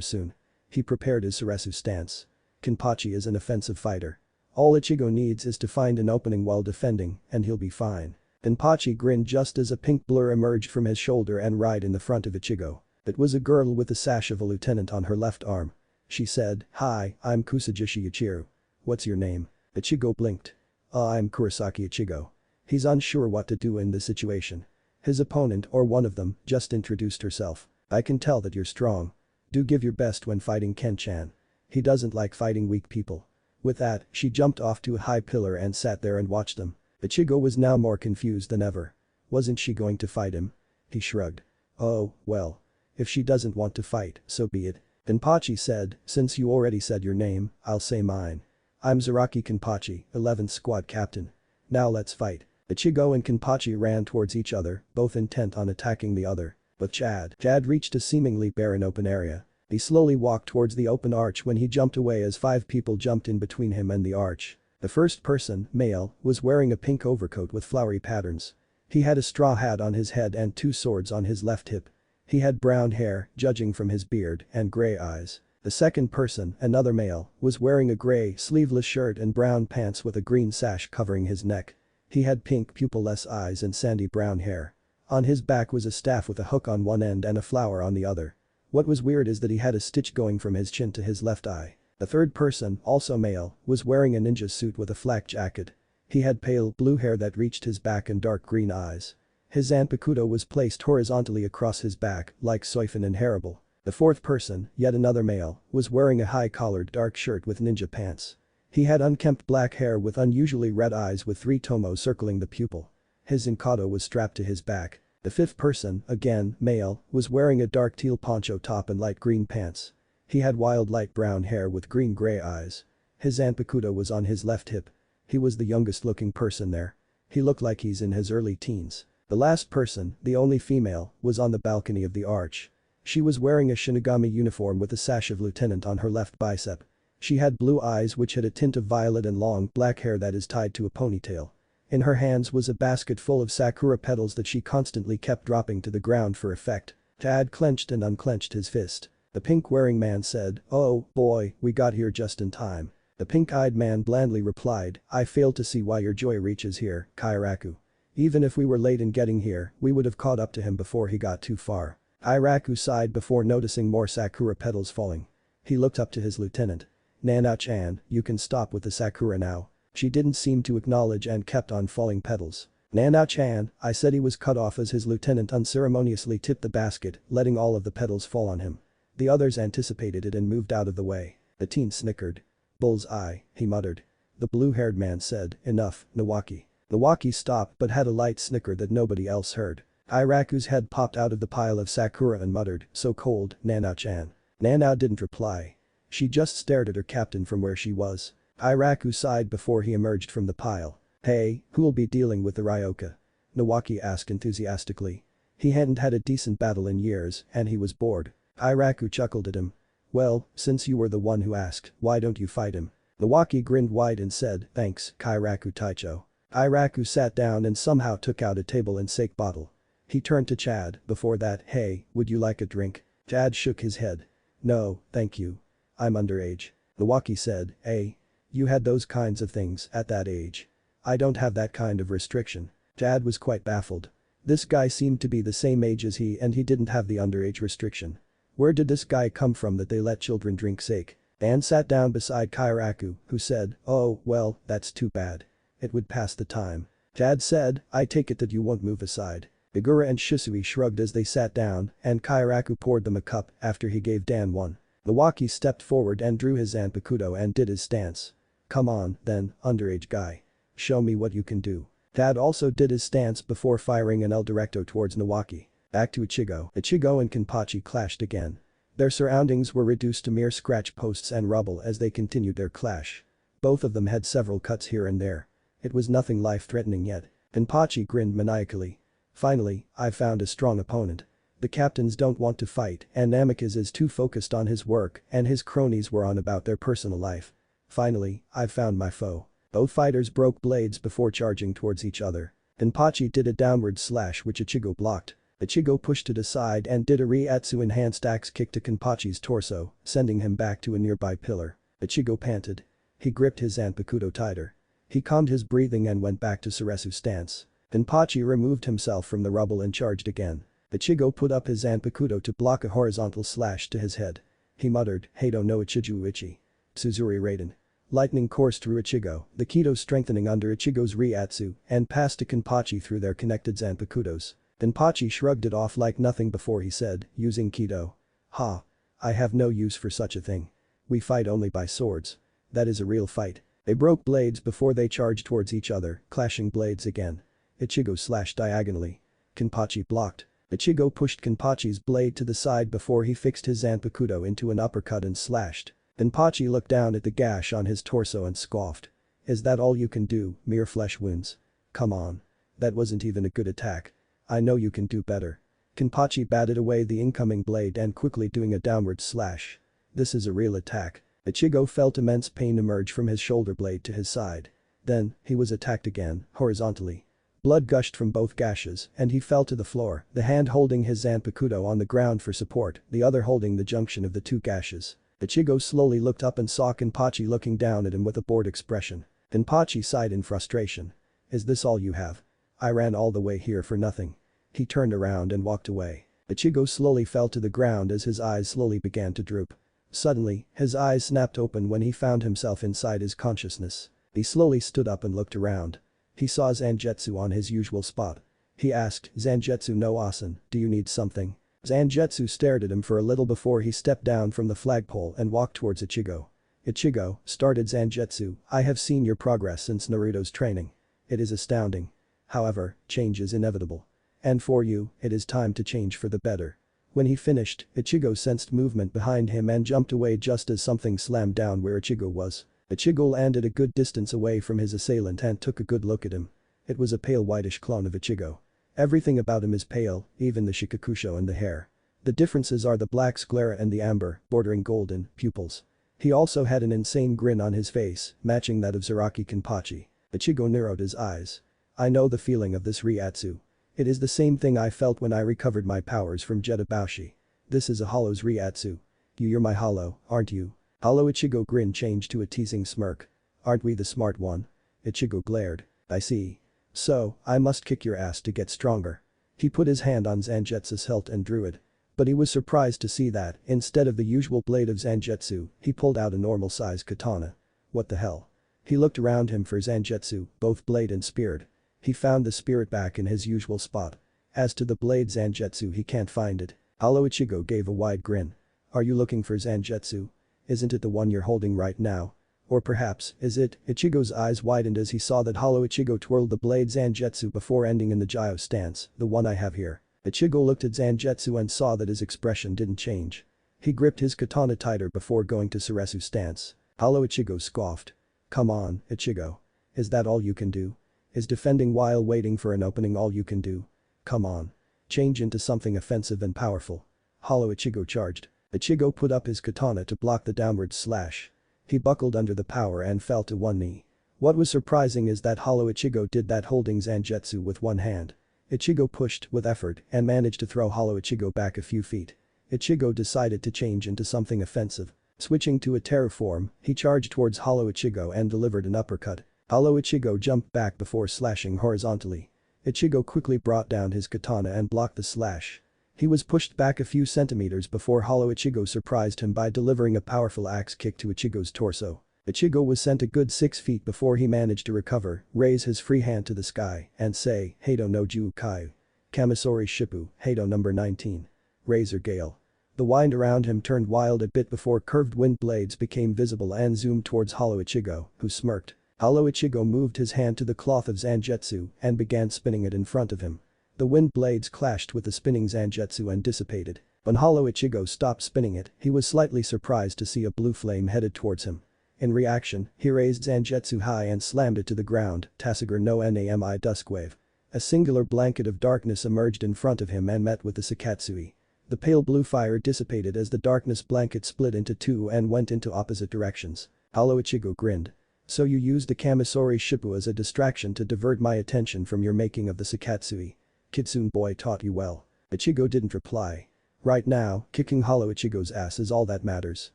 soon. He prepared his Suresu stance. Kenpachi is an offensive fighter. All Ichigo needs is to find an opening while defending, and he'll be fine. Kenpachi grinned just as a pink blur emerged from his shoulder and right in the front of Ichigo. It was a girl with the sash of a lieutenant on her left arm. She said, hi, I'm Kusajishi Ichiru. What's your name? Ichigo blinked. I'm Kurosaki Ichigo. He's unsure what to do in this situation. His opponent, or one of them, just introduced herself. I can tell that you're strong. Do give your best when fighting Ken-chan. He doesn't like fighting weak people. With that, she jumped off to a high pillar and sat there and watched them. Ichigo was now more confused than ever. Wasn't she going to fight him? He shrugged. Oh, well. If she doesn't want to fight, so be it. Kenpachi said, since you already said your name, I'll say mine. I'm Zaraki Kenpachi, 11th squad captain. Now let's fight. Ichigo and Kenpachi ran towards each other, both intent on attacking the other. But Chad reached a seemingly barren open area. He slowly walked towards the open arch when he jumped away as 5 people jumped in between him and the arch. The first person, male, was wearing a pink overcoat with flowery patterns. He had a straw hat on his head and 2 swords on his left hip. He had brown hair, judging from his beard, and gray eyes. The second person, another male, was wearing a gray, sleeveless shirt and brown pants with a green sash covering his neck. He had pink pupilless eyes and sandy brown hair. On his back was a staff with a hook on one end and a flower on the other. What was weird is that he had a stitch going from his chin to his left eye. The third person, also male, was wearing a ninja suit with a flak jacket. He had pale blue hair that reached his back and dark green eyes. His zanpakuto was placed horizontally across his back, like Soifin in Hannibal. The fourth person, yet another male, was wearing a high-collared dark shirt with ninja pants. He had unkempt black hair with unusually red eyes with 3 tomos circling the pupil. His zankato was strapped to his back. The fifth person, again, male, was wearing a dark teal poncho top and light green pants. He had wild light brown hair with green-gray eyes. His zanpakuto was on his left hip. He was the youngest looking person there. He looked like he's in his early teens. The last person, the only female, was on the balcony of the arch. She was wearing a Shinigami uniform with a sash of lieutenant on her left bicep. She had blue eyes which had a tint of violet and long black hair that is tied to a ponytail. In her hands was a basket full of sakura petals that she constantly kept dropping to the ground for effect. Tad clenched and unclenched his fist. The pink-wearing man said, "Oh, boy, we got here just in time." The pink-eyed man blandly replied, "I fail to see why your joy reaches here, Kairaku. Even if we were late in getting here, we would have caught up to him before he got too far." Kairaku sighed before noticing more sakura petals falling. He looked up to his lieutenant. "Nana-chan, you can stop with the sakura now." She didn't seem to acknowledge and kept on falling petals. "Nana-chan, I said." He was cut off as his lieutenant unceremoniously tipped the basket, letting all of the petals fall on him. The others anticipated it and moved out of the way. The teen snickered. "Bull's eye," he muttered. The blue-haired man said, "Enough, Nawaki." Nawaki stopped but had a light snicker that nobody else heard. Kairaku's head popped out of the pile of sakura and muttered, "So cold, Nana-chan." Nana didn't reply. She just stared at her captain from where she was. Kairaku sighed before he emerged from the pile. "Hey, who'll be dealing with the Ryoka?" Nawaki asked enthusiastically. He hadn't had a decent battle in years and he was bored. Kairaku chuckled at him. "Well, since you were the one who asked, why don't you fight him?" Nawaki grinned wide and said, "Thanks, Kairaku Taicho." Kairaku sat down and somehow took out a table and sake bottle. He turned to Chad, before that, "Hey, would you like a drink?" Chad shook his head. "No, thank you. I'm underage." Nawaki said, "Hey. You had those kinds of things at that age." "I don't have that kind of restriction." Chad was quite baffled. This guy seemed to be the same age as he and he didn't have the underage restriction. Where did this guy come from that they let children drink sake? Dan sat down beside Kairaku, who said, "Oh, well, that's too bad. It would pass the time." Chad said, "I take it that you won't move aside." Bigura and Shisui shrugged as they sat down and Kairaku poured them a cup after he gave Dan one. Nawaki stepped forward and drew his zanpakuto and did his stance. "Come on, then, underage guy. Show me what you can do." Chad also did his stance before firing an El Directo towards Nawaki. Back to Ichigo. Ichigo and Kenpachi clashed again. Their surroundings were reduced to mere scratch posts and rubble as they continued their clash. Both of them had several cuts here and there. It was nothing life-threatening yet. Kenpachi grinned maniacally. "Finally, I've found a strong opponent. The captains don't want to fight and Namikaze is too focused on his work and his cronies were on about their personal life. Finally, I've found my foe." Both fighters broke blades before charging towards each other. Kenpachi did a downward slash which Ichigo blocked. Ichigo pushed it aside and did a Reiatsu enhanced axe kick to Kenpachi's torso, sending him back to a nearby pillar. Ichigo panted. He gripped his zanpakuto tighter. He calmed his breathing and went back to Suresu stance. Kenpachi removed himself from the rubble and charged again. Ichigo put up his zanpakuto to block a horizontal slash to his head. He muttered, "Heido no Ichiju Ichi." Suzuri Raiden. Lightning coursed through Ichigo, the Kido strengthening under Ichigo's Reiatsu and passed to Kenpachi through their connected zanpakutos. Kenpachi shrugged it off like nothing before he said, using Kido. "Ha. I have no use for such a thing. We fight only by swords. That is a real fight." They broke blades before they charged towards each other, clashing blades again. Ichigo slashed diagonally. Kenpachi blocked. Ichigo pushed Kenpachi's blade to the side before he fixed his zanpakuto into an uppercut and slashed. Kenpachi looked down at the gash on his torso and scoffed. "Is that all you can do, mere flesh wounds? Come on. That wasn't even a good attack. I know you can do better." Kenpachi batted away the incoming blade and quickly doing a downward slash. "This is a real attack." Ichigo felt immense pain emerge from his shoulder blade to his side. Then, he was attacked again, horizontally. Blood gushed from both gashes and he fell to the floor, the hand holding his zanpakuto on the ground for support, the other holding the junction of the two gashes. Ichigo slowly looked up and saw Kenpachi looking down at him with a bored expression. Kenpachi sighed in frustration. Is this all you have? I ran all the way here for nothing. He turned around and walked away. Ichigo slowly fell to the ground as his eyes slowly began to droop. Suddenly, his eyes snapped open when he found himself inside his consciousness. He slowly stood up and looked around. He saw Zangetsu on his usual spot. He asked, "Zangetsu no Asen, do you need something?" Zangetsu stared at him for a little before he stepped down from the flagpole and walked towards Ichigo. "Ichigo," started Zangetsu, "I have seen your progress since Naruto's training. It is astounding. However, change is inevitable. And for you, it is time to change for the better." When he finished, Ichigo sensed movement behind him and jumped away just as something slammed down where Ichigo was. Ichigo landed a good distance away from his assailant and took a good look at him. It was a pale whitish clone of Ichigo. Everything about him is pale, even the shikakusho and the hair. The differences are the black sclera and the amber, bordering golden, pupils. He also had an insane grin on his face, matching that of Zaraki Kenpachi. Ichigo narrowed his eyes. "I know the feeling of this Ryatsu. It is the same thing I felt when I recovered my powers from Jetabashi. This is a Hollow's Ryatsu. You're my Hollow, aren't you?" Hollow Ichigo grin changed to a teasing smirk. "Aren't we the smart one?" Ichigo glared. "I see. So, I must kick your ass to get stronger." He put his hand on Zangetsu's hilt and drew it. But he was surprised to see that, instead of the usual blade of Zangetsu, he pulled out a normal-sized katana. What the hell? He looked around him for Zangetsu, both blade and spirit. He found the spirit back in his usual spot. As to the blade Zangetsu, he can't find it. Hollow Ichigo gave a wide grin. "Are you looking for Zangetsu? Isn't it the one you're holding right now? Or perhaps, is it?" Ichigo's eyes widened as he saw that Hollow Ichigo twirled the blade Zangetsu before ending in the Gyro stance, "The one I have here." Ichigo looked at Zangetsu and saw that his expression didn't change. He gripped his katana tighter before going to Suresu stance. Hollow Ichigo scoffed. "Come on, Ichigo. Is that all you can do? Is defending while waiting for an opening all you can do? Come on. Change into something offensive and powerful." Hollow Ichigo charged. Ichigo put up his katana to block the downward slash. He buckled under the power and fell to one knee. What was surprising is that Hollow Ichigo did that holding Zangetsu with one hand. Ichigo pushed with effort and managed to throw Hollow Ichigo back a few feet. Ichigo decided to change into something offensive. Switching to a terror form, he charged towards Hollow Ichigo and delivered an uppercut. Hollow Ichigo jumped back before slashing horizontally. Ichigo quickly brought down his katana and blocked the slash. He was pushed back a few centimeters before Hollow Ichigo surprised him by delivering a powerful axe kick to Ichigo's torso. Ichigo was sent a good 6 feet before he managed to recover, raise his free hand to the sky, and say, "Heido no Juukai. Kamisori Shippu, Heido number 19. Razor Gale." The wind around him turned wild a bit before curved wind blades became visible and zoomed towards Hollow Ichigo, who smirked. Hollow Ichigo moved his hand to the cloth of Zangetsu and began spinning it in front of him. The wind blades clashed with the spinning Zangetsu and dissipated. When Hollow Ichigo stopped spinning it, he was slightly surprised to see a blue flame headed towards him. In reaction, he raised Zangetsu high and slammed it to the ground, Tasugur no Nami Duskwave. A singular blanket of darkness emerged in front of him and met with the Sakatsui. The pale blue fire dissipated as the darkness blanket split into two and went into opposite directions. Hollow Ichigo grinned. "So you used the Kamisori Shippu as a distraction to divert my attention from your making of the Sakatsui. Kitsune boy taught you well." Ichigo didn't reply. Right now, kicking Hollow Ichigo's ass is all that matters.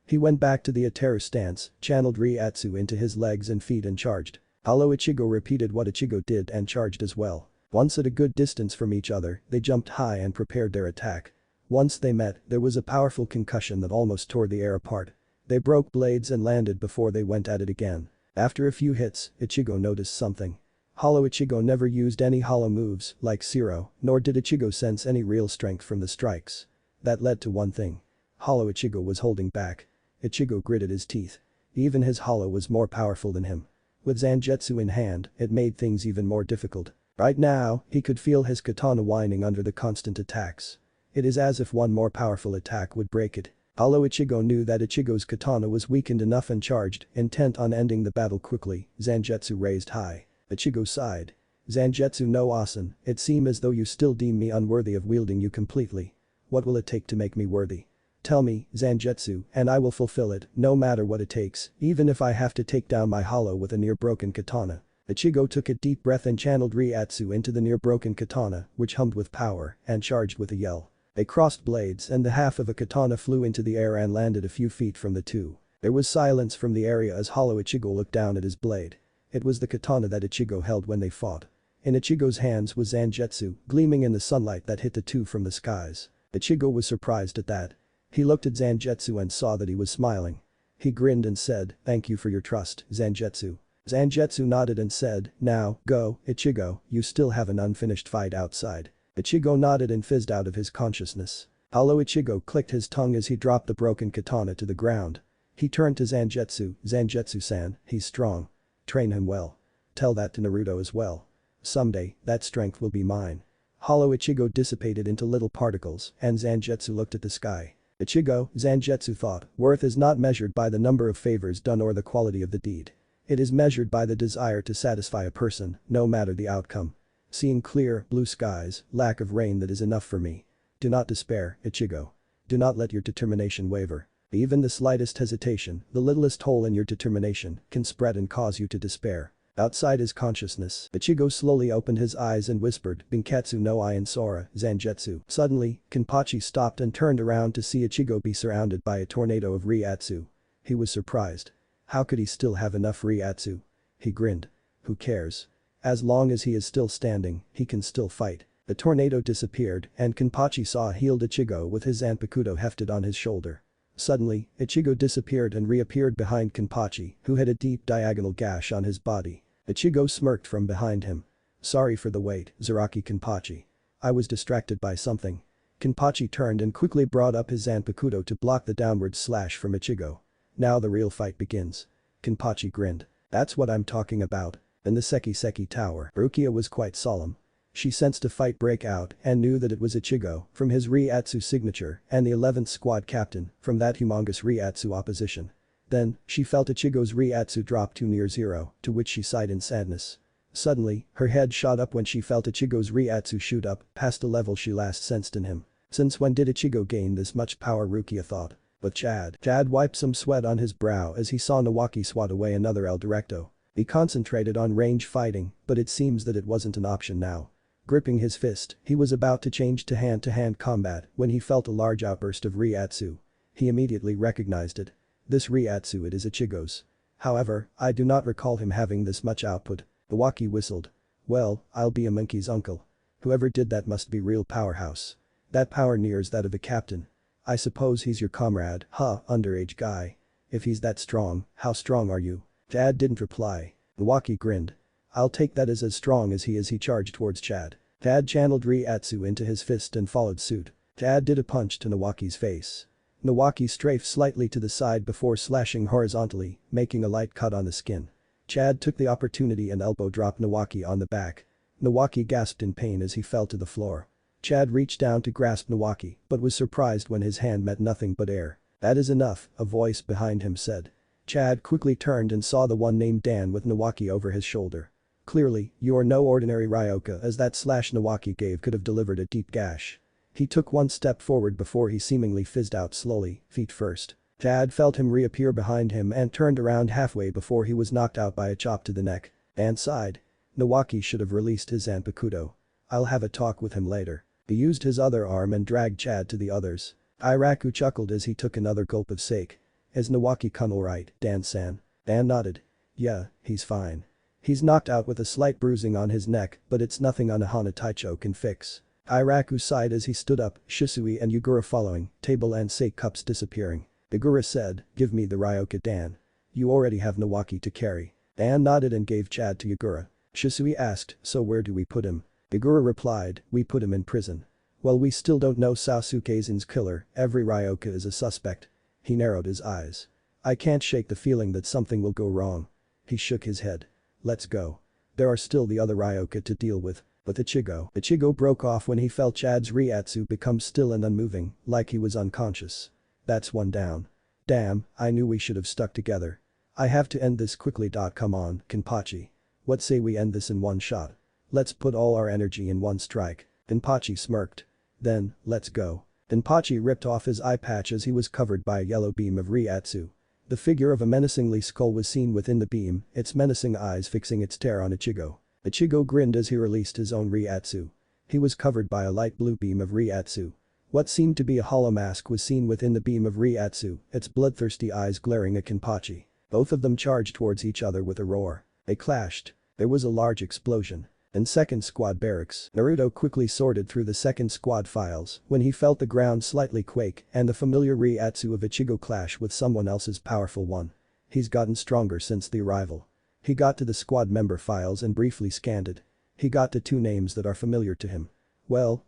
He went back to the Ateru stance, channeled Ryatsu into his legs and feet and charged. Hollow Ichigo repeated what Ichigo did and charged as well. Once at a good distance from each other, they jumped high and prepared their attack. Once they met, there was a powerful concussion that almost tore the air apart. They broke blades and landed before they went at it again. After a few hits, Ichigo noticed something. Hollow Ichigo never used any hollow moves, like Zero, nor did Ichigo sense any real strength from the strikes. That led to one thing. Hollow Ichigo was holding back. Ichigo gritted his teeth. Even his hollow was more powerful than him. With Zangetsu in hand, it made things even more difficult. Right now, he could feel his katana whining under the constant attacks. It is as if one more powerful attack would break it. Hollow Ichigo knew that Ichigo's katana was weakened enough and charged, intent on ending the battle quickly. Zangetsu raised high. Ichigo sighed. "Zangetsu no Asen, it seems as though you still deem me unworthy of wielding you completely. What will it take to make me worthy? Tell me, Zangetsu, and I will fulfill it, no matter what it takes, even if I have to take down my hollow with a near-broken katana." Ichigo took a deep breath and channeled Ryatsu into the near-broken katana, which hummed with power, and charged with a yell. They crossed blades and the half of a katana flew into the air and landed a few feet from the two. There was silence from the area as Hollow Ichigo looked down at his blade. It was the katana that Ichigo held when they fought. In Ichigo's hands was Zangetsu, gleaming in the sunlight that hit the two from the skies. Ichigo was surprised at that. He looked at Zangetsu and saw that he was smiling. He grinned and said, "Thank you for your trust, Zangetsu." Zangetsu nodded and said, "Now, go, Ichigo, you still have an unfinished fight outside." Ichigo nodded and fizzed out of his consciousness. Hollow Ichigo clicked his tongue as he dropped the broken katana to the ground. He turned to Zangetsu, "Zangetsu-san, he's strong. Train him well. Tell that to Naruto as well. Someday, that strength will be mine." Hollow Ichigo dissipated into little particles and Zangetsu looked at the sky. Ichigo, Zangetsu thought, worth is not measured by the number of favors done or the quality of the deed. It is measured by the desire to satisfy a person, no matter the outcome. Seeing clear, blue skies, lack of rain that is enough for me. Do not despair, Ichigo. Do not let your determination waver. Even the slightest hesitation, the littlest hole in your determination, can spread and cause you to despair. Outside his consciousness, Ichigo slowly opened his eyes and whispered, "Binketsu no Ian Sora, Zangetsu." Suddenly, Kenpachi stopped and turned around to see Ichigo be surrounded by a tornado of Reiatsu. He was surprised. How could he still have enough Reiatsu? He grinned. Who cares? As long as he is still standing, he can still fight. The tornado disappeared and Kenpachi saw a healed Ichigo with his Zanpakuto hefted on his shoulder. Suddenly, Ichigo disappeared and reappeared behind Kenpachi, who had a deep diagonal gash on his body. Ichigo smirked from behind him. "Sorry for the wait, Zaraki Kenpachi. I was distracted by something." Kenpachi turned and quickly brought up his Zanpakuto to block the downward slash from Ichigo. "Now the real fight begins." Kenpachi grinned. "That's what I'm talking about." In the Seki Tower, Rukia was quite solemn. She sensed a fight break out and knew that it was Ichigo from his Reiatsu signature and the 11th squad captain from that humongous Reiatsu opposition. Then, she felt Ichigo's Reiatsu drop to near zero, to which she sighed in sadness. Suddenly, her head shot up when she felt Ichigo's Reiatsu shoot up past the level she last sensed in him. Since when did Ichigo gain this much power, Rukia thought. But Chad wiped some sweat on his brow as he saw Nawaki swat away another El Directo. He concentrated on range fighting, but it seems that it wasn't an option now. Gripping his fist, he was about to change to hand-to-hand combat when he felt a large outburst of Reiatsu. He immediately recognized it. This Reiatsu, it is Ichigo's. However, I do not recall him having this much output. Nawaki whistled. "Well, I'll be a monkey's uncle. Whoever did that must be real powerhouse. That power nears that of a captain. I suppose he's your comrade, huh, underage guy. If he's that strong, how strong are you?" Chad didn't reply. Nawaki grinned. "I'll take that as strong as he charged towards Chad. Chad channeled Reiatsu into his fist and followed suit. Chad did a punch to Nawaki's face. Nawaki strafed slightly to the side before slashing horizontally, making a light cut on the skin. Chad took the opportunity and elbow dropped Nawaki on the back. Nawaki gasped in pain as he fell to the floor. Chad reached down to grasp Nawaki but was surprised when his hand met nothing but air. "That is enough," a voice behind him said. Chad quickly turned and saw the one named Dan with Nawaki over his shoulder. "Clearly, you are no ordinary Ryoka, as that slash Nawaki gave could have delivered a deep gash." He took one step forward before he seemingly fizzed out slowly, feet first. Chad felt him reappear behind him and turned around halfway before he was knocked out by a chop to the neck. Dan sighed. Nawaki should have released his Zanpakuto. "I'll have a talk with him later." He used his other arm and dragged Chad to the others. Iraku chuckled as he took another gulp of sake. "Is Nawaki-kun alright, Dan-san?" Dan nodded. "Yeah, he's fine. He's knocked out with a slight bruising on his neck, but it's nothing Anohana Taicho can fix." Iraku sighed as he stood up, Shisui and Yugura following, table and sake cups disappearing. Yugura said, "Give me the Ryoka, Dan. You already have Nawaki to carry." Dan nodded and gave Chad to Yugura. Shisui asked, "So where do we put him?" Yugura replied, "We put him in prison." "Well, we still don't know Sasuke Aizen's killer, every Ryoka is a suspect." He narrowed his eyes. "I can't shake the feeling that something will go wrong." He shook his head. "Let's go. There are still the other Ryoka to deal with." But Ichigo broke off when he felt Chad's Reiatsu become still and unmoving, like he was unconscious. "That's one down. Damn, I knew we should have stuck together. I have to end this quickly. Come on, Kenpachi. What say we end this in one shot? Let's put all our energy in one strike." Kenpachi smirked. "Then, let's go." Kenpachi ripped off his eye patch as he was covered by a yellow beam of Reiatsu. The figure of a menacingly skull was seen within the beam, its menacing eyes fixing its stare on Ichigo. Ichigo grinned as he released his own Reiatsu. He was covered by a light blue beam of Reiatsu. What seemed to be a hollow mask was seen within the beam of Reiatsu, its bloodthirsty eyes glaring at Kenpachi. Both of them charged towards each other with a roar. They clashed. There was a large explosion. In second squad barracks, Naruto quickly sorted through the second squad files when he felt the ground slightly quake and the familiar Ryatsu of Ichigo clash with someone else's powerful one. He's gotten stronger since the arrival. He got to the squad member files and briefly scanned it. He got to two names that are familiar to him. Well,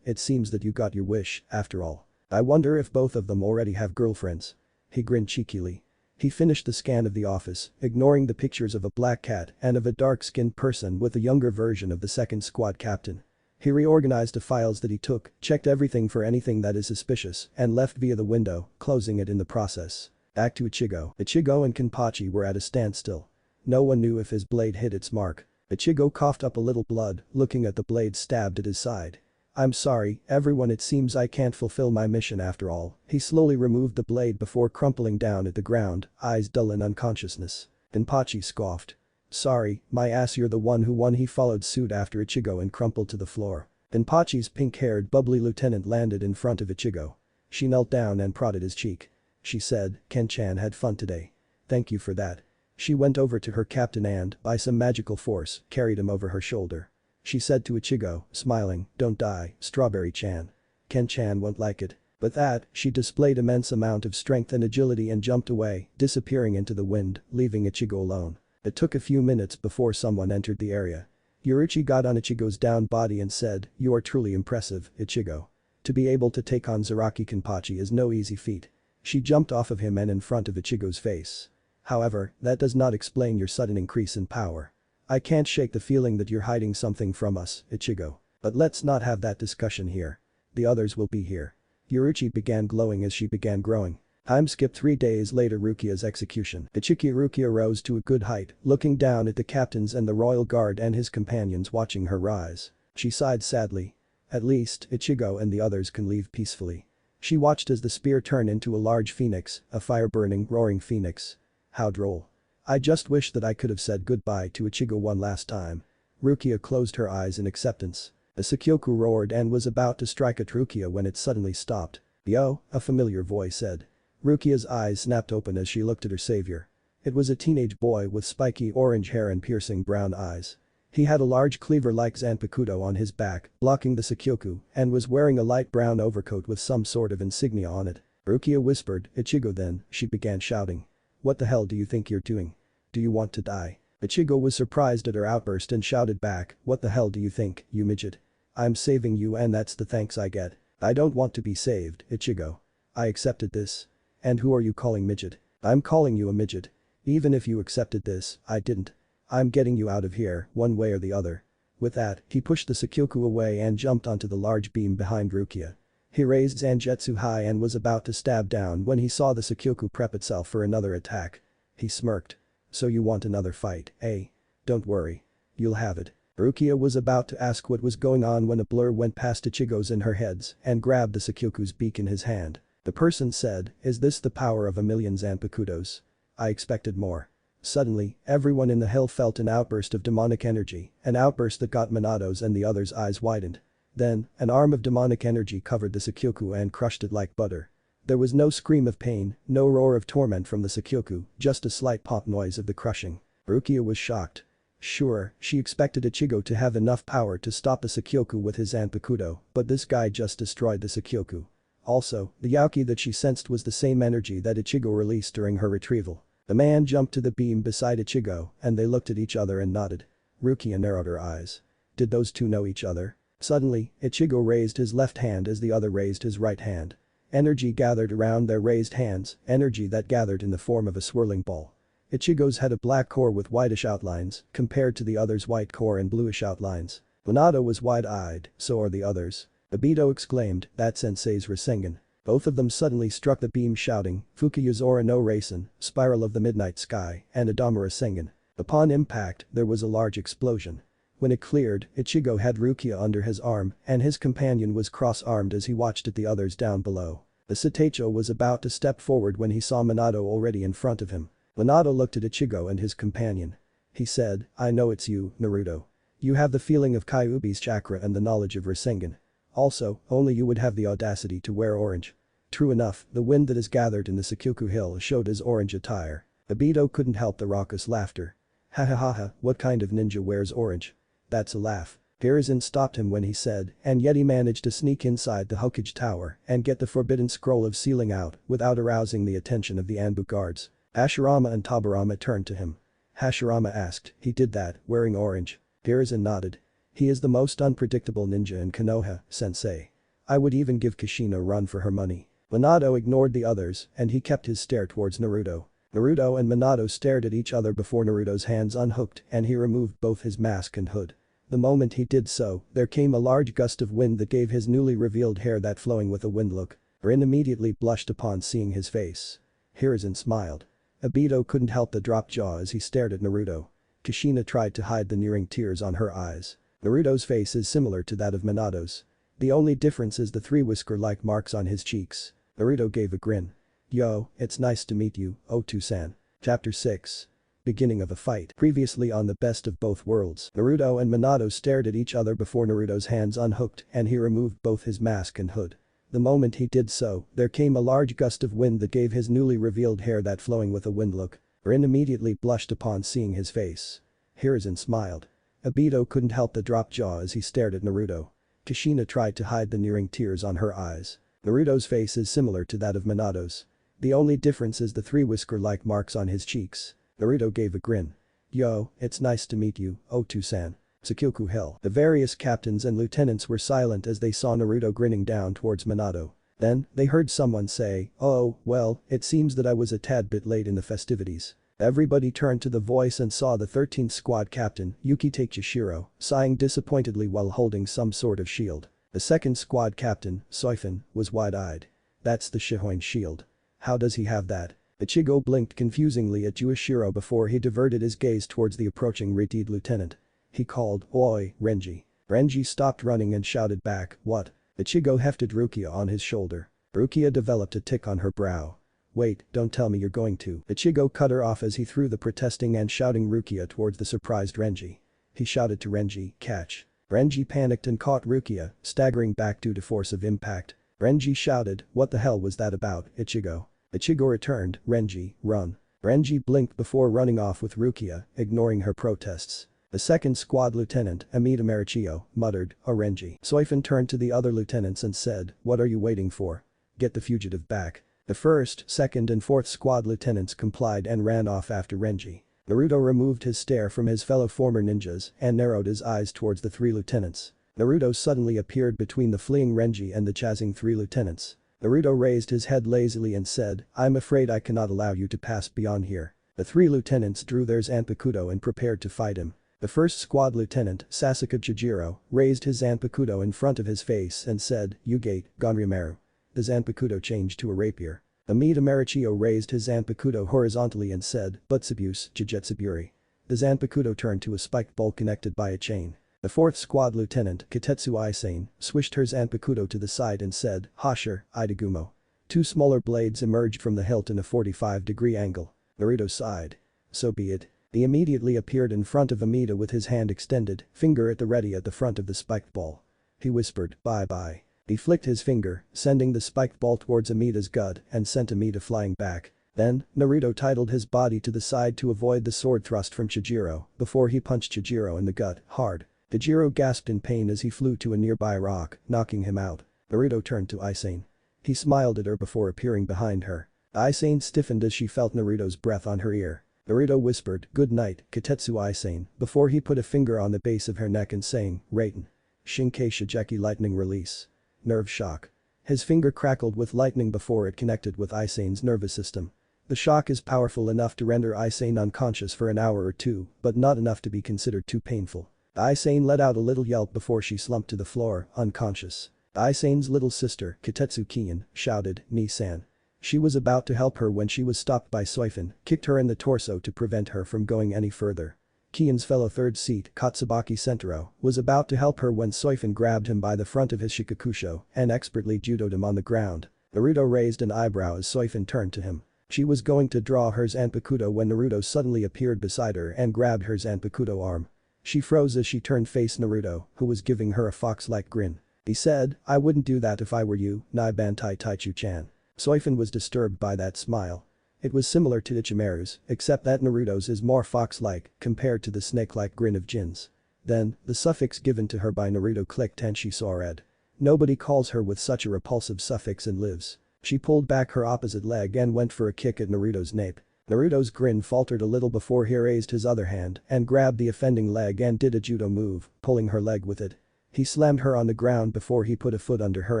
it seems that you got your wish, after all. I wonder if both of them already have girlfriends. He grinned cheekily. He finished the scan of the office, ignoring the pictures of a black cat and of a dark-skinned person with a younger version of the second squad captain. He reorganized the files that he took, checked everything for anything that is suspicious, and left via the window, closing it in the process. Back to Ichigo. Ichigo and Kenpachi were at a standstill. No one knew if his blade hit its mark. Ichigo coughed up a little blood, looking at the blade stabbed at his side. I'm sorry, everyone, it seems I can't fulfill my mission after all. He slowly removed the blade before crumpling down at the ground, eyes dull in unconsciousness. Kenpachi scoffed. Sorry, my ass, you're the one who won. He followed suit after Ichigo and crumpled to the floor. Kenpachi's pink-haired bubbly lieutenant landed in front of Ichigo. She knelt down and prodded his cheek. She said, Ken-chan had fun today. Thank you for that. She went over to her captain and, by some magical force, carried him over her shoulder. She said to Ichigo, smiling, don't die, Strawberry-chan. Ken-chan won't like it. With that, she displayed immense amount of strength and agility and jumped away, disappearing into the wind, leaving Ichigo alone. It took a few minutes before someone entered the area. Yorichi got on Ichigo's down body and said, you are truly impressive, Ichigo. To be able to take on Zaraki Kenpachi is no easy feat. She jumped off of him and in front of Ichigo's face. However, that does not explain your sudden increase in power. I can't shake the feeling that you're hiding something from us, Ichigo. But let's not have that discussion here. The others will be here. Yorichi began glowing as she began growing. Time skipped 3 days later. Rukia's execution. Rukia rose to a good height, looking down at the captains and the royal guard and his companions watching her rise. She sighed sadly. At least, Ichigo and the others can leave peacefully. She watched as the spear turned into a large phoenix, a fire-burning, roaring phoenix. How droll. I just wish that I could have said goodbye to Ichigo one last time. Rukia closed her eyes in acceptance. The Sakyoku roared and was about to strike at Rukia when it suddenly stopped. Yo, a familiar voice said. Rukia's eyes snapped open as she looked at her savior. It was a teenage boy with spiky orange hair and piercing brown eyes. He had a large cleaver-like Zanpakuto on his back, blocking the Sakyoku, and was wearing a light brown overcoat with some sort of insignia on it. Rukia whispered, Ichigo. Then, she began shouting. What the hell do you think you're doing? Do you want to die? Ichigo was surprised at her outburst and shouted back, what the hell do you think, you midget? I'm saving you and that's the thanks I get. I don't want to be saved, Ichigo. I accepted this. And who are you calling midget? I'm calling you a midget. Even if you accepted this, I didn't. I'm getting you out of here, one way or the other. With that, he pushed the Sakyoku away and jumped onto the large beam behind Rukia. He raised Zangetsu high and was about to stab down when he saw the Sakyoku prep itself for another attack. He smirked. So you want another fight, eh? Don't worry. You'll have it. Rukia was about to ask what was going on when a blur went past Ichigo's in her heads and grabbed the Sakyoku's beak in his hand. The person said, is this the power of a million Zanpakutos? I expected more. Suddenly, everyone in the hill felt an outburst of demonic energy, an outburst that got Minato's and the others' eyes widened. Then, an arm of demonic energy covered the Sakyoku and crushed it like butter. There was no scream of pain, no roar of torment from the Sakyoku, just a slight pop noise of the crushing. Rukia was shocked. Sure, she expected Ichigo to have enough power to stop the Sakyoku with his Zanpakuto, but this guy just destroyed the Sakyoku. Also, the Yaoki that she sensed was the same energy that Ichigo released during her retrieval. The man jumped to the beam beside Ichigo, and they looked at each other and nodded. Rukia narrowed her eyes. Did those two know each other? Suddenly, Ichigo raised his left hand as the other raised his right hand. Energy gathered around their raised hands, energy that gathered in the form of a swirling ball. Ichigo's had a black core with whitish outlines, compared to the other's white core and bluish outlines. Minato was wide-eyed, so are the others. Obito exclaimed, that's Sensei's Rasengan. Both of them suddenly struck the beam shouting, Fukuyuzora no Rasen, Spiral of the Midnight Sky, and Adama Rasengan. Upon impact, there was a large explosion. When it cleared, Ichigo had Rukia under his arm and his companion was cross-armed as he watched at the others down below. The Seicho was about to step forward when he saw Minato already in front of him. Minato looked at Ichigo and his companion. He said, I know it's you, Naruto. You have the feeling of Kyuubi's chakra and the knowledge of Rasengan. Also, only you would have the audacity to wear orange. True enough, the wind that is gathered in the Sakyoku Hill showed his orange attire. Obito couldn't help the raucous laughter. Ha ha ha ha, what kind of ninja wears orange? That's a laugh. Aizen stopped him when he said, and yet he managed to sneak inside the Hokage tower and get the forbidden scroll of sealing out without arousing the attention of the Anbu guards. Hashirama and Tobirama turned to him. Hashirama asked, he did that, wearing orange. Aizen nodded. He is the most unpredictable ninja in Konoha, sensei. I would even give Kushina a run for her money. Minato ignored the others and he kept his stare towards Naruto. Naruto and Minato stared at each other before Naruto's hands unhooked and he removed both his mask and hood. The moment he did so, there came a large gust of wind that gave his newly revealed hair that flowing with a wind look. Rin immediately blushed upon seeing his face. Hiruzen smiled. Obito couldn't help but drop jaw as he stared at Naruto. Kushina tried to hide the nearing tears on her eyes. Naruto's face is similar to that of Minato's. The only difference is the three whisker-like marks on his cheeks. Naruto gave a grin. Yo, it's nice to meet you, Otu-san. Chapter 6. Beginning of a fight. Previously on the Best of Both Worlds, Naruto and Minato stared at each other before Naruto's hands unhooked and he removed both his mask and hood. The moment he did so, there came a large gust of wind that gave his newly revealed hair that flowing with a wind look. Rin immediately blushed upon seeing his face. Hiruzen smiled. Obito couldn't help but drop jaw as he stared at Naruto. Kushina tried to hide the nearing tears on her eyes. Naruto's face is similar to that of Minato's. The only difference is the three whisker-like marks on his cheeks. Naruto gave a grin. Yo, it's nice to meet you, Otu-san. Sakyoku Hill. The various captains and lieutenants were silent as they saw Naruto grinning down towards Minato. Then, they heard someone say, oh, well, it seems that I was a tad bit late in the festivities. Everybody turned to the voice and saw the 13th squad captain, Yukite Chishiro, sighing disappointedly while holding some sort of shield. The second squad captain, Soifin, was wide-eyed. That's the Shihoin shield. How does he have that? Ichigo blinked confusingly at Yuashiro before he diverted his gaze towards the approaching Retied lieutenant. He called, Oi, Renji. Renji stopped running and shouted back, what? Ichigo hefted Rukia on his shoulder. Rukia developed a tick on her brow. Wait, don't tell me you're going to. Ichigo cut her off as he threw the protesting and shouting Rukia towards the surprised Renji. He shouted to Renji, catch. Renji panicked and caught Rukia, staggering back due to force of impact. Renji shouted, what the hell was that about, Ichigo? Ichigo returned, Renji, run. Renji blinked before running off with Rukia, ignoring her protests. The second squad lieutenant, Amida Marichio, muttered, oh Renji. Soifin turned to the other lieutenants and said, what are you waiting for? Get the fugitive back. The first, second and fourth squad lieutenants complied and ran off after Renji. Naruto removed his stare from his fellow former ninjas and narrowed his eyes towards the three lieutenants. Naruto suddenly appeared between the fleeing Renji and the chasing three lieutenants. Naruto raised his head lazily and said, I'm afraid I cannot allow you to pass beyond here. The three lieutenants drew their Zanpakuto and prepared to fight him. The first squad lieutenant, Sasuke Chijiro, raised his Zanpakuto in front of his face and said, Ugate, Gonryamaru. The Zanpakuto changed to a rapier. Amida Marichio raised his Zanpakuto horizontally and said, Butsubuse, Jujetsuburi. The Zanpakuto turned to a spiked bolt connected by a chain. The fourth squad lieutenant, Kitetsu Aizen, swished her Zanpakuto to the side and said, Hasher, Idagumo. Two smaller blades emerged from the hilt in a 45-degree angle. Naruto sighed. So be it. He immediately appeared in front of Amida with his hand extended, finger at the ready at the front of the spiked ball. He whispered, bye-bye. He flicked his finger, sending the spiked ball towards Amida's gut and sent Amida flying back. Then, Naruto titled his body to the side to avoid the sword thrust from Chijiro before he punched Chijiro in the gut, hard. Chijiro gasped in pain as he flew to a nearby rock, knocking him out. Naruto turned to Aizen. He smiled at her before appearing behind her. Aizen stiffened as she felt Naruto's breath on her ear. Naruto whispered, good night, Kitetsu Aizen, before he put a finger on the base of her neck and saying, Raiten. Shinkei Shigeki lightning release. Nerve shock. His finger crackled with lightning before it connected with Aizen's nervous system. The shock is powerful enough to render Aizen unconscious for an hour or two, but not enough to be considered too painful. Aizen let out a little yelp before she slumped to the floor, unconscious. Aizen's little sister, Kitetsu Kiin, shouted, Ni-san. She was about to help her when she was stopped by Soifin, kicked her in the torso to prevent her from going any further. Kiin's fellow third seat, Katsubaki Sentaro, was about to help her when Soifin grabbed him by the front of his shikakusho and expertly judoed him on the ground. Naruto raised an eyebrow as Soifin turned to him. She was going to draw her Zanpakuto when Naruto suddenly appeared beside her and grabbed her Zanpakuto arm. She froze as she turned face Naruto, who was giving her a fox-like grin. He said, I wouldn't do that if I were you, Nai Bantai Taichu-chan. Soifin was disturbed by that smile. It was similar to Ichimeru's, except that Naruto's is more fox-like compared to the snake-like grin of Jin's. Then, the suffix given to her by Naruto clicked and she saw red. Nobody calls her with such a repulsive suffix and lives. She pulled back her opposite leg and went for a kick at Naruto's nape. Naruto's grin faltered a little before he raised his other hand and grabbed the offending leg and did a judo move, pulling her leg with it. He slammed her on the ground before he put a foot under her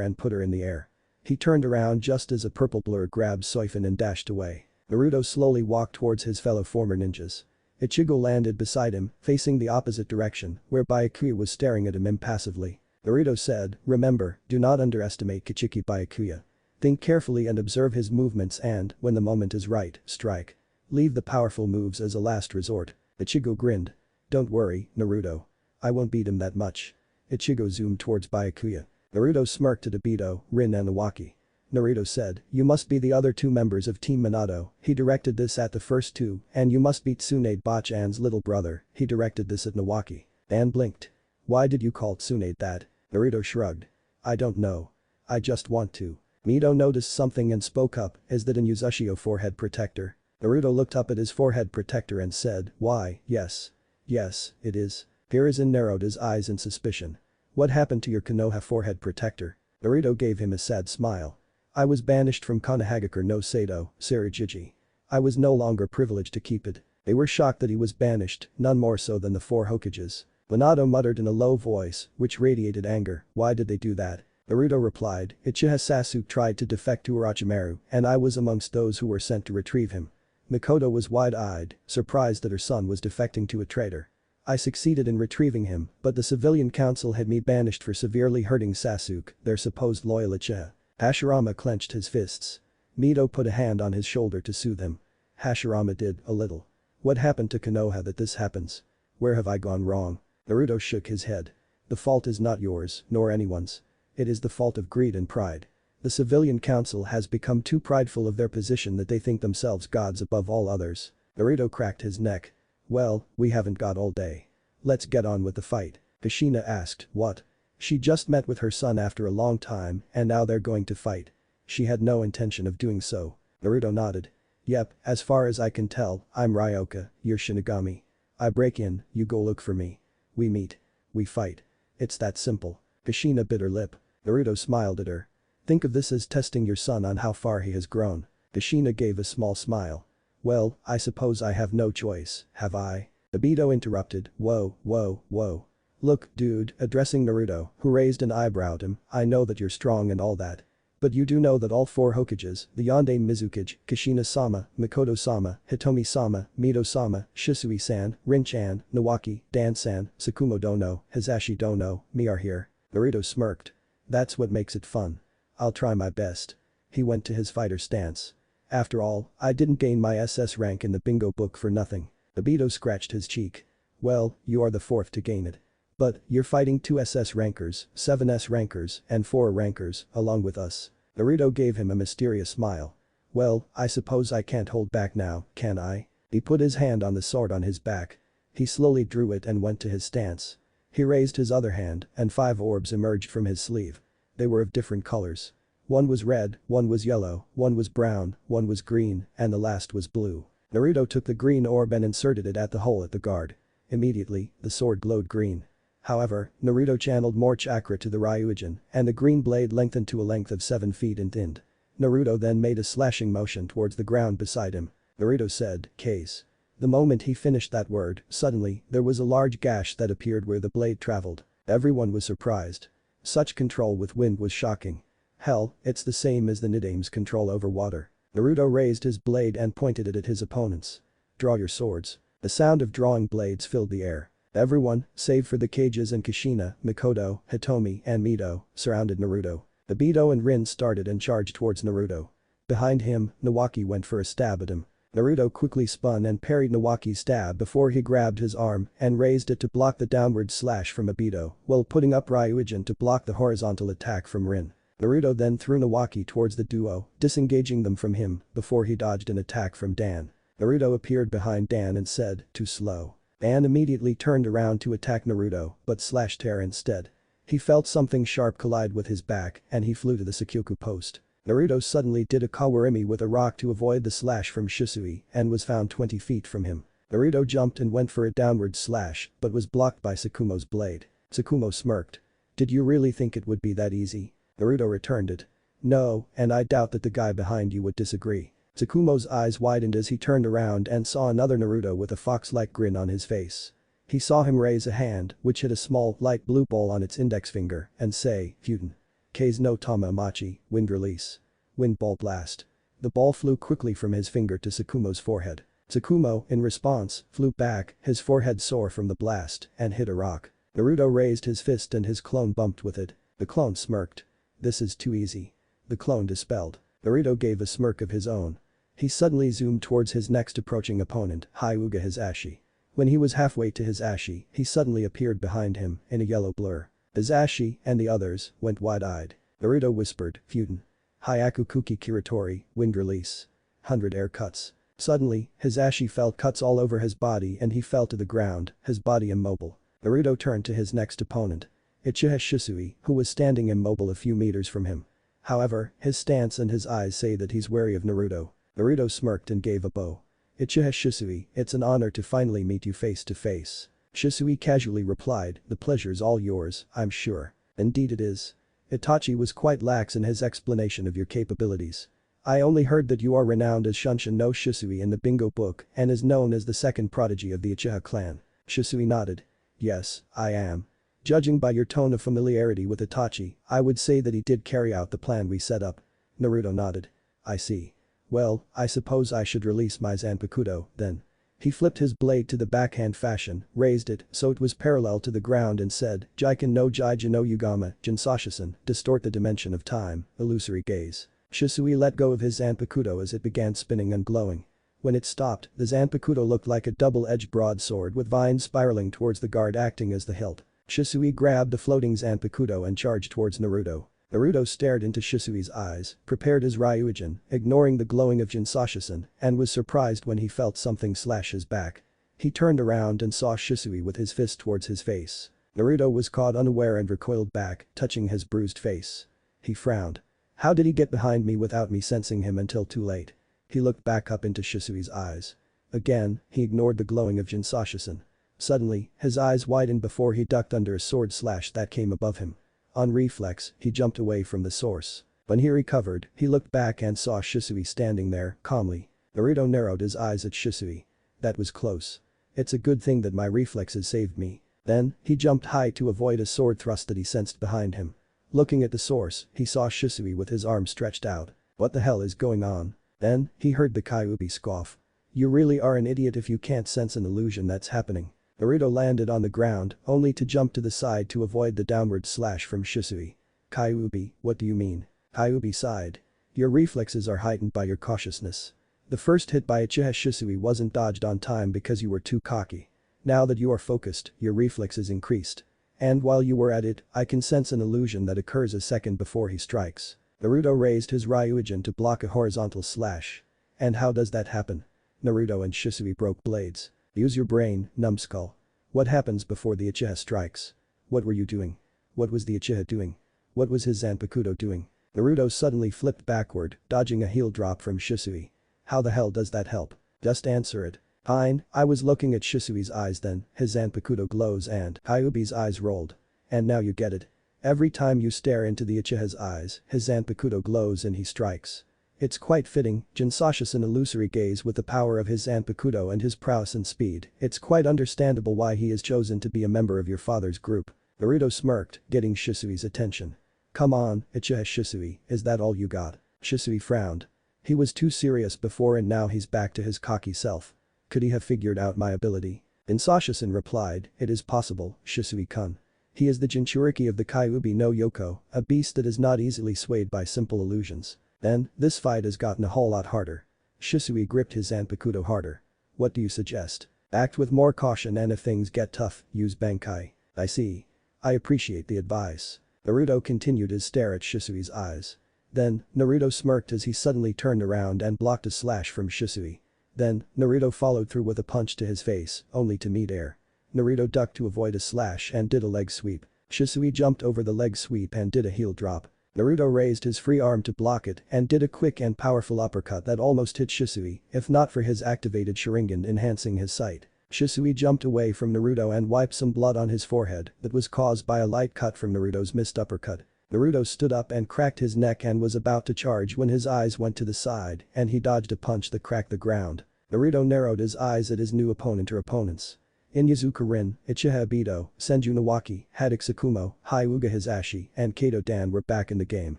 and put her in the air. He turned around just as a purple blur grabbed Soifin and dashed away. Naruto slowly walked towards his fellow former ninjas. Ichigo landed beside him, facing the opposite direction, where Byakuya was staring at him impassively. Naruto said, "Remember, do not underestimate Kichiki Byakuya. Think carefully and observe his movements and, when the moment is right, strike. Leave the powerful moves as a last resort." Ichigo grinned. "Don't worry, Naruto. I won't beat him that much." Ichigo zoomed towards Byakuya. Naruto smirked at Obito, Rin and Iwaki. Naruto said, "You must be the other two members of Team Minato." He directed this at the first two, "and you must beat Tsunade Bachan's little brother." He directed this at Nawaki. Dan blinked. "Why did you call Tsunade that?" Naruto shrugged. "I don't know. I just want to." Mito noticed something and spoke up, "Is that an Uzushio forehead protector?" Naruto looked up at his forehead protector and said, "Why, yes. Yes, it is." Hiruzen narrowed his eyes in suspicion. "What happened to your Konoha forehead protector?" Naruto gave him a sad smile. "I was banished from Konohagakure no Sado, Sarujuji. I was no longer privileged to keep it." They were shocked that he was banished, none more so than the four Hokages. Minato muttered in a low voice, which radiated anger, "Why did they do that?" Naruto replied, "Uchiha Sasuke tried to defect to Orochimaru, and I was amongst those who were sent to retrieve him." Mikoto was wide-eyed, surprised that her son was defecting to a traitor. "I succeeded in retrieving him, but the civilian council had me banished for severely hurting Sasuke, their supposed loyal Uchiha." Hashirama clenched his fists. Mito put a hand on his shoulder to soothe him. Hashirama did, a little. "What happened to Konoha that this happens? Where have I gone wrong?" Naruto shook his head. "The fault is not yours, nor anyone's. It is the fault of greed and pride. The civilian council has become too prideful of their position that they think themselves gods above all others." Naruto cracked his neck. "Well, we haven't got all day. Let's get on with the fight." Kushina asked, "What?" She just met with her son after a long time and now they're going to fight. She had no intention of doing so. Naruto nodded. "Yep, as far as I can tell, I'm Ryoka, your Shinigami. I break in, you go look for me. We meet. We fight. It's that simple." Kushina bit her lip. Naruto smiled at her. "Think of this as testing your son on how far he has grown." Kushina gave a small smile. "Well, I suppose I have no choice, have I?" Obito interrupted, "Whoa, whoa, whoa. Look, dude," addressing Naruto, who raised an eyebrow at him, "I know that you're strong and all that. But you do know that all four Hokages, the Yonde Mizukage, Kushina-sama, Mikoto-sama, Hitomi-sama, Mito-sama, Shisui-san, Rin-chan, Nawaki, Dan-san, Sakumo-dono, Hizashi-dono, me are here." Naruto smirked. "That's what makes it fun. I'll try my best." He went to his fighter stance. "After all, I didn't gain my SS rank in the bingo book for nothing." Obito scratched his cheek. "Well, you are the fourth to gain it. But, you're fighting 2 SS rankers, 7 S rankers, and 4 rankers, along with us." Naruto gave him a mysterious smile. "Well, I suppose I can't hold back now, can I?" He put his hand on the sword on his back. He slowly drew it and went to his stance. He raised his other hand, and 5 orbs emerged from his sleeve. They were of different colors. One was red, one was yellow, one was brown, one was green, and the last was blue. Naruto took the green orb and inserted it at the hole at the guard. Immediately, the sword glowed green. However, Naruto channeled more chakra to the Ryujin, and the green blade lengthened to a length of 7 feet in thinned. Naruto then made a slashing motion towards the ground beside him. Naruto said, "Case." The moment he finished that word, suddenly, there was a large gash that appeared where the blade traveled. Everyone was surprised. Such control with wind was shocking. Hell, it's the same as the Nidame's control over water. Naruto raised his blade and pointed it at his opponents. "Draw your swords." The sound of drawing blades filled the air. Everyone, save for the Kages and Kushina, Mikoto, Hitomi, and Mito, surrounded Naruto. Obito and Rin started and charged towards Naruto. Behind him, Nawaki went for a stab at him. Naruto quickly spun and parried Nawaki's stab before he grabbed his arm and raised it to block the downward slash from Obito, while putting up Ryujin to block the horizontal attack from Rin. Naruto then threw Nawaki towards the duo, disengaging them from him before he dodged an attack from Dan. Naruto appeared behind Dan and said, "Too slow." Dan immediately turned around to attack Naruto, but slashed air instead. He felt something sharp collide with his back and he flew to the Sakyoku post. Naruto suddenly did a kawarimi with a rock to avoid the slash from Shisui and was found 20 feet from him. Naruto jumped and went for a downward slash but was blocked by Tsukumo's blade. Tsukumo smirked. "Did you really think it would be that easy?" Naruto returned it. "No, and I doubt that the guy behind you would disagree." Tsukumo's eyes widened as he turned around and saw another Naruto with a fox-like grin on his face. He saw him raise a hand, which hit a small, light blue ball on its index finger, and say, "Futen. K's no Tama Amachi, wind release. Wind ball blast." The ball flew quickly from his finger to Tsukumo's forehead. Tsukumo, in response, flew back, his forehead sore from the blast, and hit a rock. Naruto raised his fist and his clone bumped with it. The clone smirked. "This is too easy." The clone dispelled. Naruto gave a smirk of his own. He suddenly zoomed towards his next approaching opponent, Hyuga Hisashi. When he was halfway to Hisashi, he suddenly appeared behind him, in a yellow blur. Hisashi, and the others, went wide-eyed. Naruto whispered, "Futen. Hyaku Kuki Kiritori, wind release. 100 air cuts." Suddenly, Hisashi felt cuts all over his body and he fell to the ground, his body immobile. Naruto turned to his next opponent. Uchiha Shisui, who was standing immobile a few meters from him. However, his stance and his eyes say that he's wary of Naruto. Naruto smirked and gave a bow. "Uchiha Shisui, it's an honor to finally meet you face to face." Shisui casually replied, "The pleasure's all yours, I'm sure." "Indeed it is." Itachi was quite lax in his explanation of your capabilities. "I only heard that you are renowned as Shunshin no Shisui in the bingo book and is known as the second prodigy of the Uchiha clan." Shisui nodded. "Yes, I am. Judging by your tone of familiarity with Itachi, I would say that he did carry out the plan we set up." Naruto nodded. "I see. Well, I suppose I should release my Zanpakuto, then." He flipped his blade to the backhand fashion, raised it so it was parallel to the ground and said, "Jiken no Jaija no Yugama, Jinsashisan, distort the dimension of time, illusory gaze." Shisui let go of his Zanpakuto as it began spinning and glowing. When it stopped, the Zanpakuto looked like a double-edged broadsword with vines spiraling towards the guard acting as the hilt. Shisui grabbed the floating Zanpakuto and charged towards Naruto. Naruto stared into Shisui's eyes, prepared his Ryujin, ignoring the glowing of Jinsashisan, and was surprised when he felt something slash his back. He turned around and saw Shisui with his fist towards his face. Naruto was caught unaware and recoiled back, touching his bruised face. He frowned. "How did he get behind me without me sensing him until too late?" He looked back up into Shisui's eyes. Again, he ignored the glowing of Jinsashisan. Suddenly, his eyes widened before he ducked under a sword slash that came above him. On reflex, he jumped away from the source. When he recovered, he looked back and saw Shisui standing there, calmly. Naruto narrowed his eyes at Shisui. "That was close. It's a good thing that my reflexes saved me." Then, he jumped high to avoid a sword thrust that he sensed behind him. Looking at the source, he saw Shisui with his arms stretched out. "What the hell is going on?" Then, he heard the Kyuubi scoff. "You really are an idiot if you can't sense an illusion that's happening." Naruto landed on the ground, only to jump to the side to avoid the downward slash from Shisui. "Kyuubi, what do you mean?" Kyuubi sighed. "Your reflexes are heightened by your cautiousness. The first hit by Uchiha Shisui wasn't dodged on time because you were too cocky. Now that you are focused, your reflexes increased. And while you were at it, I can sense an illusion that occurs a second before he strikes." Naruto raised his Ryujin to block a horizontal slash. "And how does that happen?" Naruto and Shisui broke blades. "Use your brain, numbskull. What happens before the Uchiha strikes? What were you doing? What was the Uchiha doing? What was his Zanpakuto doing?" Naruto suddenly flipped backward, dodging a heel drop from Shisui. "How the hell does that help? Just answer it." "Fine, I was looking at Shisui's eyes then, his Zanpakuto glows and." Kyuubi's eyes rolled. "And now you get it. Every time you stare into the Uchiha's eyes, his Zanpakuto glows and he strikes. It's quite fitting, Jinsashisan illusory gaze with the power of his Zanpakuto and his prowess and speed, it's quite understandable why he is chosen to be a member of your father's group." Naruto smirked, getting Shisui's attention. "Come on, Uchiha Shisui, is that all you got?" Shisui frowned. He was too serious before and now he's back to his cocky self. "Could he have figured out my ability?" Jinsashisan replied, "It is possible, Shisui-kun. He is the Jinchuriki of the Kyuubi no Yoko, a beast that is not easily swayed by simple illusions." Then, this fight has gotten a whole lot harder. Shisui gripped his Zanpakuto harder. "What do you suggest?" "Act with more caution and if things get tough, use Bankai." "I see. I appreciate the advice." Naruto continued his stare at Shisui's eyes. Then, Naruto smirked as he suddenly turned around and blocked a slash from Shisui. Then, Naruto followed through with a punch to his face, only to meet air. Naruto ducked to avoid a slash and did a leg sweep. Shisui jumped over the leg sweep and did a heel drop. Naruto raised his free arm to block it and did a quick and powerful uppercut that almost hit Shisui, if not for his activated Sharingan enhancing his sight. Shisui jumped away from Naruto and wiped some blood on his forehead that was caused by a light cut from Naruto's missed uppercut. Naruto stood up and cracked his neck and was about to charge when his eyes went to the side and he dodged a punch that cracked the ground. Naruto narrowed his eyes at his new opponent or opponents. Inyazuka Rin, Uchiha Ibito, Senju Nawaki, Haddock Tsukumo, Hyuga Hisashi, and Kato Dan were back in the game.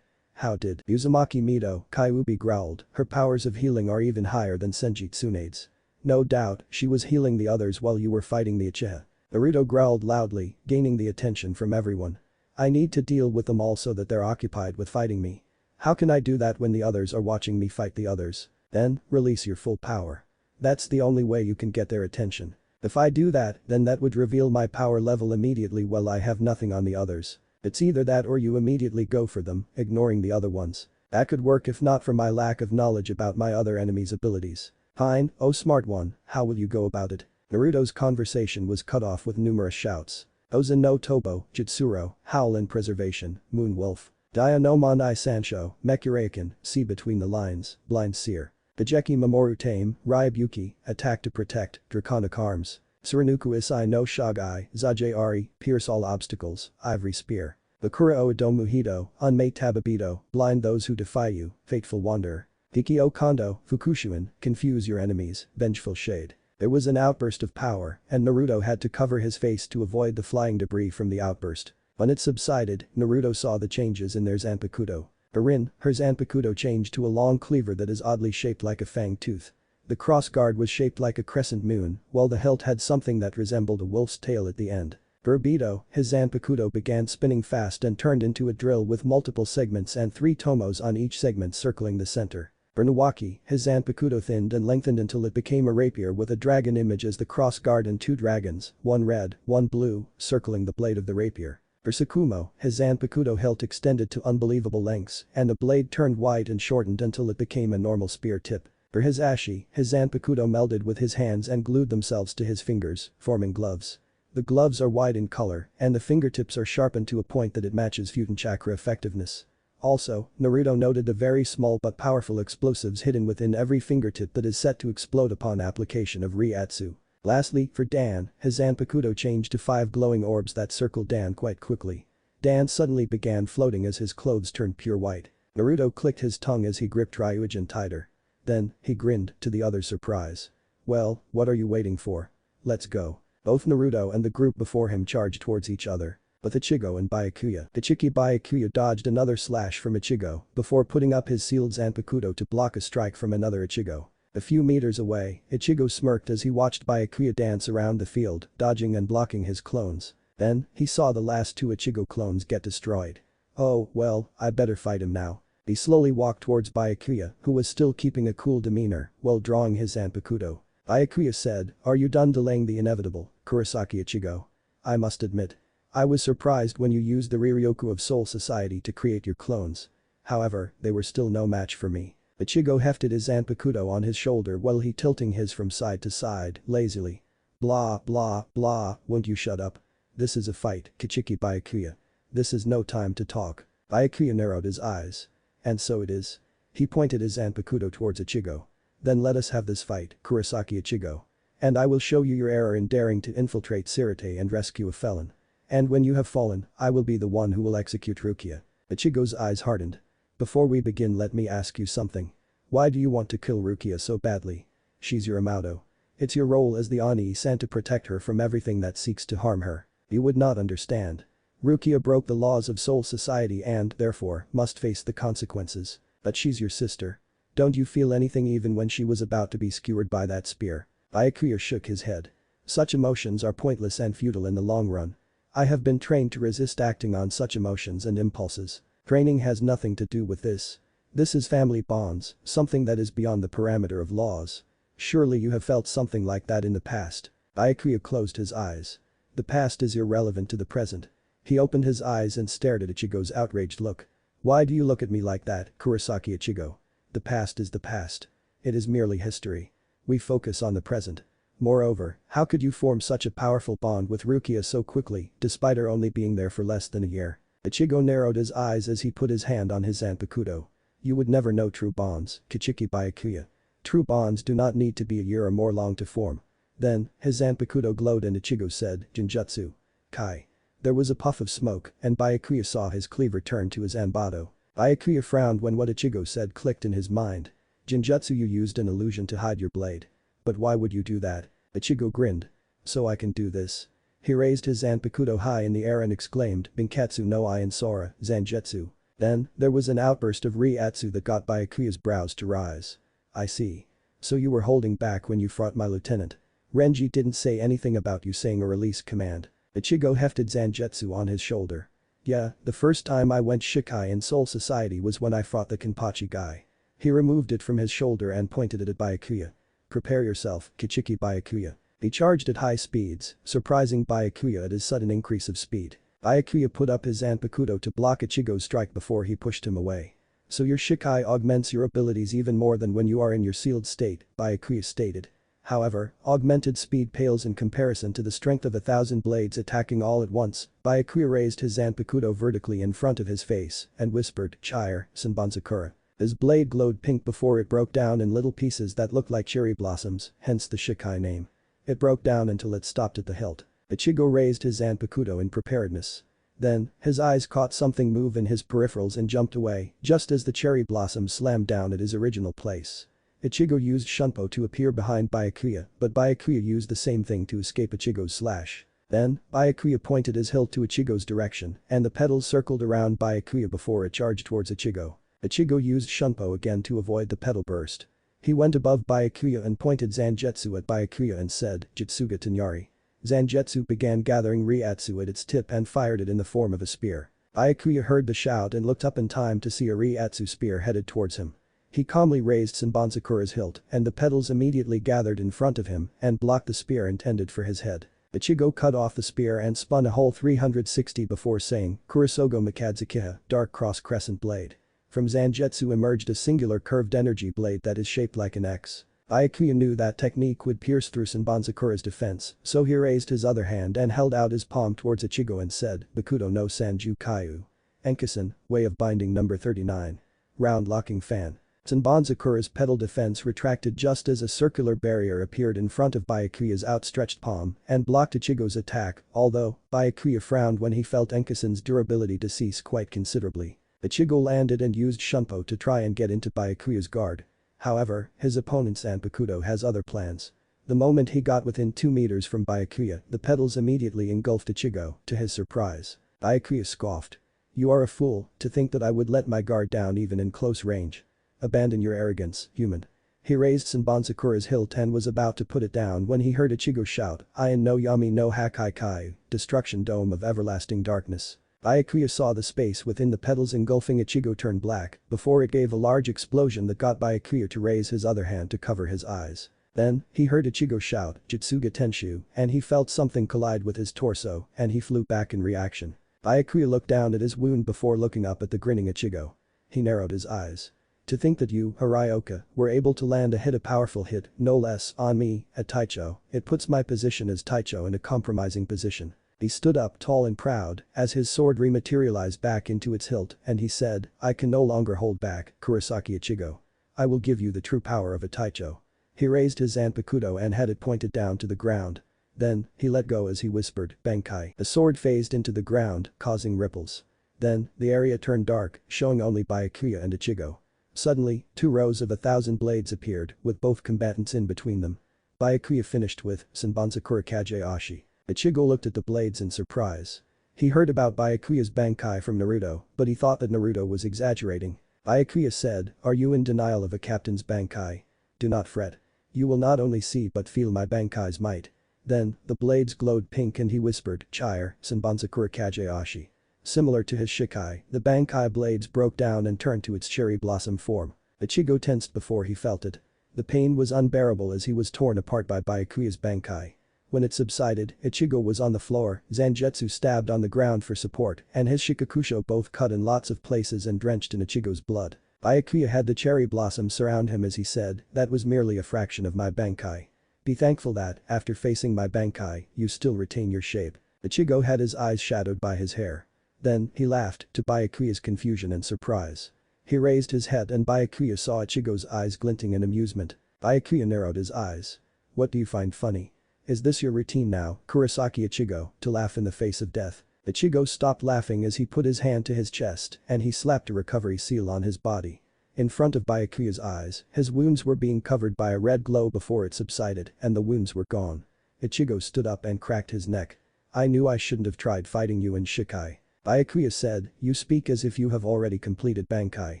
How did Uzumaki Mito, Kyuubi growled, her powers of healing are even higher than Senji Tsunade's. No doubt, she was healing the others while you were fighting the Uchiha. Naruto growled loudly, gaining the attention from everyone. I need to deal with them all so that they're occupied with fighting me. How can I do that when the others are watching me fight the others? Then, release your full power. That's the only way you can get their attention. If I do that, then that would reveal my power level immediately while I have nothing on the others. It's either that or you immediately go for them, ignoring the other ones. That could work if not for my lack of knowledge about my other enemy's abilities. Fine, oh smart one, how will you go about it? Naruto's conversation was cut off with numerous shouts. Ozen no Tobo, Jitsuro, Howl in Preservation, Moon Wolf. Dia no Monai Sancho, Mekuraken, See Between the Lines, Blind Seer. Dejeki Mamoru Tame, Ryabuki, Attack to Protect, Draconic Arms. Surinuku Isai no Shagai, Zaje Ari, Pierce All Obstacles, Ivory Spear. Bakura o Idomu Hito, Unmate Tababito, Blind Those Who Defy You, Fateful Wanderer. Hiki o Kondo, Fukushuin, Confuse Your Enemies, Vengeful Shade. There was an outburst of power, and Naruto had to cover his face to avoid the flying debris from the outburst. When it subsided, Naruto saw the changes in their Zanpakuto. Her Zanpakuto changed to a long cleaver that is oddly shaped like a fang tooth. The cross guard was shaped like a crescent moon, while the hilt had something that resembled a wolf's tail at the end. For Ibito, his Zanpakuto began spinning fast and turned into a drill with multiple segments and 3 tomos on each segment circling the center. For Nawaki, his Zanpakuto thinned and lengthened until it became a rapier with a dragon image as the cross guard and 2 dragons, one red, one blue, circling the blade of the rapier. For Tsukumo, his Zanpakuto hilt extended to unbelievable lengths and the blade turned wide and shortened until it became a normal spear tip. For Hisashi, his Zanpakuto melded with his hands and glued themselves to his fingers, forming gloves. The gloves are wide in color and the fingertips are sharpened to a point that it matches Futon Chakra effectiveness. Also, Naruto noted the very small but powerful explosives hidden within every fingertip that is set to explode upon application of Ryatsu. Lastly, for Dan, his Zanpakuto changed to 5 glowing orbs that circled Dan quite quickly. Dan suddenly began floating as his clothes turned pure white. Naruto clicked his tongue as he gripped Ryujin tighter. Then, he grinned, to the other's surprise. Well, what are you waiting for? Let's go. Both Naruto and the group before him charged towards each other. But Ichigo and Byakuya dodged another slash from Ichigo before putting up his sealed Zanpakuto to block a strike from another Ichigo. A few meters away, Ichigo smirked as he watched Byakuya dance around the field, dodging and blocking his clones. Then, he saw the last 2 Ichigo clones get destroyed. Oh, well, I better fight him now. He slowly walked towards Byakuya, who was still keeping a cool demeanor while drawing his Zanpakuto. Byakuya said, "Are you done delaying the inevitable, Kurosaki Ichigo? I must admit. I was surprised when you used the Riryoku of Soul Society to create your clones. However, they were still no match for me." Ichigo hefted his Zanpakuto on his shoulder while he tilting his from side to side, lazily. Blah blah blah, won't you shut up? This is a fight, Kichiki Byakuya. This is no time to talk. Byakuya narrowed his eyes. And so it is. He pointed his Zanpakuto towards Ichigo. Then let us have this fight, Kurosaki Ichigo. And I will show you your error in daring to infiltrate Sirte and rescue a felon. And when you have fallen, I will be the one who will execute Rukia. Ichigo's eyes hardened. Before we begin, let me ask you something. Why do you want to kill Rukia so badly? She's your Amato. It's your role as the Oni-san to protect her from everything that seeks to harm her. You would not understand. Rukia broke the laws of Soul Society and, therefore, must face the consequences. But she's your sister. Don't you feel anything even when she was about to be skewered by that spear? Byakuya shook his head. Such emotions are pointless and futile in the long run. I have been trained to resist acting on such emotions and impulses. Training has nothing to do with this. This is family bonds, something that is beyond the parameter of laws. Surely you have felt something like that in the past. Byakuya closed his eyes. The past is irrelevant to the present. He opened his eyes and stared at Ichigo's outraged look. Why do you look at me like that, Kurosaki Ichigo? The past is the past. It is merely history. We focus on the present. Moreover, how could you form such a powerful bond with Rukia so quickly, despite her only being there for less than a year? Ichigo narrowed his eyes as he put his hand on his Zanpakuto. You would never know true bonds, Kichiki Byakuya. True bonds do not need to be a year or more long to form. Then, his Zanpakuto glowed and Ichigo said, Jinjutsu. Kai. There was a puff of smoke, and Byakuya saw his cleaver turn to his Zanbato. Byakuya frowned when what Ichigo said clicked in his mind. Jinjutsu, you used an illusion to hide your blade. But why would you do that? Ichigo grinned. So I can do this. He raised his Zanpakuto high in the air and exclaimed, Binkatsu no Ian Sora, Zanjetsu. Then, there was an outburst of Ryatsu that got Byakuya's brows to rise. I see. So you were holding back when you fought my lieutenant. Renji didn't say anything about you saying a release command. Ichigo hefted Zanjetsu on his shoulder. Yeah, the first time I went Shikai in Soul Society was when I fought the Kenpachi guy. He removed it from his shoulder and pointed it at Byakuya. Prepare yourself, Kichiki Byakuya. He charged at high speeds, surprising Byakuya at his sudden increase of speed. Byakuya put up his Zanpakuto to block Ichigo's strike before he pushed him away. So your Shikai augments your abilities even more than when you are in your sealed state, Byakuya stated. However, augmented speed pales in comparison to the strength of 1,000 blades attacking all at once. Byakuya raised his Zanpakuto vertically in front of his face and whispered, Chire, Senbonzakura. His blade glowed pink before it broke down in little pieces that looked like cherry blossoms, hence the Shikai name. It broke down until it stopped at the hilt. Ichigo raised his Zanpakuto in preparedness. Then, his eyes caught something move in his peripherals and jumped away, just as the cherry blossom slammed down at his original place. Ichigo used Shunpo to appear behind Byakuya, but Byakuya used the same thing to escape Ichigo's slash. Then, Byakuya pointed his hilt to Ichigo's direction, and the petals circled around Byakuya before it charged towards Ichigo. Ichigo used Shunpo again to avoid the petal burst. He went above Byakuya and pointed Zanjetsu at Byakuya and said, Jutsuga Tanyari. Zanjetsu began gathering Ryatsu at its tip and fired it in the form of a spear. Byakuya heard the shout and looked up in time to see a Ryatsu spear headed towards him. He calmly raised Senbonzakura's hilt and the petals immediately gathered in front of him and blocked the spear intended for his head. Ichigo cut off the spear and spun a whole 360 before saying, Kurosogo Mikadzakiha, Dark Cross Crescent Blade. From Zanjetsu emerged a singular curved energy blade that is shaped like an X. Byakuya knew that technique would pierce through Senbonzakura's defense, so he raised his other hand and held out his palm towards Ichigo and said, Bakudo no Sanju Kaiu. Enkasen, Way of Binding number 39. Round Locking Fan. Senbonzakura's petal defense retracted just as a circular barrier appeared in front of Byakuya's outstretched palm and blocked Ichigo's attack, although, Byakuya frowned when he felt Enkasen's durability to cease quite considerably. Ichigo landed and used Shunpo to try and get into Byakuya's guard. However, his opponent Zanpakuto has other plans. The moment he got within 2 meters from Byakuya, the petals immediately engulfed Ichigo, to his surprise. Byakuya scoffed. You are a fool, to think that I would let my guard down even in close range. Abandon your arrogance, human. He raised Senbonzakura's hilt and was about to put it down when he heard Ichigo shout, Ian no Yami no Hakai Kai, Destruction Dome of Everlasting Darkness. Byakuya saw the space within the petals engulfing Ichigo turn black before it gave a large explosion that got Byakuya to raise his other hand to cover his eyes. Then, he heard Ichigo shout, Jutsuga Tenshu, and he felt something collide with his torso and he flew back in reaction. Byakuya looked down at his wound before looking up at the grinning Ichigo. He narrowed his eyes. To think that you, Hirioka, were able to land a powerful hit, no less, on me, at Taicho, it puts my position as Taicho in a compromising position. He stood up tall and proud as his sword rematerialized back into its hilt and he said, I can no longer hold back, Kurosaki Ichigo. I will give you the true power of a Taicho. He raised his Zanpakuto and had it pointed down to the ground. Then, he let go as he whispered, Bankai. The sword phased into the ground, causing ripples. Then, the area turned dark, showing only Byakuya and Ichigo. Suddenly, 2 rows of 1,000 blades appeared, with both combatants in between them. Byakuya finished with, Senbonzakura Kageashi. Ichigo looked at the blades in surprise. He heard about Byakuya's Bankai from Naruto, but he thought that Naruto was exaggerating. Byakuya said, are you in denial of a captain's Bankai? Do not fret. You will not only see but feel my Bankai's might. Then, the blades glowed pink and he whispered, Chire, Senbonzakura Kageashi. Similar to his Shikai, the Bankai blades broke down and turned to its cherry blossom form. Ichigo tensed before he felt it. The pain was unbearable as he was torn apart by Byakuya's Bankai. When it subsided, Ichigo was on the floor, Zanjetsu stabbed on the ground for support, and his Shikakusho both cut in lots of places and drenched in Ichigo's blood. Byakuya had the cherry blossom surround him as he said, that was merely a fraction of my Bankai. Be thankful that, after facing my Bankai, you still retain your shape. Ichigo had his eyes shadowed by his hair. Then, he laughed, to Byakuya's confusion and surprise. He raised his head and Byakuya saw Ichigo's eyes glinting in amusement. Byakuya narrowed his eyes. What do you find funny? Is this your routine now, Kurosaki Ichigo, to laugh in the face of death? Ichigo stopped laughing as he put his hand to his chest and he slapped a recovery seal on his body. In front of Byakuya's eyes, his wounds were being covered by a red glow before it subsided and the wounds were gone. Ichigo stood up and cracked his neck. I knew I shouldn't have tried fighting you in Shikai. Byakuya said, you speak as if you have already completed Bankai.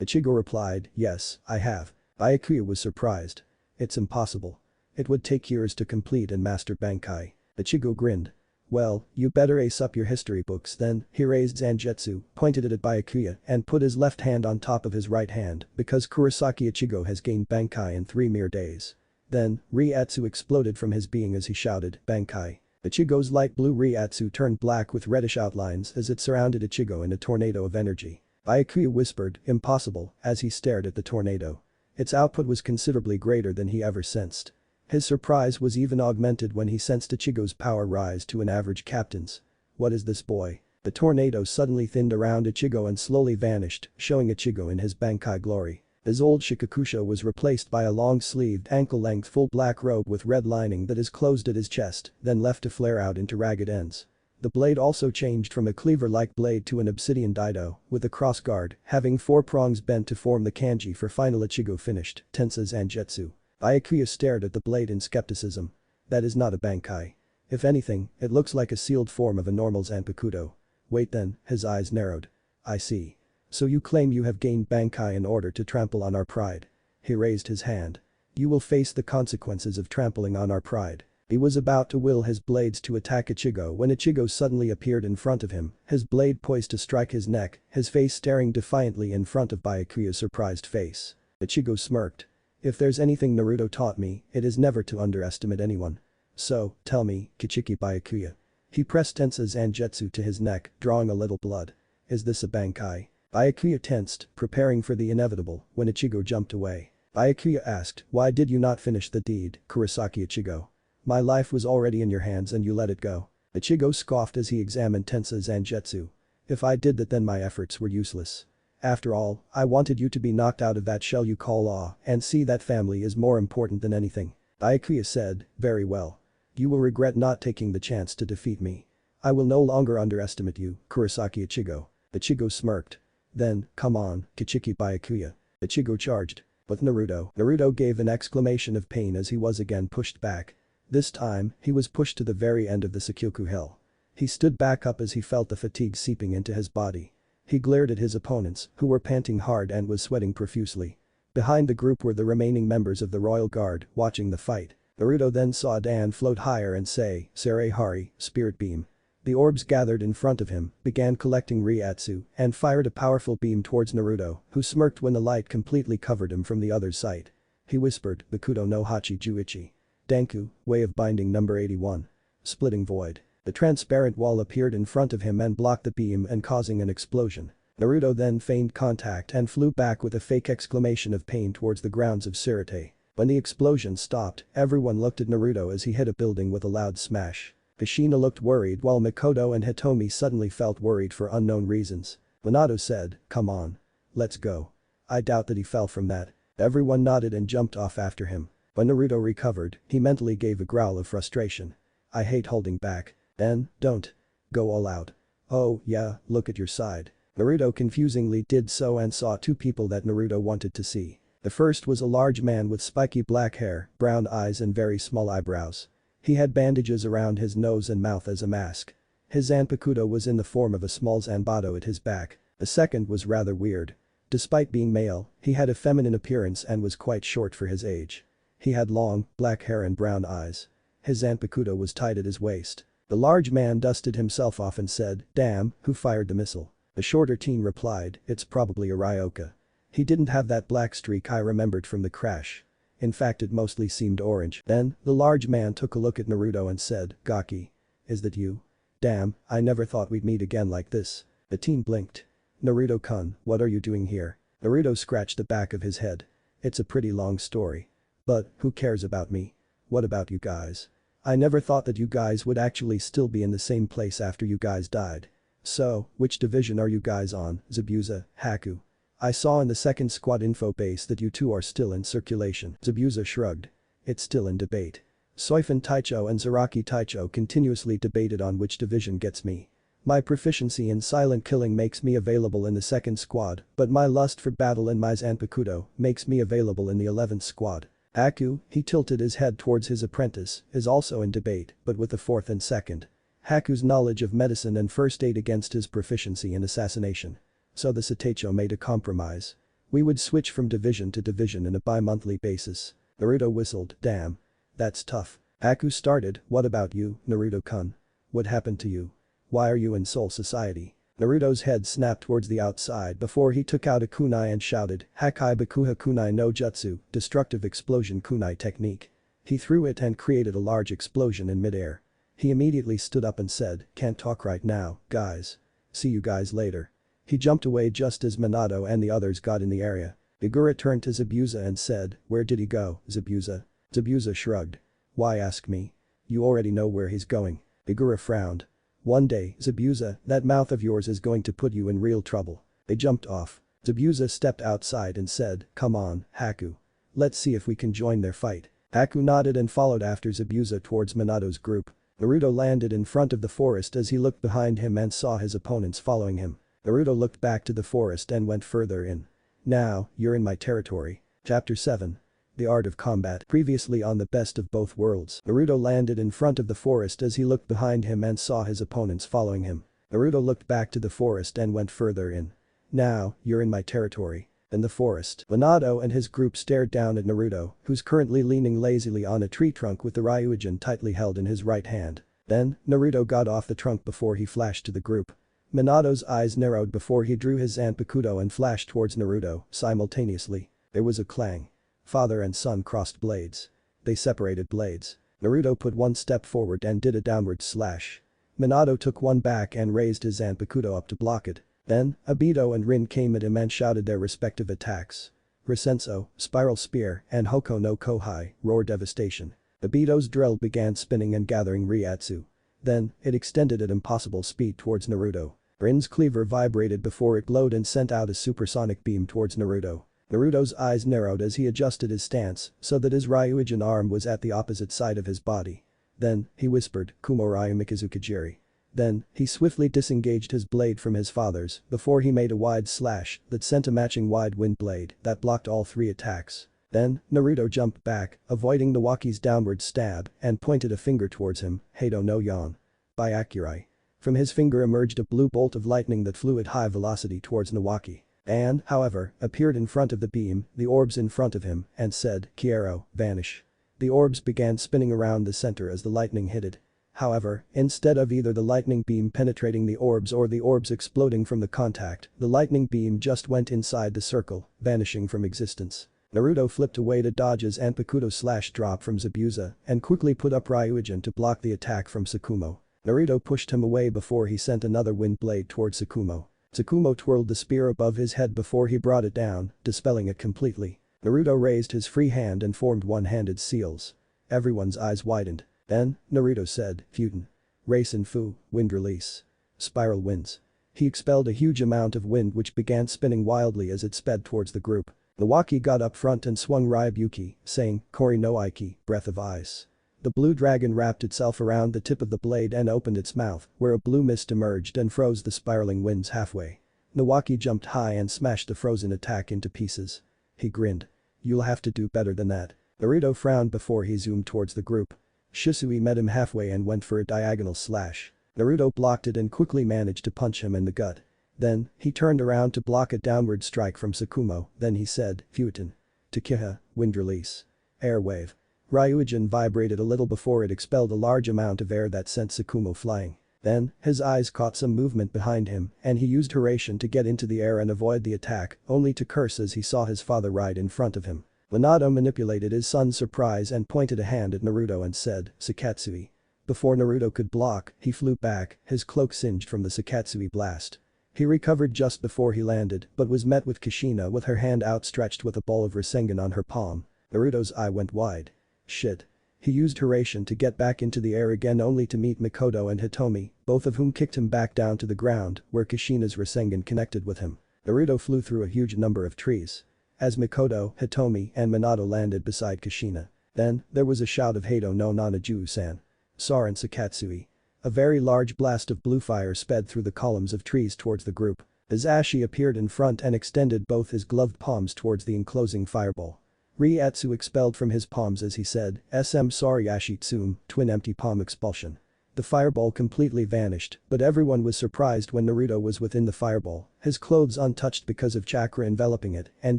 Ichigo replied, yes, I have. Byakuya was surprised. It's impossible. It would take years to complete and master Bankai. Ichigo grinned. Well, you better ace up your history books then. He raised Zangetsu, pointed it at Byakuya and put his left hand on top of his right hand because Kurosaki Ichigo has gained Bankai in 3 mere days. Then, Reiatsu exploded from his being as he shouted, Bankai. Ichigo's light blue Reiatsu turned black with reddish outlines as it surrounded Ichigo in a tornado of energy. Byakuya whispered, impossible, as he stared at the tornado. Its output was considerably greater than he ever sensed. His surprise was even augmented when he sensed Ichigo's power rise to an average captain's. What is this boy? The tornado suddenly thinned around Ichigo and slowly vanished, showing Ichigo in his Bankai glory. His old Shikakusha was replaced by a long-sleeved ankle-length full black robe with red lining that is closed at his chest, then left to flare out into ragged ends. The blade also changed from a cleaver-like blade to an obsidian daido, with a crossguard, having 4 prongs bent to form the kanji for final Ichigo finished, Tensa Zangetsu. Byakuya stared at the blade in skepticism. That is not a Bankai. If anything, it looks like a sealed form of a normal Zanpakuto. Wait then, his eyes narrowed. I see. So you claim you have gained Bankai in order to trample on our pride. He raised his hand. You will face the consequences of trampling on our pride. He was about to will his blades to attack Ichigo when Ichigo suddenly appeared in front of him, his blade poised to strike his neck, his face staring defiantly in front of Byakuya's surprised face. Ichigo smirked. If there's anything Naruto taught me, it is never to underestimate anyone. So, tell me, Kichiki Byakuya. He pressed Tensa Zangetsu to his neck, drawing a little blood. Is this a Bankai? Byakuya tensed, preparing for the inevitable, when Ichigo jumped away. Byakuya asked, why did you not finish the deed, Kurosaki Ichigo? My life was already in your hands and you let it go. Ichigo scoffed as he examined Tensa Zangetsu. If I did that then my efforts were useless. After all, I wanted you to be knocked out of that shell you call law and see that family is more important than anything. Byakuya said, very well. You will regret not taking the chance to defeat me. I will no longer underestimate you, Kurosaki Ichigo. Ichigo smirked. Then, come on, Kichiki Byakuya. Ichigo charged. But Naruto gave an exclamation of pain as he was again pushed back. This time, he was pushed to the very end of the Sakyoku Hill. He stood back up as he felt the fatigue seeping into his body. He glared at his opponents, who were panting hard and was sweating profusely. Behind the group were the remaining members of the Royal Guard, watching the fight. Naruto then saw Dan float higher and say, Sere Hari, Spirit Beam. The orbs gathered in front of him, began collecting Reiatsu, and fired a powerful beam towards Naruto, who smirked when the light completely covered him from the other's sight. He whispered, Bakudo no Hachi Juichi. Danku, Way of Binding number 81. Splitting Void. The transparent wall appeared in front of him and blocked the beam and causing an explosion. Naruto then feigned contact and flew back with a fake exclamation of pain towards the grounds of Sirte. When the explosion stopped, everyone looked at Naruto as he hit a building with a loud smash. Kushina looked worried while Mikoto and Hitomi suddenly felt worried for unknown reasons. Minato said, come on. Let's go. I doubt that he fell from that. Everyone nodded and jumped off after him. When Naruto recovered, he mentally gave a growl of frustration. I hate holding back. Then, don't. Go all out. Oh, yeah, look at your side. Naruto confusingly did so and saw 2 people that Naruto wanted to see. The first was a large man with spiky black hair, brown eyes and very small eyebrows. He had bandages around his nose and mouth as a mask. His Zanpakuto was in the form of a small Zanbato at his back. The second was rather weird. Despite being male, he had a feminine appearance and was quite short for his age. He had long, black hair and brown eyes. His Zanpakuto was tied at his waist. The large man dusted himself off and said, damn, who fired the missile? The shorter teen replied, it's probably a Ryoka. He didn't have that black streak I remembered from the crash. In fact it mostly seemed orange. Then, the large man took a look at Naruto and said, Gaki. Is that you? Damn, I never thought we'd meet again like this. The teen blinked. Naruto-kun, what are you doing here? Naruto scratched the back of his head. It's a pretty long story. But, who cares about me? What about you guys? I never thought that you guys would actually still be in the same place after you guys died. So, which division are you guys on, Zabuza, Haku? I saw in the second squad info base that you two are still in circulation. Zabuza shrugged. It's still in debate. Soifun Taicho and Zaraki Taicho continuously debated on which division gets me. My proficiency in silent killing makes me available in the second squad, but my lust for battle in my Zanpakuto makes me available in the 11th squad. Haku, he tilted his head towards his apprentice, is also in debate, but with the 4th and 2nd. Haku's knowledge of medicine and first aid against his proficiency in assassination. So the Sateicho made a compromise. We would switch from division to division in a bi-monthly basis. Naruto whistled, damn. That's tough. Haku started, what about you, Naruto-kun? What happened to you? Why are you in Soul Society? Naruto's head snapped towards the outside before he took out a kunai and shouted, Hakai Bakuha Kunai no Jutsu, destructive explosion kunai technique. He threw it and created a large explosion in midair. He immediately stood up and said, can't talk right now, guys. See you guys later. He jumped away just as Minato and the others got in the area. Igura turned to Zabuza and said, where did he go, Zabuza? Zabuza shrugged. Why ask me? You already know where he's going. Igura frowned. One day, Zabuza, that mouth of yours is going to put you in real trouble. They jumped off. Zabuza stepped outside and said, come on, Haku. Let's see if we can join their fight. Haku nodded and followed after Zabuza towards Minato's group. Naruto landed in front of the forest as he looked behind him and saw his opponents following him. Naruto looked back to the forest and went further in. Now, you're in my territory. Chapter 7. The Art of Combat. Previously on the Best of Both Worlds. Naruto landed in front of the forest as he looked behind him and saw his opponents following him. Naruto looked back to the forest and went further in. Now, you're in my territory. In the forest, Minato and his group stared down at Naruto, who's currently leaning lazily on a tree trunk with the Ryujin tightly held in his right hand. Then, Naruto got off the trunk before he flashed to the group. Minato's eyes narrowed before he drew his Zanpakuto and flashed towards Naruto, simultaneously. There was a clang. Father and son crossed blades. They separated blades. Naruto put one step forward and did a downward slash. Minato took one back and raised his Zanpakuto up to block it. Then, Obito and Rin came at him and shouted their respective attacks. Risenso, Spiral Spear, and Hoko no Kohai, Roar Devastation. Obito's drill began spinning and gathering Ryatsu. Then, it extended at impossible speed towards Naruto. Rin's cleaver vibrated before it glowed and sent out a supersonic beam towards Naruto. Naruto's eyes narrowed as he adjusted his stance so that his Ryujin arm was at the opposite side of his body. Then, he whispered, Kumo Ryu Mikizukijiri. Then, he swiftly disengaged his blade from his father's before he made a wide slash that sent a matching wide wind blade that blocked all three attacks. Then, Naruto jumped back, avoiding Nawaki's downward stab and pointed a finger towards him, Heido no Yon. By Akurai. From his finger emerged a blue bolt of lightning that flew at high velocity towards Nawaki. And, however, appeared in front of the beam, the orbs in front of him, and said, Kiero, vanish. The orbs began spinning around the center as the lightning hit it. However, instead of either the lightning beam penetrating the orbs or the orbs exploding from the contact, the lightning beam just went inside the circle, vanishing from existence. Naruto flipped away to dodge his Zanpakuto slash drop from Zabuza and quickly put up Ryujin to block the attack from Tsukumo. Naruto pushed him away before he sent another wind blade towards Tsukumo. Tsukumo twirled the spear above his head before he brought it down, dispelling it completely. Naruto raised his free hand and formed one-handed seals. Everyone's eyes widened. Then, Naruto said, Futen. Race and Fu, wind release. Spiral winds. He expelled a huge amount of wind which began spinning wildly as it sped towards the group. Nawaki got up front and swung Raibuki, saying, Kori no Aiki, breath of ice. The blue dragon wrapped itself around the tip of the blade and opened its mouth, where a blue mist emerged and froze the spiraling winds halfway. Nawaki jumped high and smashed the frozen attack into pieces. He grinned. You'll have to do better than that. Naruto frowned before he zoomed towards the group. Shisui met him halfway and went for a diagonal slash. Naruto blocked it and quickly managed to punch him in the gut. Then, he turned around to block a downward strike from Tsukumo, then he said, Futen. Takiha, wind release. Air wave. Ryujin vibrated a little before it expelled a large amount of air that sent Tsukumo flying. Then, his eyes caught some movement behind him and he used Hiraishin to get into the air and avoid the attack, only to curse as he saw his father right in front of him. Minato manipulated his son's surprise and pointed a hand at Naruto and said, Sakatsui. Before Naruto could block, he flew back, his cloak singed from the Sakatsui blast. He recovered just before he landed but was met with Kushina with her hand outstretched with a ball of Rasengan on her palm. Naruto's eye went wide. Shit. He used Hiraishin to get back into the air again only to meet Mikoto and Hitomi, both of whom kicked him back down to the ground where Kushina's Rasengan connected with him. Naruto flew through a huge number of trees. As Mikoto, Hitomi, and Minato landed beside Kushina. Then, there was a shout of Hato no Nanaju-san. Saren Sakatsui. A very large blast of blue fire sped through the columns of trees towards the group. Azashi appeared in front and extended both his gloved palms towards the enclosing fireball. Ryatsu expelled from his palms as he said, "SM sorry Ashitsum, twin empty palm expulsion." The fireball completely vanished, but everyone was surprised when Naruto was within the fireball, his clothes untouched because of chakra enveloping it, and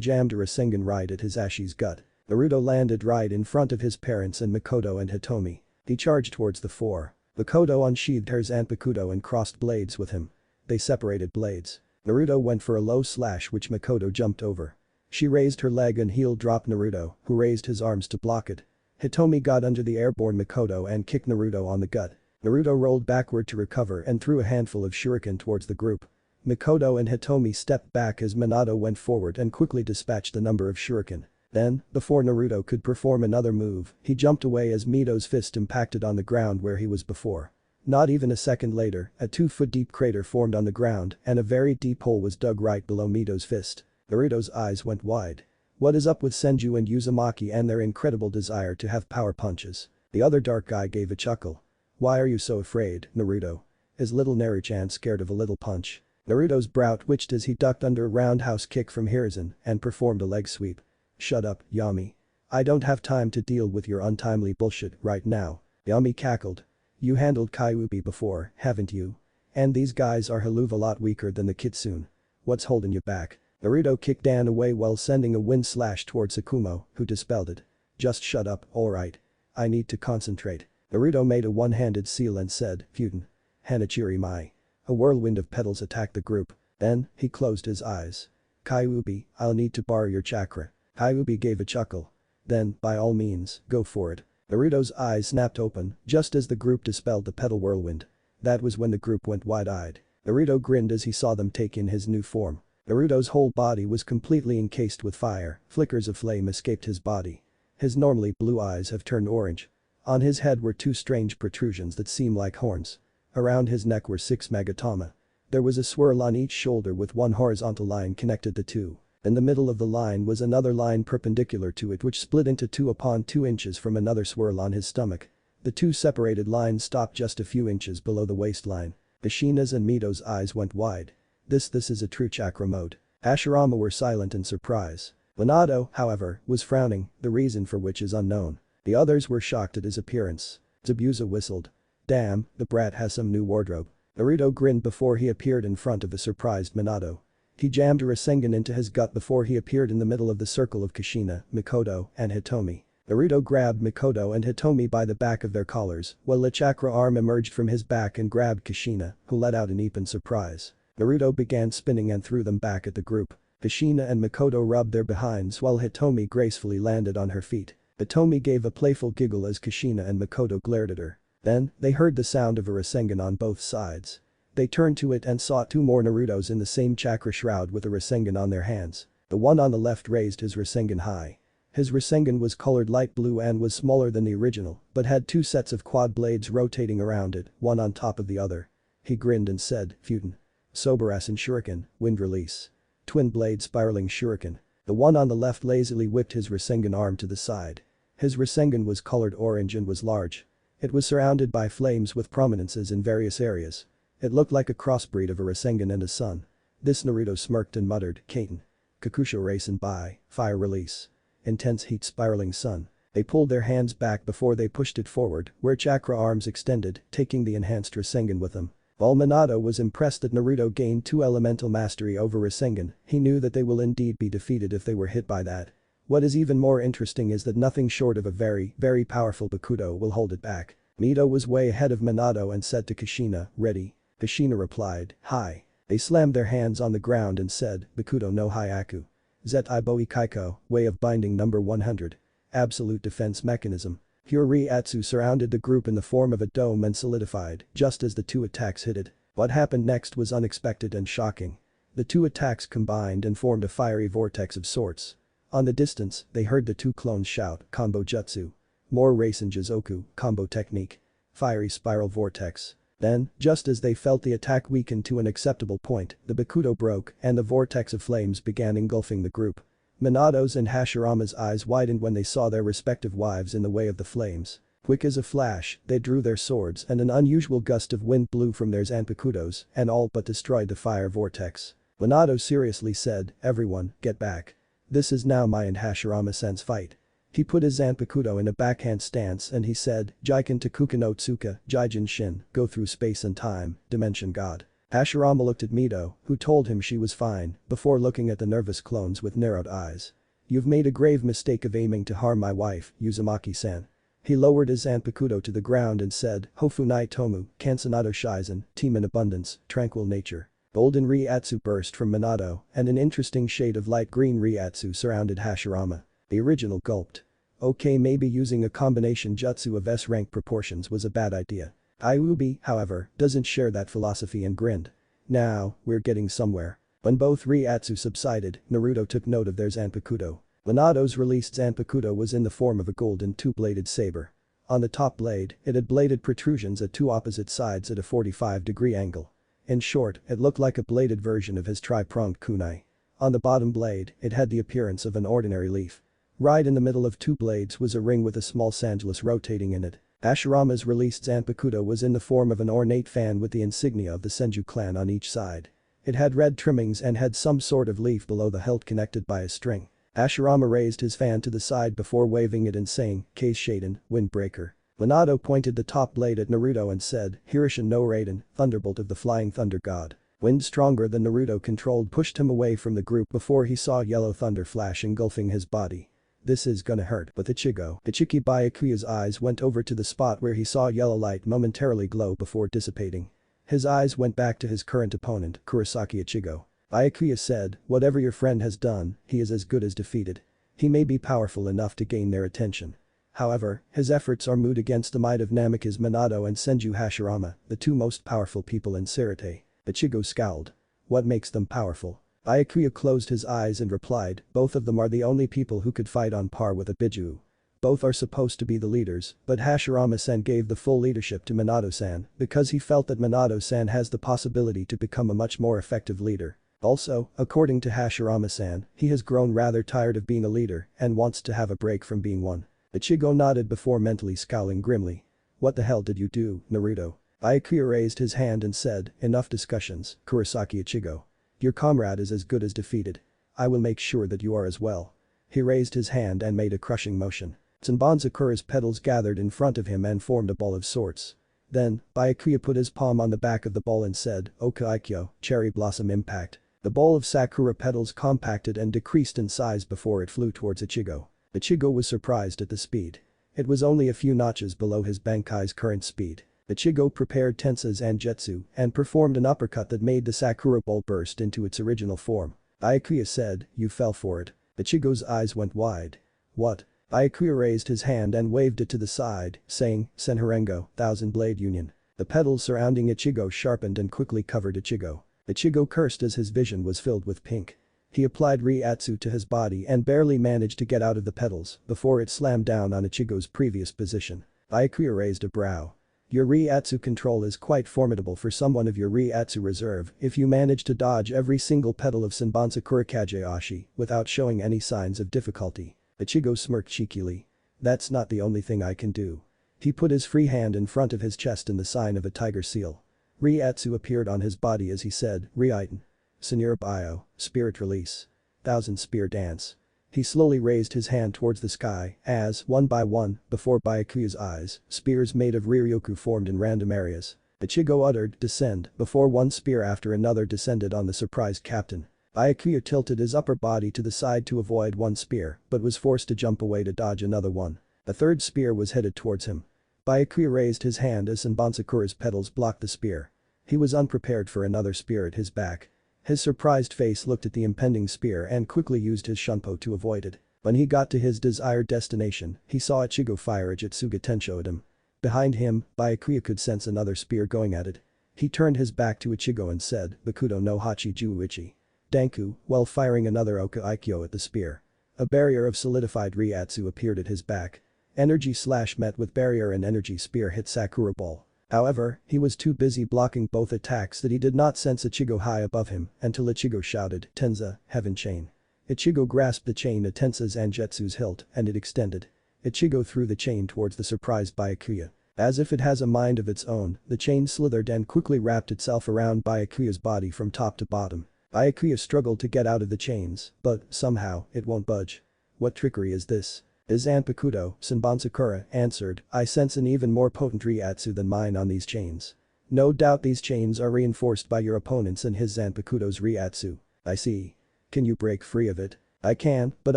jammed a Rasengan right at his Ashi's gut. Naruto landed right in front of his parents and Mikoto and Hitomi. He charged towards the four. Mikoto unsheathed her Zanpakuto and crossed blades with him. They separated blades. Naruto went for a low slash which Mikoto jumped over. She raised her leg and heel dropped Naruto, who raised his arms to block it. Hitomi got under the airborne Mikoto and kicked Naruto on the gut. Naruto rolled backward to recover and threw a handful of shuriken towards the group. Mikoto and Hitomi stepped back as Minato went forward and quickly dispatched a number of shuriken. Then, before Naruto could perform another move, he jumped away as Mito's fist impacted on the ground where he was before. Not even a second later, a 2-foot deep crater formed on the ground and a very deep hole was dug right below Mito's fist. Naruto's eyes went wide. What is up with Senju and Uzumaki and their incredible desire to have power punches? The other dark guy gave a chuckle. Why are you so afraid, Naruto? Is little Naruchan scared of a little punch? Naruto's brow twitched as he ducked under a roundhouse kick from Hiruzen and performed a leg sweep. Shut up, Yami. I don't have time to deal with your untimely bullshit right now. Yami cackled. You handled Kyuubi before, haven't you? And these guys are a lot weaker than the Kitsune. What's holding you back? Naruto kicked Dan away while sending a wind slash towards Sakumo, who dispelled it. Just shut up, alright. I need to concentrate. Naruto made a one-handed seal and said, Futen. Hanachiri mai. A whirlwind of petals attacked the group. Then, he closed his eyes. Kyuubi, I'll need to borrow your chakra. Kyuubi gave a chuckle. Then, by all means, go for it. Naruto's eyes snapped open, just as the group dispelled the petal whirlwind. That was when the group went wide-eyed. Naruto grinned as he saw them take in his new form. Naruto's whole body was completely encased with fire, flickers of flame escaped his body. His normally blue eyes have turned orange. On his head were two strange protrusions that seemed like horns. Around his neck were 6 magatama. There was a swirl on each shoulder with one horizontal line connected the two. In the middle of the line was another line perpendicular to it which split into 2 upon 2 inches from another swirl on his stomach. The two separated lines stopped just a few inches below the waistline. Kushina's and Mito's eyes went wide. This is a true chakra mode. Hashirama were silent in surprise. Minato, however, was frowning, the reason for which is unknown. The others were shocked at his appearance. Zabuza whistled. Damn, the brat has some new wardrobe. Naruto grinned before he appeared in front of a surprised Minato. He jammed a Rasengan into his gut before he appeared in the middle of the circle of Kushina, Mikoto, and Hitomi. Naruto grabbed Mikoto and Hitomi by the back of their collars, while a chakra arm emerged from his back and grabbed Kushina, who let out an eep in surprise. Naruto began spinning and threw them back at the group. Kushina and Mikoto rubbed their behinds while Hitomi gracefully landed on her feet. Hitomi gave a playful giggle as Kushina and Mikoto glared at her. Then, they heard the sound of a Rasengan on both sides. They turned to it and saw 2 more Narutos in the same chakra shroud with a Rasengan on their hands. The one on the left raised his Rasengan high. His Rasengan was colored light blue and was smaller than the original, but had 2 sets of quad blades rotating around it, one on top of the other. He grinned and said, Futen. Sobarasen Shuriken, wind release. Twin blade spiraling shuriken. The one on the left lazily whipped his Rasengan arm to the side. His Rasengan was colored orange and was large. It was surrounded by flames with prominences in various areas. It looked like a crossbreed of a Rasengan and a sun. This Naruto smirked and muttered, Kaiten. Kakusho racing by, fire release. Intense heat spiraling sun. They pulled their hands back before they pushed it forward, where chakra arms extended, taking the enhanced Rasengan with them. While Minato was impressed that Naruto gained 2 elemental mastery over Rasengan, he knew that they will indeed be defeated if they were hit by that. What is even more interesting is that nothing short of a very, very powerful Bakuto will hold it back. Mito was way ahead of Minato and said to Kushina, ready. Kushina replied, hi. They slammed their hands on the ground and said, Bakuto no Hyaku. Zetai Boi Kaiko, way of binding number 100. Absolute defense mechanism. Ryatsu surrounded the group in the form of a dome and solidified, just as the 2 attacks hit it. What happened next was unexpected and shocking. The 2 attacks combined and formed a fiery vortex of sorts. On the distance, they heard the 2 clones shout, Combo Jutsu. More Racing Jizoku combo technique. Fiery spiral vortex. Then, just as they felt the attack weaken to an acceptable point, the Bakuto broke and the vortex of flames began engulfing the group. Minato's and Hashirama's eyes widened when they saw their respective wives in the way of the flames. Quick as a flash, they drew their swords and an unusual gust of wind blew from their zanpakutos and all but destroyed the fire vortex. Minato seriously said, "Everyone, get back. This is now my and Hashirama-sen's fight." He put his zanpakuto in a backhand stance and he said, "Jiken Takuka no Tsuka, Jijin Shin, go through space and time, Dimension God." Hashirama looked at Mito, who told him she was fine, before looking at the nervous clones with narrowed eyes. "You've made a grave mistake of aiming to harm my wife, Uzumaki-san." He lowered his zanpakuto to the ground and said, "Hofunai Tomu, Kansanato Shizen, Team in Abundance, Tranquil Nature." Golden Riatsu burst from Minato, and an interesting shade of light green Riatsu surrounded Hashirama. The original gulped. Okay, maybe using a combination jutsu of S-rank proportions was a bad idea. Iubi, however, doesn't share that philosophy and grinned. "Now, we're getting somewhere." When both Riatsu subsided, Naruto took note of their zanpakuto. Minato's released zanpakuto was in the form of a golden two-bladed saber. On the top blade, it had bladed protrusions at two opposite sides at a 45-degree angle. In short, it looked like a bladed version of his tri-pronged kunai. On the bottom blade, it had the appearance of an ordinary leaf. Right in the middle of two blades was a ring with a small sandulus rotating in it. Hashirama's released zanpakuto was in the form of an ornate fan with the insignia of the Senju clan on each side. It had red trimmings and had some sort of leaf below the hilt connected by a string. Hashirama raised his fan to the side before waving it and saying, "Case Shaden, Windbreaker." Minato pointed the top blade at Naruto and said, "Hirishin no Raiden, Thunderbolt of the Flying Thunder God." Wind stronger than Naruto controlled pushed him away from the group before he saw yellow thunder flash engulfing his body. "This is gonna hurt." But Ichigo Byakuya's eyes went over to the spot where he saw yellow light momentarily glow before dissipating. His eyes went back to his current opponent, Kurosaki Ichigo. Byakuya said, "Whatever your friend has done, he is as good as defeated. He may be powerful enough to gain their attention. However, his efforts are moot against the might of Namikaze Minato and Senju Hashirama, the two most powerful people in Sarate." Ichigo scowled. "What makes them powerful?" Byakuya closed his eyes and replied, "Both of them are the only people who could fight on par with a Biju. Both are supposed to be the leaders, but Hashirama-san gave the full leadership to Minato-san because he felt that Minato-san has the possibility to become a much more effective leader. Also, according to Hashirama-san, he has grown rather tired of being a leader and wants to have a break from being one." Ichigo nodded before mentally scowling grimly. "What the hell did you do, Naruto?" Byakuya raised his hand and said, "Enough discussions, Kurosaki Ichigo. Your comrade is as good as defeated. I will make sure that you are as well." He raised his hand and made a crushing motion. Senbonzakura's petals gathered in front of him and formed a ball of sorts. Then, Byakuya put his palm on the back of the ball and said, "Oka Aikyo, Cherry Blossom Impact." The ball of sakura petals compacted and decreased in size before it flew towards Ichigo. Ichigo was surprised at the speed. It was only a few notches below his Bankai's current speed. Ichigo prepared Tensa's Anjetsu and performed an uppercut that made the sakura ball burst into its original form. Byakuya said, "You fell for it." Ichigo's eyes went wide. "What?" Byakuya raised his hand and waved it to the side, saying, "Senharengo, Thousand Blade Union." The petals surrounding Ichigo sharpened and quickly covered Ichigo. Ichigo cursed as his vision was filled with pink. He applied Riatsu to his body and barely managed to get out of the petals before it slammed down on Ichigo's previous position. Byakuya raised a brow. "Your Riatsu control is quite formidable for someone of your Riatsu reserve if you manage to dodge every single petal of Senbonzakura Kageashi without showing any signs of difficulty." Ichigo smirked cheekily. "That's not the only thing I can do." He put his free hand in front of his chest in the sign of a tiger seal. Riatsu appeared on his body as he said, "Riiten. Senior Bio, Spirit Release. Thousand Spear Dance." He slowly raised his hand towards the sky as, one by one, before Byakuya's eyes, spears made of Riryoku formed in random areas. Ichigo uttered, "Descend," before one spear after another descended on the surprised captain. Byakuya tilted his upper body to the side to avoid one spear, but was forced to jump away to dodge another one. A third spear was headed towards him. Byakuya raised his hand as Senbonzakura's petals blocked the spear. He was unprepared for another spear at his back. His surprised face looked at the impending spear and quickly used his shunpo to avoid it. When he got to his desired destination, he saw Ichigo fire a Jutsuga Tensho at him. Behind him, Byakuya could sense another spear going at it. He turned his back to Ichigo and said, "Bakudo no Hachi Juuichi." Danku, while firing another Oka Aikyo at the spear. A barrier of solidified Riatsu appeared at his back. Energy slash met with barrier and energy spear hit Sakura Ball. However, he was too busy blocking both attacks that he did not sense Ichigo high above him until Ichigo shouted, "Tenza, Heaven Chain." Ichigo grasped the chain at Tensa's Anjetsu's hilt and it extended. Ichigo threw the chain towards the surprised Byakuya. As if it has a mind of its own, the chain slithered and quickly wrapped itself around Byakuya's body from top to bottom. Byakuya struggled to get out of the chains, but, somehow, it won't budge. What trickery is this? His Zanpakuto, Senbon answered, "I sense an even more potent Ryatsu than mine on these chains. No doubt these chains are reinforced by your opponents and his Zanpakuto's Ryatsu. I see. Can you break free of it?" "I can, but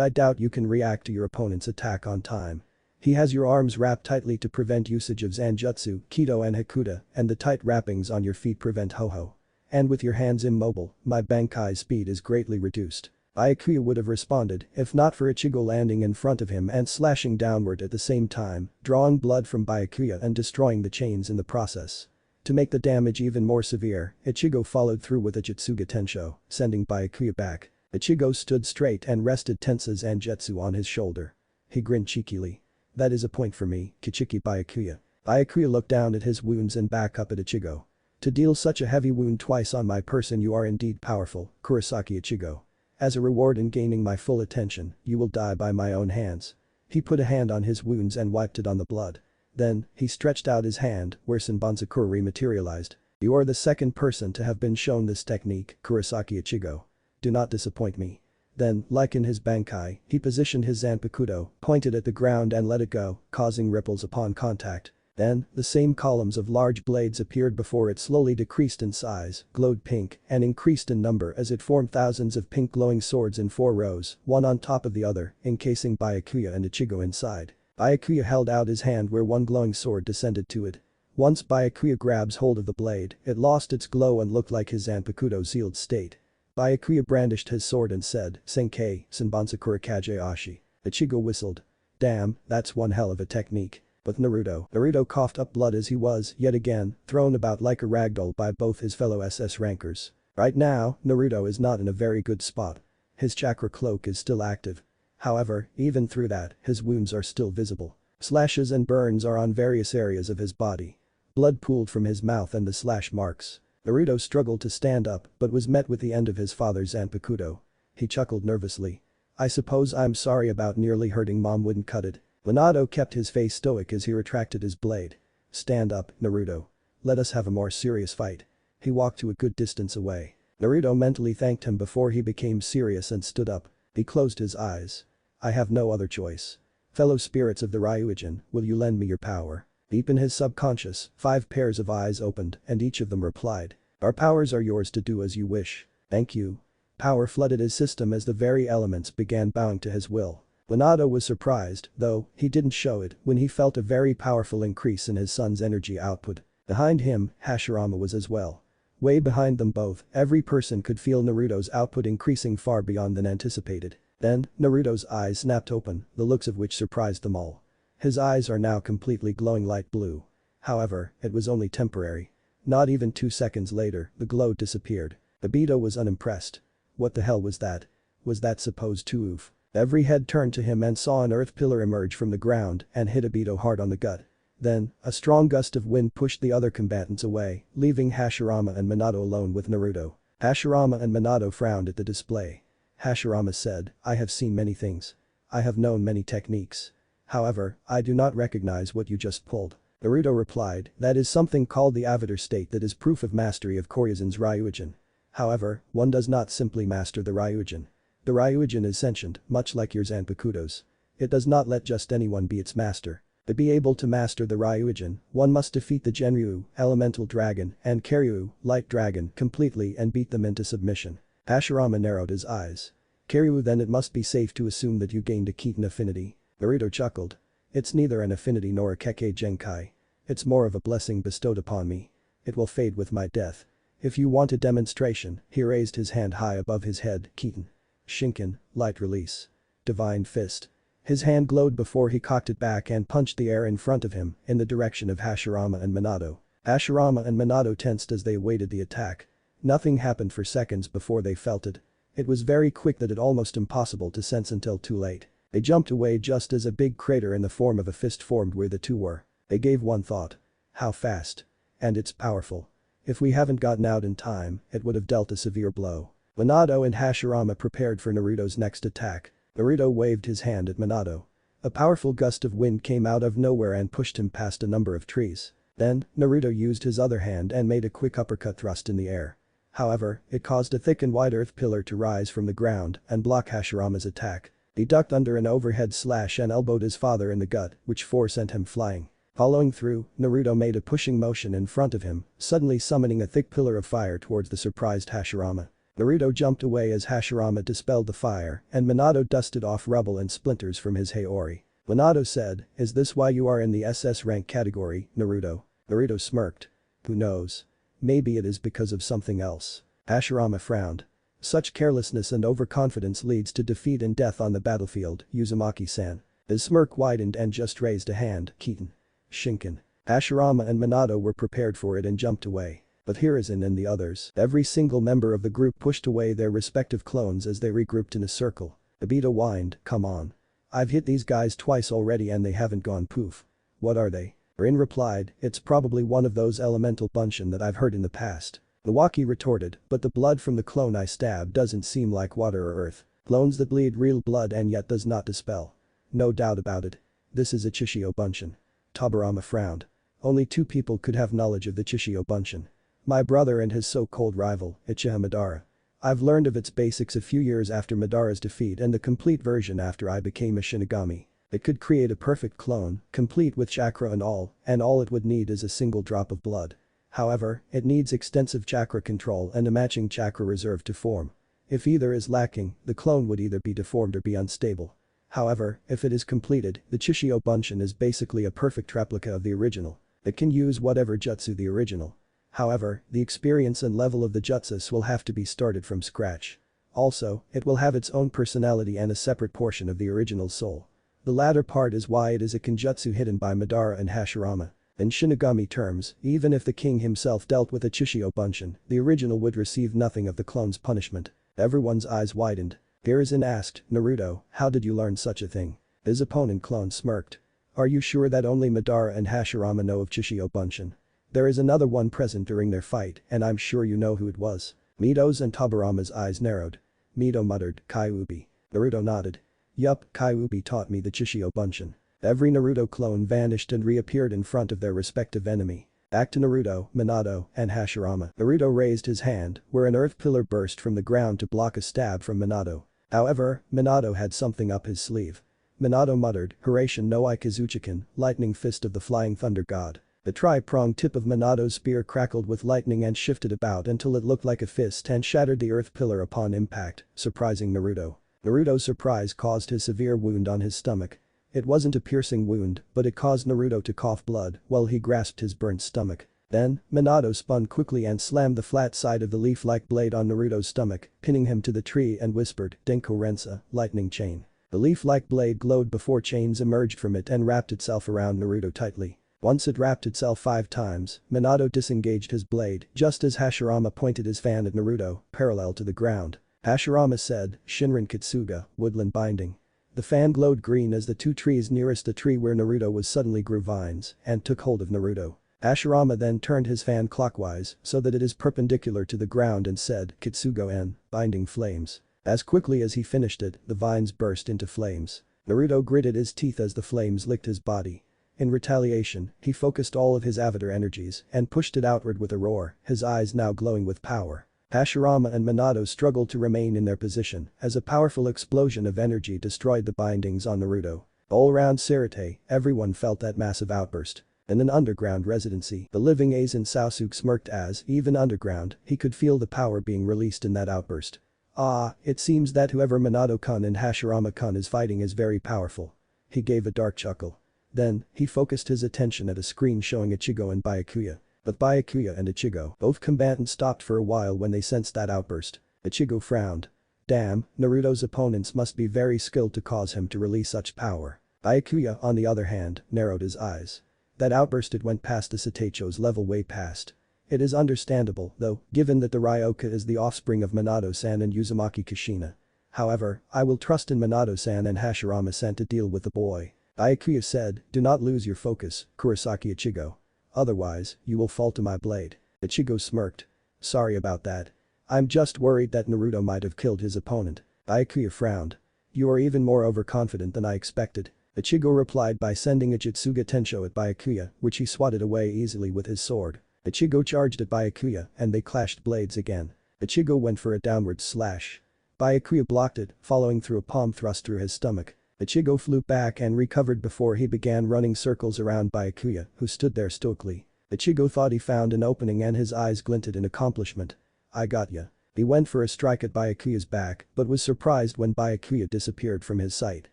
I doubt you can react to your opponent's attack on time. He has your arms wrapped tightly to prevent usage of Zanjutsu, Kido and Hakuda, and the tight wrappings on your feet prevent Ho-Ho. And with your hands immobile, my Bankai speed is greatly reduced." Byakuya would have responded if not for Ichigo landing in front of him and slashing downward at the same time, drawing blood from Byakuya and destroying the chains in the process. To make the damage even more severe, Ichigo followed through with a Jutsuga Tensho, sending Byakuya back. Ichigo stood straight and rested Tensa's Anjetsu on his shoulder. He grinned cheekily. "That is a point for me, Kichiki Byakuya." Byakuya looked down at his wounds and back up at Ichigo. "To deal such a heavy wound twice on my person you are indeed powerful, Kurosaki Ichigo. As a reward in gaining my full attention, you will die by my own hands." He put a hand on his wounds and wiped it on the blood. Then, he stretched out his hand, where Senbon rematerialized. "You are the second person to have been shown this technique, Kurosaki Ichigo. Do not disappoint me." Then, like in his Bankai, he positioned his Zanpakuto, pointed at the ground and let it go, causing ripples upon contact. Then, the same columns of large blades appeared before it slowly decreased in size, glowed pink, and increased in number as it formed thousands of pink glowing swords in 4 rows, one on top of the other, encasing Byakuya and Ichigo inside. Byakuya held out his hand where one glowing sword descended to it. Once Byakuya grabs hold of the blade, it lost its glow and looked like his Zanpakuto's sealed state. Byakuya brandished his sword and said, "Senkei, Senbon Kage Ashi." Ichigo whistled. "Damn, that's one hell of a technique." But Naruto coughed up blood as he was, yet again, thrown about like a ragdoll by both his fellow SS rankers. Right now, Naruto is not in a very good spot. His chakra cloak is still active. However, even through that, his wounds are still visible. Slashes and burns are on various areas of his body. Blood pooled from his mouth and the slash marks. Naruto struggled to stand up but was met with the end of his father's Zanpakuto. He chuckled nervously. "I suppose I'm sorry about nearly hurting Mom wouldn't cut it." Minato kept his face stoic as he retracted his blade. "Stand up, Naruto. Let us have a more serious fight." He walked to a good distance away. Naruto mentally thanked him before he became serious and stood up. He closed his eyes. "I have no other choice. Fellow spirits of the Ryujin, will you lend me your power?" Deep in his subconscious, 5 pairs of eyes opened and each of them replied. "Our powers are yours to do as you wish. Thank you." Power flooded his system as the very elements began bowing to his will. Minato was surprised, though, he didn't show it when he felt a very powerful increase in his son's energy output. Behind him, Hashirama was as well. Way behind them both, every person could feel Naruto's output increasing far beyond than anticipated. Then, Naruto's eyes snapped open, the looks of which surprised them all. His eyes are now completely glowing light blue. However, it was only temporary. Not even 2 seconds later, the glow disappeared. Obito was unimpressed. What the hell was that? Was that supposed to oof? Every head turned to him and saw an earth pillar emerge from the ground and hit Obito hard on the gut. Then, a strong gust of wind pushed the other combatants away, leaving Hashirama and Minato alone with Naruto. Hashirama and Minato frowned at the display. Hashirama said, "I have seen many things. I have known many techniques. However, I do not recognize what you just pulled." Naruto replied, "That is something called the Avatar state that is proof of mastery of Koryuzen's Ryujin. However, one does not simply master the Ryujin. The Ryujin is sentient, much like your Zanpakutos. It does not let just anyone be its master. To be able to master the Ryujin, one must defeat the Genryu, Elemental Dragon, and Karyu, Light Dragon, completely and beat them into submission." Hashirama narrowed his eyes. "Karyu, then it must be safe to assume that you gained a Keaton affinity." Naruto chuckled. "It's neither an affinity nor a Kekkei Genkai. It's more of a blessing bestowed upon me. It will fade with my death. If you want a demonstration," he raised his hand high above his head, "Keaton. Shinken, light release. Divine fist." His hand glowed before he cocked it back and punched the air in front of him, in the direction of Hashirama and Minato. Hashirama and Minato tensed as they awaited the attack. Nothing happened for seconds before they felt it. It was very quick that it almost impossible to sense until too late. They jumped away just as a big crater in the form of a fist formed where the two were. They gave one thought. How fast? And it's powerful. If we haven't gotten out in time, it would have dealt a severe blow. Minato and Hashirama prepared for Naruto's next attack. Naruto waved his hand at Minato. A powerful gust of wind came out of nowhere and pushed him past a number of trees. Then, Naruto used his other hand and made a quick uppercut thrust in the air. However, it caused a thick and wide earth pillar to rise from the ground and block Hashirama's attack. He ducked under an overhead slash and elbowed his father in the gut, which sent him flying. Following through, Naruto made a pushing motion in front of him, suddenly summoning a thick pillar of fire towards the surprised Hashirama. Naruto jumped away as Hashirama dispelled the fire, and Minato dusted off rubble and splinters from his Haori. Minato said, "Is this why you are in the SS rank category, Naruto?" Naruto smirked. "Who knows? Maybe it is because of something else." Hashirama frowned. "Such carelessness and overconfidence leads to defeat and death on the battlefield, Uzumaki-san." His smirk widened and just raised a hand, "Keaton." Shinken. Hashirama and Minato were prepared for it and jumped away. But Hiruzen and the others, every single member of the group pushed away their respective clones as they regrouped in a circle. Obito whined, "Come on. I've hit these guys twice already and they haven't gone poof." "What are they?" Rin replied, "It's probably one of those elemental bunshin that I've heard in the past." Iwaki retorted, "But the blood from the clone I stabbed doesn't seem like water or earth. Clones that bleed real blood and yet does not dispel." "No doubt about it. This is a Chishio bunshin." Tobirama frowned. "Only two people could have knowledge of the Chishio bunshin. My brother and his so-called rival, Uchiha Madara. I've learned of its basics a few years after Madara's defeat and the complete version after I became a Shinigami. It could create a perfect clone, complete with chakra and all it would need is a single drop of blood. However, it needs extensive chakra control and a matching chakra reserve to form. If either is lacking, the clone would either be deformed or be unstable. However, if it is completed, the Chishio bunshin is basically a perfect replica of the original. It can use whatever jutsu the original. However, the experience and level of the jutsus will have to be started from scratch. Also, it will have its own personality and a separate portion of the original soul. The latter part is why it is a kenjutsu hidden by Madara and Hashirama. In Shinigami terms, even if the king himself dealt with a Chishio bunshin, the original would receive nothing of the clone's punishment." Everyone's eyes widened. Hiruzen asked, "Naruto, how did you learn such a thing?" His opponent clone smirked. "Are you sure that only Madara and Hashirama know of Chishio bunshin? There is another one present during their fight and I'm sure you know who it was." Mito's and Tobirama's eyes narrowed. Mito muttered, "Kyuubi." Naruto nodded. "Yup, Kyuubi taught me the Chishio bunshin." Every Naruto clone vanished and reappeared in front of their respective enemy. Back to Naruto, Minato, and Hashirama. Naruto raised his hand, where an earth pillar burst from the ground to block a stab from Minato. However, Minato had something up his sleeve. Minato muttered, "Hirashin no Ikazuchiken, lightning fist of the flying thunder god." The tri-pronged tip of Minato's spear crackled with lightning and shifted about until it looked like a fist and shattered the earth pillar upon impact, surprising Naruto. Naruto's surprise caused his severe wound on his stomach. It wasn't a piercing wound, but it caused Naruto to cough blood while he grasped his burnt stomach. Then, Minato spun quickly and slammed the flat side of the leaf-like blade on Naruto's stomach, pinning him to the tree and whispered, "Denko Rensa, lightning chain." The leaf-like blade glowed before chains emerged from it and wrapped itself around Naruto tightly. Once it wrapped itself 5 times, Minato disengaged his blade just as Hashirama pointed his fan at Naruto, parallel to the ground. Hashirama said, "Shinrin Kitsuga, woodland binding." The fan glowed green as the 2 trees nearest the tree where Naruto was suddenly grew vines and took hold of Naruto. Hashirama then turned his fan clockwise so that it is perpendicular to the ground and said, "Kitsugo en, binding flames." As quickly as he finished it, the vines burst into flames. Naruto gritted his teeth as the flames licked his body. In retaliation, he focused all of his avatar energies and pushed it outward with a roar, his eyes now glowing with power. Hashirama and Minato struggled to remain in their position as a powerful explosion of energy destroyed the bindings on Naruto. All around Sarate, everyone felt that massive outburst. In an underground residency, the living Aizen Sasuke smirked as, even underground, he could feel the power being released in that outburst. "Ah, it seems that whoever Minato-kun and Hashirama-kun is fighting is very powerful." He gave a dark chuckle. Then, he focused his attention at a screen showing Ichigo and Byakuya. But Byakuya and Ichigo, both combatants, stopped for a while when they sensed that outburst. Ichigo frowned. Damn, Naruto's opponents must be very skilled to cause him to release such power. Byakuya, on the other hand, narrowed his eyes. That outburst, it went past the Satacho's level, way past. It is understandable, though, given that the Ryoka is the offspring of Minato-san and Uzumaki Kushina. However, I will trust in Minato-san and Hashirama-san to deal with the boy. Byakuya said, do not lose your focus, Kurosaki Ichigo. Otherwise, you will fall to my blade. Ichigo smirked. Sorry about that. I'm just worried that Naruto might have killed his opponent. Byakuya frowned. You are even more overconfident than I expected. Ichigo replied by sending a Jutsuga Tensho at Byakuya, which he swatted away easily with his sword. Ichigo charged at Byakuya and they clashed blades again. Ichigo went for a downward slash. Byakuya blocked it, following through a palm thrust through his stomach. Ichigo flew back and recovered before he began running circles around Byakuya, who stood there stoically. Ichigo thought he found an opening and his eyes glinted in accomplishment. I got ya. He went for a strike at Byakuya's back but was surprised when Byakuya disappeared from his sight.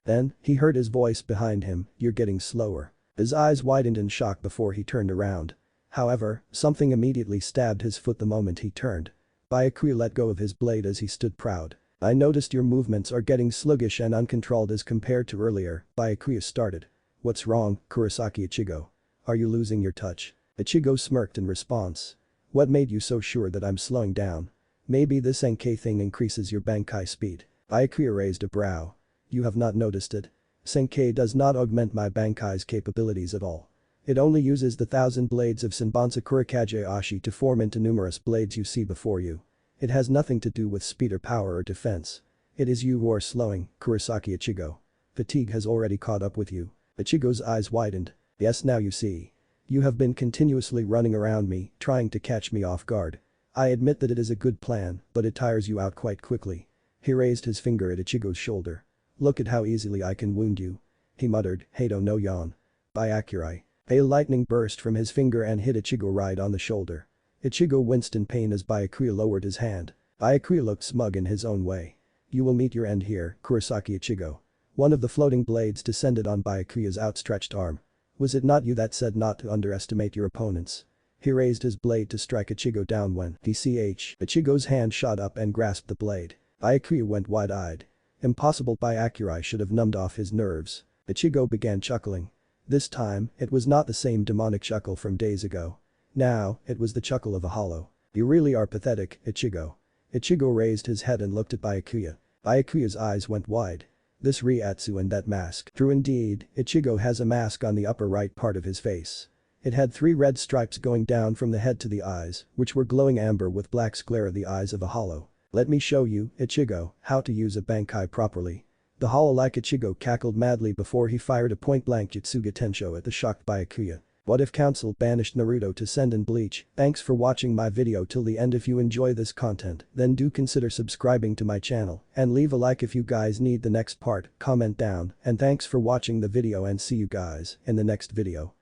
Then, he heard his voice behind him, you're getting slower. His eyes widened in shock before he turned around. However, something immediately stabbed his foot the moment he turned. Byakuya let go of his blade as he stood proud. I noticed your movements are getting sluggish and uncontrolled as compared to earlier, Byakuya started. What's wrong, Kurosaki Ichigo? Are you losing your touch? Ichigo smirked in response. What made you so sure that I'm slowing down? Maybe this Senkai thing increases your Bankai speed. Byakuya raised a brow. You have not noticed it? Senkai does not augment my Bankai's capabilities at all. It only uses the 1,000 blades of Senbonsa Kurikage Ashi to form into numerous blades you see before you. It has nothing to do with speed or power or defense. It is you who are slowing, Kurosaki Ichigo. Fatigue has already caught up with you. Ichigo's eyes widened. Yes, now you see. You have been continuously running around me, trying to catch me off guard. I admit that it is a good plan, but it tires you out quite quickly. He raised his finger at Ichigo's shoulder. Look at how easily I can wound you. He muttered, Heido no Yon. Byakuya. A lightning burst from his finger and hit Ichigo right on the shoulder. Ichigo winced in pain as Byakuya lowered his hand. Byakuya looked smug in his own way. You will meet your end here, Kurosaki Ichigo. One of the floating blades descended on Byakuya's outstretched arm. Was it not you that said not to underestimate your opponents? He raised his blade to strike Ichigo down when Ichigo's hand shot up and grasped the blade. Byakuya went wide-eyed. Impossible. Byakuya should have numbed off his nerves. Ichigo began chuckling. This time, it was not the same demonic chuckle from days ago. Now, it was the chuckle of a hollow. You really are pathetic, Ichigo. Ichigo raised his head and looked at Byakuya. Byakuya's eyes went wide. This Ryatsu and that mask. True indeed, Ichigo has a mask on the upper right part of his face. It had 3 red stripes going down from the head to the eyes, which were glowing amber with black glare of the eyes of a hollow. Let me show you, Ichigo, how to use a Bankai properly. The hollow-like Ichigo cackled madly before he fired a point-blank Jutsuga Tensho at the shocked Byakuya. What if Council banished Naruto to send in bleach? Thanks for watching my video till the end. If you enjoy this content, then do consider subscribing to my channel and leave a like if you guys need the next part, comment down, and thanks for watching the video and see you guys in the next video.